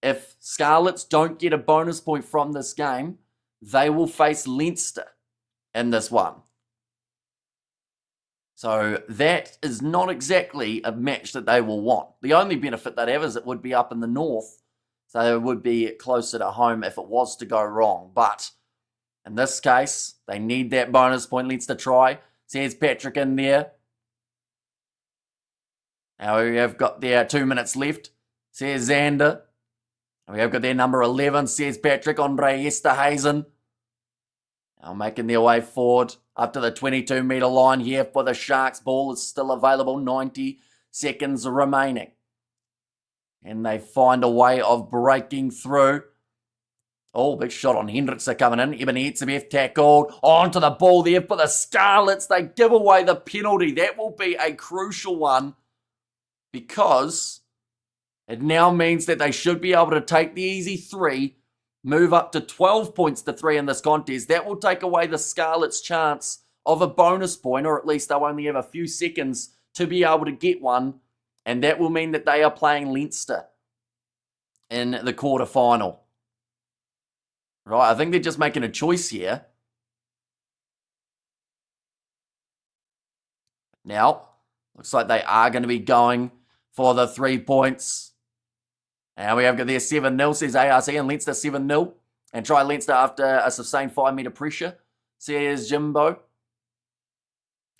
if Scarlets don't get a bonus point from this game, they will face Leinster in this one. So that is not exactly a match that they will want. The only benefit they'd have is it would be up in the north, so it would be closer to home if it was to go wrong. But in this case, they need that bonus point. Leinster try. Says Patrick in there. Now we have got their 2 minutes left. Says Xander. And we have got their number 11. Says Patrick. Andre Esterhuizen. Now making their way forward up to the 22-metre line here for the Sharks. Ball is still available. 90 seconds remaining. And they find a way of breaking through. Oh, big shot on Hendricks coming in. Eben Etzebeth tackled onto the ball there for the Scarlets. They give away the penalty. That will be a crucial one because it now means that they should be able to take the easy 3, move up to 12 points to 3 in this contest. That will take away the Scarlets' chance of a bonus point, or at least they'll only have a few seconds to be able to get one. And that will mean that they are playing Leinster in the quarterfinal. Right, I think they're just making a choice here. Now, looks like they are going to be going for the 3 points. And we have got there 7-0, says ARC, and Leinster 7-0. And try Leinster after a sustained 5-metre pressure, says Jimbo.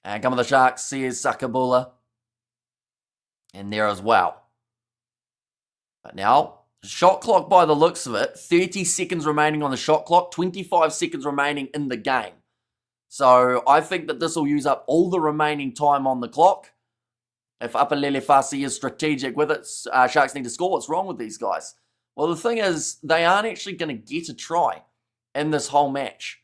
And come on the Sharks, says Sakabula. And there as well. But now, shot clock by the looks of it, 30 seconds remaining on the shot clock, 25 seconds remaining in the game. So I think that this will use up all the remaining time on the clock. If Apalele Fasi is strategic with it, Sharks need to score. What's wrong with these guys? Well, the thing is, they aren't actually going to get a try in this whole match.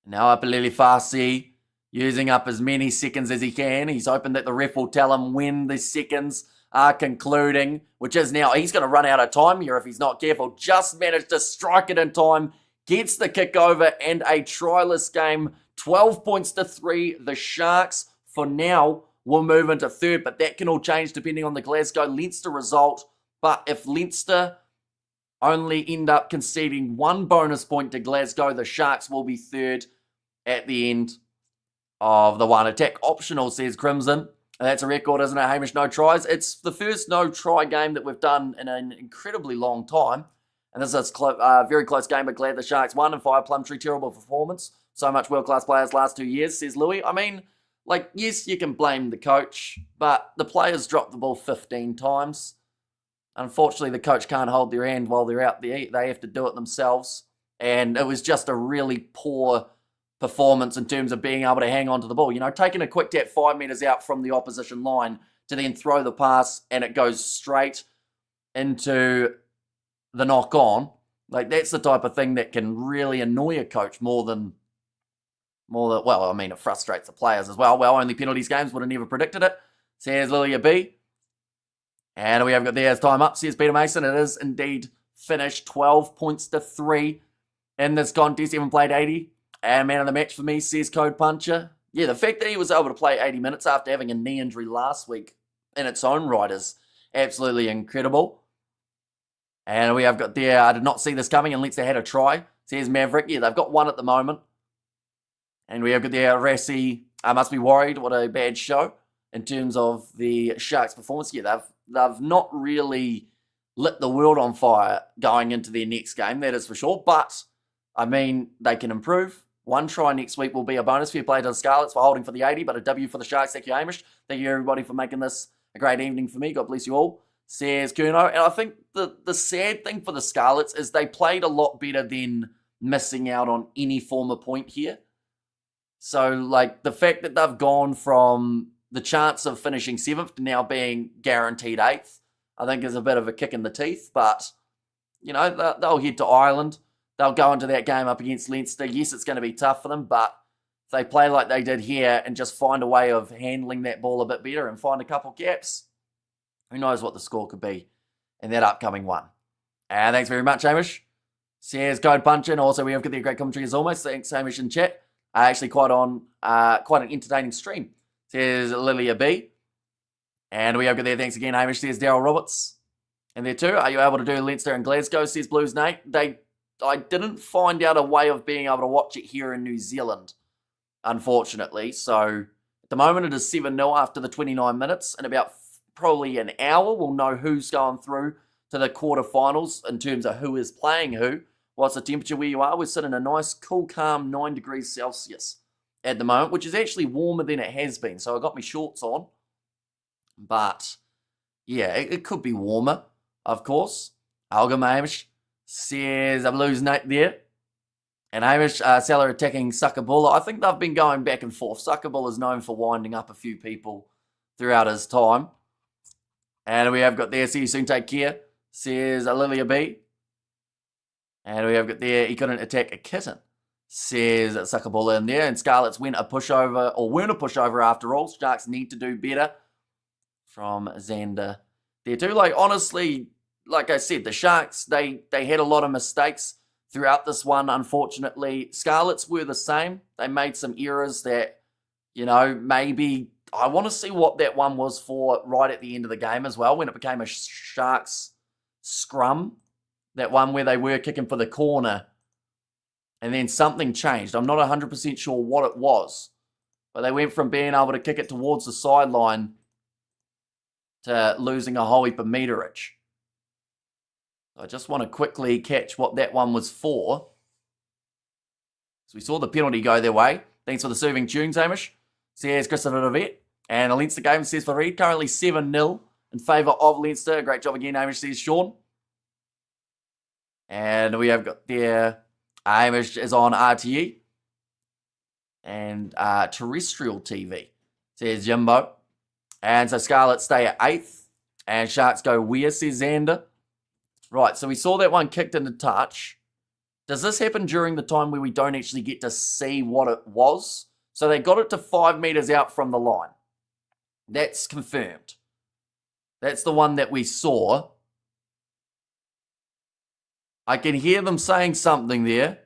Now Apalele Fasi using up as many seconds as he can. He's hoping that the ref will tell him when the seconds are concluding, which is now. He's going to run out of time here if he's not careful. Just managed to strike it in time. Gets the kick over and a tryless game. 12 points to 3. The Sharks, for now, will move into third, but that can all change depending on the Glasgow-Leinster result. But if Leinster only end up conceding 1 bonus point to Glasgow, the Sharks will be third at the end of the one. Attack optional, says Crimson. That's a record, isn't it, Hamish? No tries. It's the first no-try game that we've done in an incredibly long time. And this is a very close game, but glad the Sharks won. And Fire Plumtree, terrible performance. So much world-class players last 2 years, says Louis. I mean, like, yes, you can blame the coach, but the players dropped the ball 15 times. Unfortunately, the coach can't hold their hand while they're out there. They have to do it themselves. And it was just a really poor performance in terms of being able to hang on to the ball. You know, taking a quick tap 5 metres out from the opposition line to then throw the pass and it goes straight into the knock-on. Like, that's the type of thing that can really annoy a coach more than, well, I mean, it frustrates the players as well. Well, only penalties games, would have never predicted it. Says Lilia B. And we have got there's time up, says Peter Mason. It is indeed finished. 12 points to 3 in this contest. Even played 80. And man of the match for me, says Code Puncher. Yeah, the fact that he was able to play 80 minutes after having a knee injury last week in its own right is absolutely incredible. And we have got there, I did not see this coming unless they had a try. Says Maverick. Yeah, they've got 1 at the moment. And we have got there, Rassi. I must be worried. What a bad show in terms of the Sharks' performance. Yeah, they've not really lit the world on fire going into their next game, that is for sure. But, I mean, they can improve. 1 try next week will be a bonus. Fair play to the Scarlets for holding for the 80, but a W for the Sharks. Thank you, Hamish. Thank you, everybody, for making this a great evening for me. God bless you all, says Kurno. And I think the sad thing for the Scarlets is they played a lot better than missing out on any form of point here. So, like, the fact that they've gone from the chance of finishing 7th to now being guaranteed 8th, I think is a bit of a kick in the teeth. But, you know, they'll head to Ireland. They'll go into that game up against Leinster. Yes, it's going to be tough for them, but if they play like they did here and just find a way of handling that ball a bit better and find a couple gaps, who knows what the score could be in that upcoming one. And thanks very much, Hamish. Says Code Punch. And also, we have got the great commentary as always. Thanks, Hamish, in chat. Actually, quite an entertaining stream, says Lilia B. And we have got there, thanks again, Hamish, says Daryl Roberts. And there too, are you able to do Leinster and Glasgow, says Blues Nate. I didn't find out a way of being able to watch it here in New Zealand, unfortunately. So, at the moment, it is 7-0 after the 29 minutes. In about probably an hour, we'll know who's going through to the quarterfinals in terms of who is playing who. What's the temperature where you are? We're sitting in a nice, cool, calm 9 degrees Celsius at the moment, which is actually warmer than it has been. So I got my shorts on. But, yeah, it could be warmer, of course. Alga Hamish says, I'm losing Nate there. And Hamish, Salah attacking Sakabula. I think they've been going back and forth. Sakabula is known for winding up a few people throughout his time. And we have got there, see you soon, take care, says Lilia B. And we have got there, he couldn't attack a kitten, says Sakabula in there. And Scarlets weren't a pushover after all. Sharks need to do better, from Xander there too. Like, honestly, like I said, the Sharks, they had a lot of mistakes throughout this one, unfortunately. Scarlets were the same. They made some errors that, you know, maybe I want to see what that one was for right at the end of the game as well, when it became a Sharks scrum. That one where they were kicking for the corner and then something changed. I'm not 100% sure what it was, but they went from being able to kick it towards the sideline to losing a whole heap of meterage. I just want to quickly catch what that one was for. So we saw the penalty go their way. Thanks for the serving tunes, Hamish. Says Christopher Devet. And a Leinster game, says Farid. Currently 7-0 in favour of Leinster. Great job again, Hamish, says Sean. And we have got there Hamish is on RTE and terrestrial TV, says Jimbo. And so Scarlets stay at 8th. And Sharks go where, says Xander. Right, so we saw that one kicked into touch. Does this happen during the time where we don't actually get to see what it was? So they got it to 5 meters out from the line. That's confirmed. That's the one that we saw. I can hear them saying something there.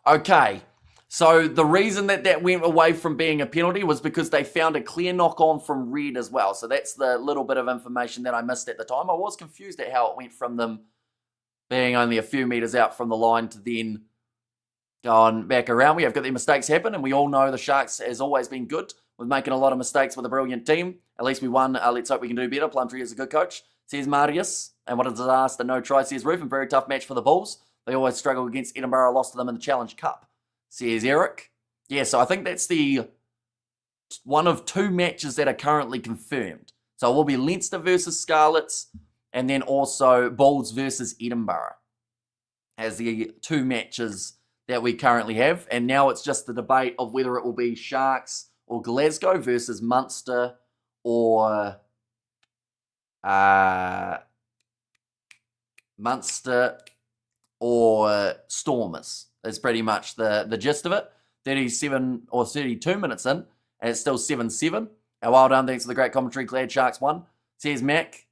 Okay, so the reason that went away from being a penalty was because they found a clear knock-on from red as well. So that's the little bit of information that I missed at the time. I was confused at how it went from them being only a few meters out from the line to then going back around. We have got their mistakes happen, and we all know the Sharks has always been good with making a lot of mistakes with a brilliant team. At least we won. Let's hope we can do better. Plumtree is a good coach, says Marius. And what a disaster. No try, says Roof. And very tough match for the Bulls. They always struggle against Edinburgh. Lost to them in the Challenge Cup, says Eric. Yeah, so I think that's the one of 2 matches that are currently confirmed. So it will be Leinster versus Scarlets, and then also Bulls versus Edinburgh as the 2 matches that we currently have. And now it's just the debate of whether it will be Sharks or Glasgow versus Munster or Munster or Stormers. That's pretty much the gist of it. 37 or 32 minutes in, and it's still 7-7. And well done, thanks for the great commentary. Glad Sharks won, says Mac.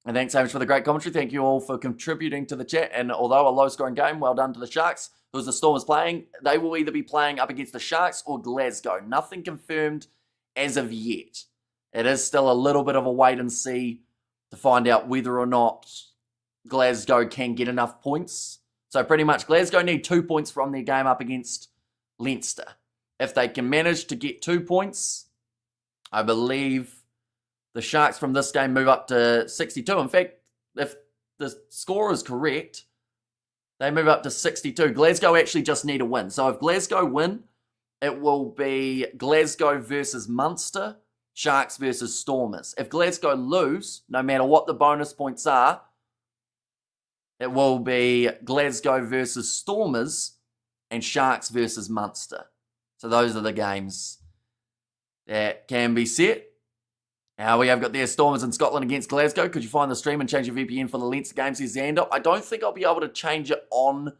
And thanks so much for the great commentary. Thank you all for contributing to the chat. And although a low-scoring game, well done to the Sharks. Who's the Stormers playing? They will either be playing up against the Sharks or Glasgow. Nothing confirmed as of yet. It is still a little bit of a wait and see to find out whether or not Glasgow can get enough points. So pretty much Glasgow need 2 points from their game up against Leinster. If they can manage to get 2 points, I believe the Sharks from this game move up to 62. In fact, if the score is correct, they move up to 62. Glasgow actually just need a win. So if Glasgow win, it will be Glasgow versus Munster, Sharks versus Stormers. If Glasgow lose, no matter what the bonus points are, it will be Glasgow versus Stormers and Sharks versus Munster. So those are the games that can be set. Now we have got their Stormers in Scotland against Glasgow. Could you find the stream and change your VPN for the Leinster game, says Xander? I don't think I'll be able to change it on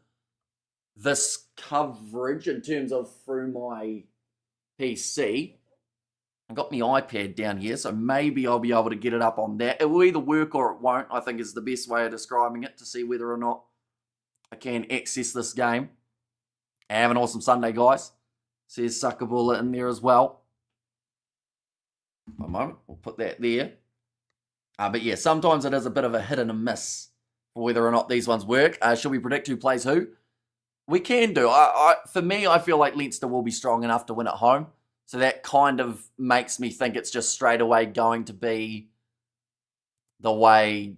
this coverage in terms of through my PC. I've got my iPad down here, so maybe I'll be able to get it up on that. It will either work or it won't, I think is the best way of describing it, to see whether or not I can access this game. Have an awesome Sunday, guys, says Suckerbull in there as well. One moment, we'll put that there. But yeah, sometimes it is a bit of a hit and a miss for whether or not these ones work. Should we predict who plays who? We can do. For me, I feel like Leinster will be strong enough to win at home. So that kind of makes me think it's just straight away going to be the way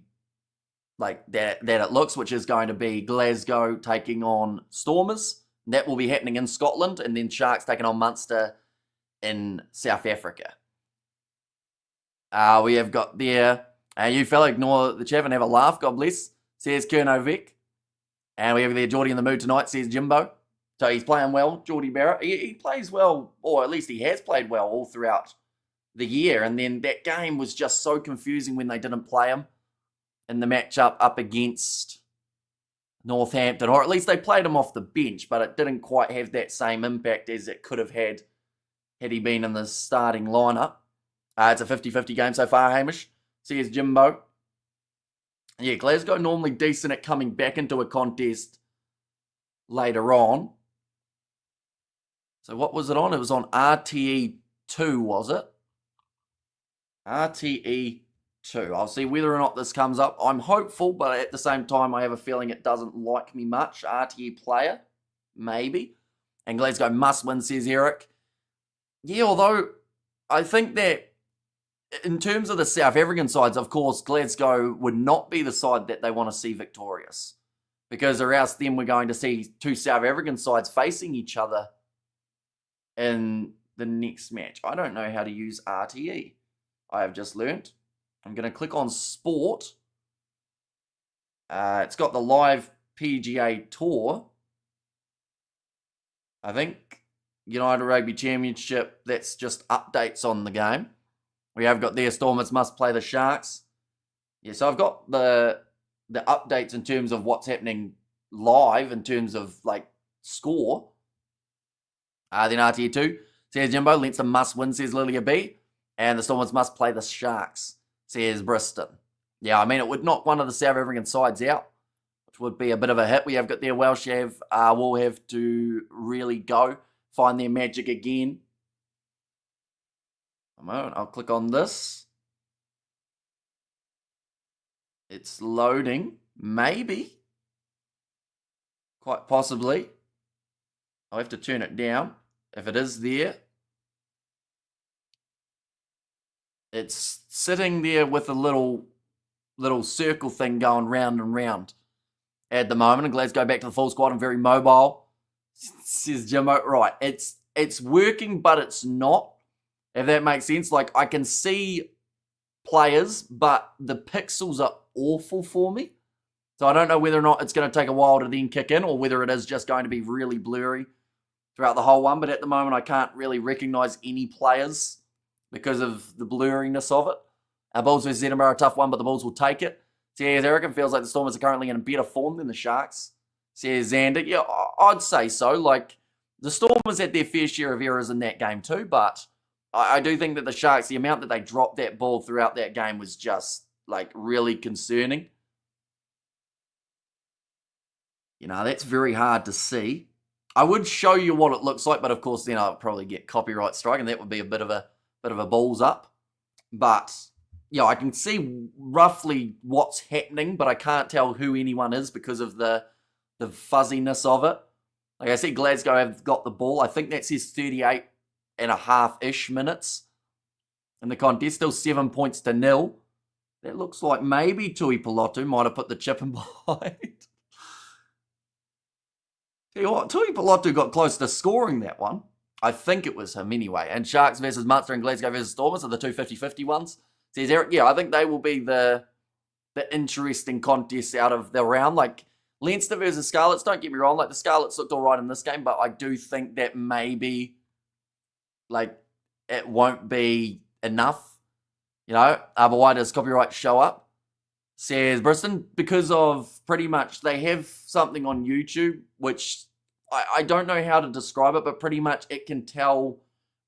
like that it looks, which is going to be Glasgow taking on Stormers. And that will be happening in Scotland, and then Sharks taking on Munster in South Africa. We have got there, you fella ignore the chat and have a laugh, God bless, says Kernovik. And we have there Geordie in the mood tonight, says Jimbo. So he's playing well, Geordie Barrett. He plays well, or at least he has played well all throughout the year. And then that game was just so confusing when they didn't play him in the matchup up against Northampton. Or at least they played him off the bench, but it didn't quite have that same impact as it could have had he been in the starting lineup. It's a 50-50 game so far, Hamish, says Jimbo. Yeah, Glasgow normally decent at coming back into a contest later on. So what was it on? It was on RTE2, was it? RTE2. I'll see whether or not this comes up. I'm hopeful, but at the same time, I have a feeling it doesn't like me much. RTE player, maybe. And Glasgow must win, says Eric. Yeah, although I think that in terms of the South African sides, of course, Glasgow would not be the side that they want to see victorious. Because or else then we're going to see 2 South African sides facing each other in the next match. I don't know how to use RTE. I have just learnt. I'm going to click on Sport. It's got the live PGA Tour. I think United Rugby Championship, that's just updates on the game. We have got their Stormers must play the Sharks. Yeah, so I've got the updates in terms of what's happening live in terms of like score. Then RTE 2 says Jimbo, Leinster must win, says Lilia B. And the Stormers must play the Sharks, says Briston. Yeah, I mean, it would knock one of the South African sides out, which would be a bit of a hit. We have got their Welsh will have to really go, find their magic again. A moment, I'll click on this. It's loading, maybe. Quite possibly. I'll have to turn it down. If it is there, it's sitting there with a little circle thing going round and round at the moment. And Glasgow back to the full squad and very mobile, says Jimmo. Right, it's working, but it's not. If that makes sense. Like, I can see players, but the pixels are awful for me. So I don't know whether or not it's going to take a while to then kick in, or whether it is just going to be really blurry throughout the whole one. But at the moment, I can't really recognize any players because of the blurriness of it. Bulls vs Edinburgh, a tough one, but the Bulls will take it. Says Eric, feels like the Stormers are currently in better form than the Sharks. Says Xander, yeah, I'd say so. Like, the Stormers had their fair share of errors in that game too, but I do think that the Sharks, the amount that they dropped that ball throughout that game was just, like, really concerning. You know, that's very hard to see. I would show you what it looks like, but of course then I'll probably get copyright strike, and that would be a bit of a balls up. But yeah, I can see roughly what's happening, but I can't tell who anyone is because of the fuzziness of it. Like I said, Glasgow have got the ball. I think that says 38 and a half-ish minutes in the contest. Still 7 points to 0. That looks like maybe Tui Pilotu might have put the chip in behind. Tell you what, Tui Pilotu got close to scoring that one. I think it was him anyway. And Sharks versus Munster and Glasgow versus Stormers are the two 50-50 ones. Says Eric, yeah, I think they will be the interesting contests out of the round. Like, Leinster versus Scarlets, don't get me wrong, like the Scarlets looked all right in this game, but I do think that maybe, like, it won't be enough. You know, but why does copyright show up? Says Briston, because of pretty much they have something on YouTube, which I don't know how to describe it, but pretty much it can tell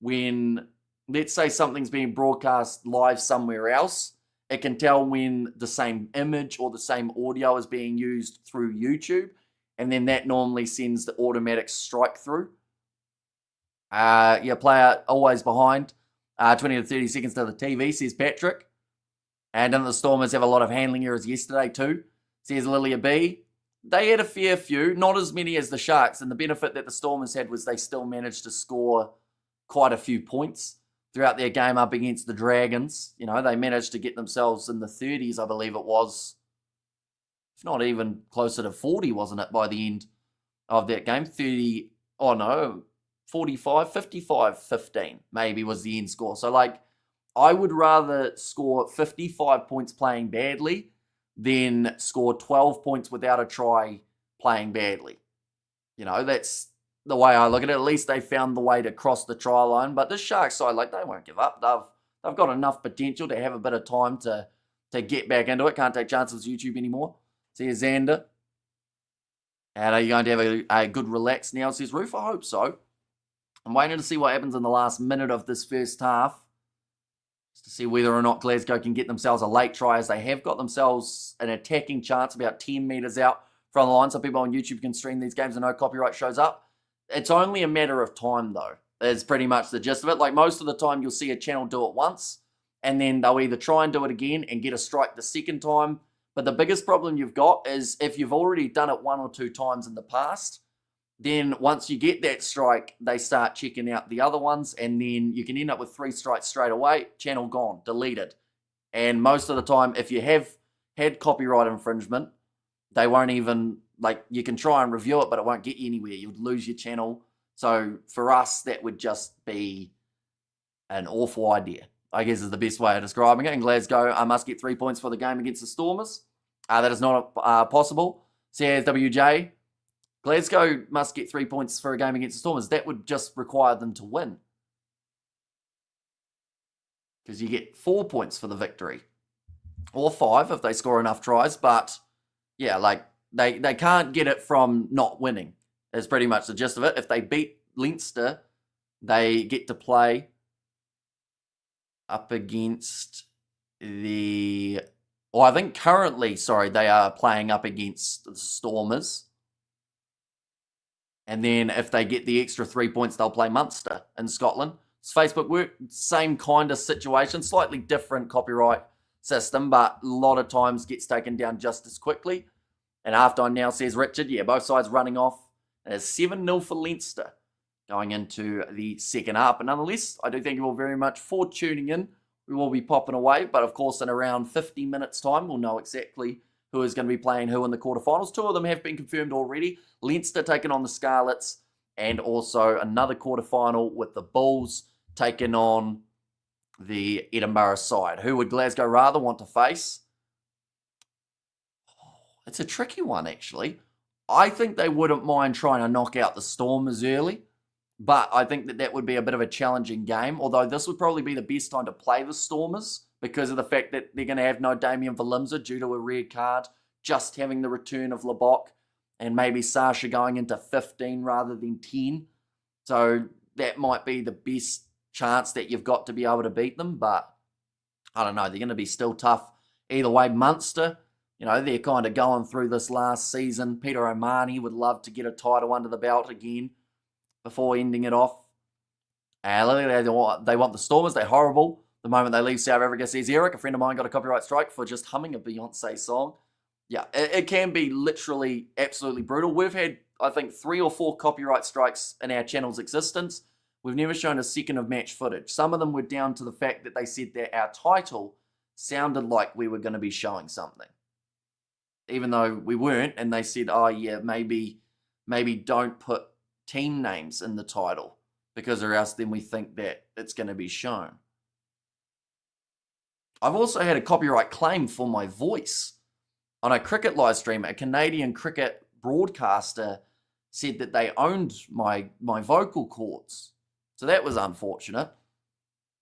when, let's say something's being broadcast live somewhere else, it can tell when the same image or the same audio is being used through YouTube, and then that normally sends the automatic strike through. Yeah, player always behind. 20 to 30 seconds to the TV, says Patrick. And then the Stormers have a lot of handling errors yesterday too, says Lilia B. They had a fair few, not as many as the Sharks, and the benefit that the Stormers had was they still managed to score quite a few points throughout their game up against the Dragons. You know, they managed to get themselves in the 30s, I believe it was. If not even closer to 40, wasn't it, by the end of that game? 30, oh no, 45, 55, 15 maybe was the end score. So, like, I would rather score 55 points playing badly than score 12 points without a try playing badly. You know, that's the way I look at it. At least they found the way to cross the try line. But this Sharks side, like, they won't give up. They've got enough potential to have a bit of time to get back into it. Can't take chances with YouTube anymore. See you, Xander. And are you going to have a good relax now? Says Roof. I hope so. I'm waiting to see what happens in the last minute of this first half, just to see whether or not Glasgow can get themselves a late try, as they have got themselves an attacking chance about 10 metres out from the line, so people on YouTube can stream these games and no copyright shows up. It's only a matter of time, though, is pretty much the gist of it. Like, most of the time, you'll see a channel do it once, and then they'll either try and do it again and get a strike the second time. But the biggest problem you've got is if you've already done it 1 or 2 times in the past, then once you get that strike, they start checking out the other ones, and then you can end up with 3 strikes straight away, channel gone, deleted. And most of the time, if you have had copyright infringement, they won't even, like, you can try and review it, but it won't get you anywhere. You'd lose your channel. So for us, that would just be an awful idea, I guess is the best way of describing it. In Glasgow, I must get 3 points for the game against the Stormers. That is not possible. Says WJ. Glasgow must get 3 points for a game against the Stormers. That would just require them to win. Because you get 4 points for the victory. Or 5 if they score enough tries. But, yeah, like, they can't get it from not winning. Is pretty much the gist of it. If they beat Leinster, they get to play up against the... Well, I think currently, they are playing up against the Stormers. And then if they get the extra 3 points, they'll play Munster in Scotland. It's Facebook work, same kind of situation, slightly different copyright system, but a lot of times gets taken down just as quickly. And halftime now, says Richard, yeah, both sides running off. And it's 7-0 for Leinster going into the second half. But nonetheless, I do thank you all very much for tuning in. We will be popping away, but of course in around 50 minutes time, we'll know exactly who is going to be playing who in the quarterfinals. 2 of them have been confirmed already. Leinster taking on the Scarlets, and also another quarterfinal with the Bulls taking on the Edinburgh side. Who would Glasgow rather want to face? It's a tricky one, actually. I think they wouldn't mind trying to knock out the Stormers early, but I think that would be a bit of a challenging game, although this would probably be the best time to play the Stormers because of the fact that they're going to have no Damien Valimza due to a red card, just having the return of Lebock, and maybe Sasha going into 15 rather than 10. So that might be the best chance that you've got to be able to beat them, but I don't know, they're going to be still tough. Either way, Munster, they're kind of going through this last season. Peter O'Mahony would love to get a title under the belt again before ending it off. They want the Stormers. They're horrible. The moment they leave South Africa, says Eric, a friend of mine got a copyright strike for just humming a Beyonce song. Yeah, it can be literally absolutely brutal. We've had, I think, 3 or 4 copyright strikes in our channel's existence. We've never shown a second of match footage. Some of them were down to the fact that they said that our title sounded like we were going to be showing something, even though we weren't, and they said, oh yeah, maybe don't put team names in the title because or else then we think that it's going to be shown. I've also had a copyright claim for my voice. On a cricket live stream, a Canadian cricket broadcaster said that they owned my vocal cords. So that was unfortunate.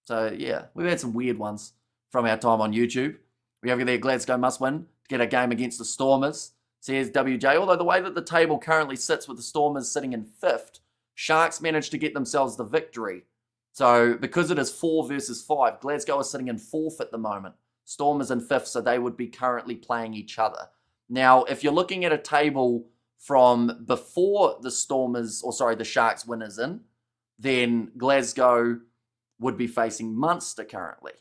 So yeah, we've had some weird ones from our time on YouTube. We have there Glasgow must win to get a game against the Stormers, says WJ. Although the way that the table currently sits with the Stormers sitting in 5th, Sharks managed to get themselves the victory. So because it is 4 versus 5, Glasgow is sitting in 4th at the moment. Stormers in 5th, so they would be currently playing each other. Now, if you're looking at a table from before the the Sharks winners in, then Glasgow would be facing Munster currently.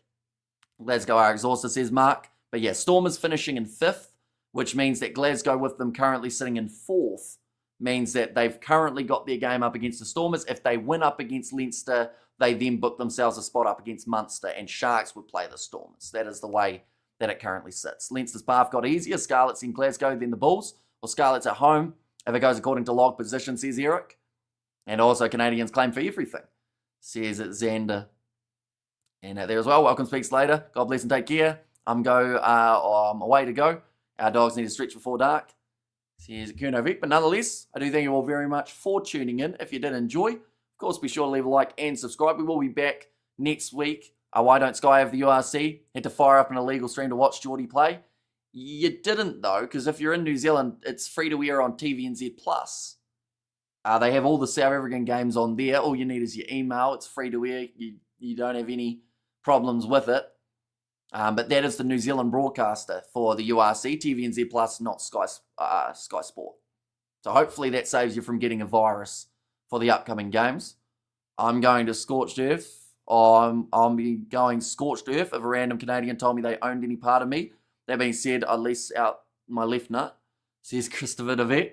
Glasgow are exhausted, says Mark. But yeah, Stormers finishing in 5th, which means that Glasgow with them currently sitting in 4th, means that they've currently got their game up against the Stormers. If they win up against Leinster, they then book themselves a spot up against Munster, and Sharks would play the Stormers. That is the way that it currently sits. Leinster's path got easier. Scarlets in Glasgow, then the Bulls. Or Scarlets at home, if it goes according to log position, says Eric. And also Canadians claim for everything, says Xander. And there as well, welcome speaks later. God bless and take care. I'm away to go. Our dogs need to stretch before dark, says Kuno Vic. But nonetheless, I do thank you all very much for tuning in. If you did enjoy, of course, be sure to leave a like and subscribe. We will be back next week. Why don't Sky have the URC? Had to fire up an illegal stream to watch Geordie play. You didn't, though, because if you're in New Zealand, it's free to air on TVNZ+. They have all the South African games on there. All you need is your email. It's free to air. You don't have any problems with it. But that is the New Zealand broadcaster for the URC, TVNZ+, not Sky Sport. So hopefully that saves you from getting a virus for the upcoming games. I'm going to Scorched Earth. I'm going Scorched Earth if a random Canadian told me they owned any part of me. That being said, I lease out my left nut, says Christopher DeVette.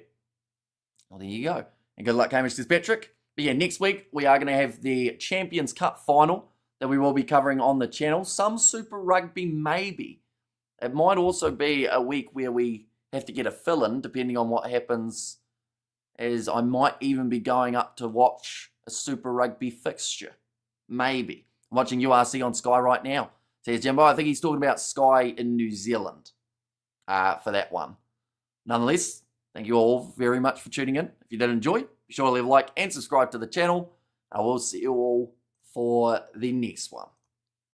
Well, there you go. And good luck, Hamish, says Patrick. But yeah, next week we are going to have the Champions Cup final that we will be covering on the channel. Some Super Rugby, maybe. It might also be a week where we have to get a fill-in, depending on what happens, as I might even be going up to watch a Super Rugby fixture. Maybe. I'm watching URC on Sky right now. Says Jimbo, I think he's talking about Sky in New Zealand. for that one. Nonetheless, thank you all very much for tuning in. If you did enjoy, be sure to leave a like and subscribe to the channel. I will see you all for the next one.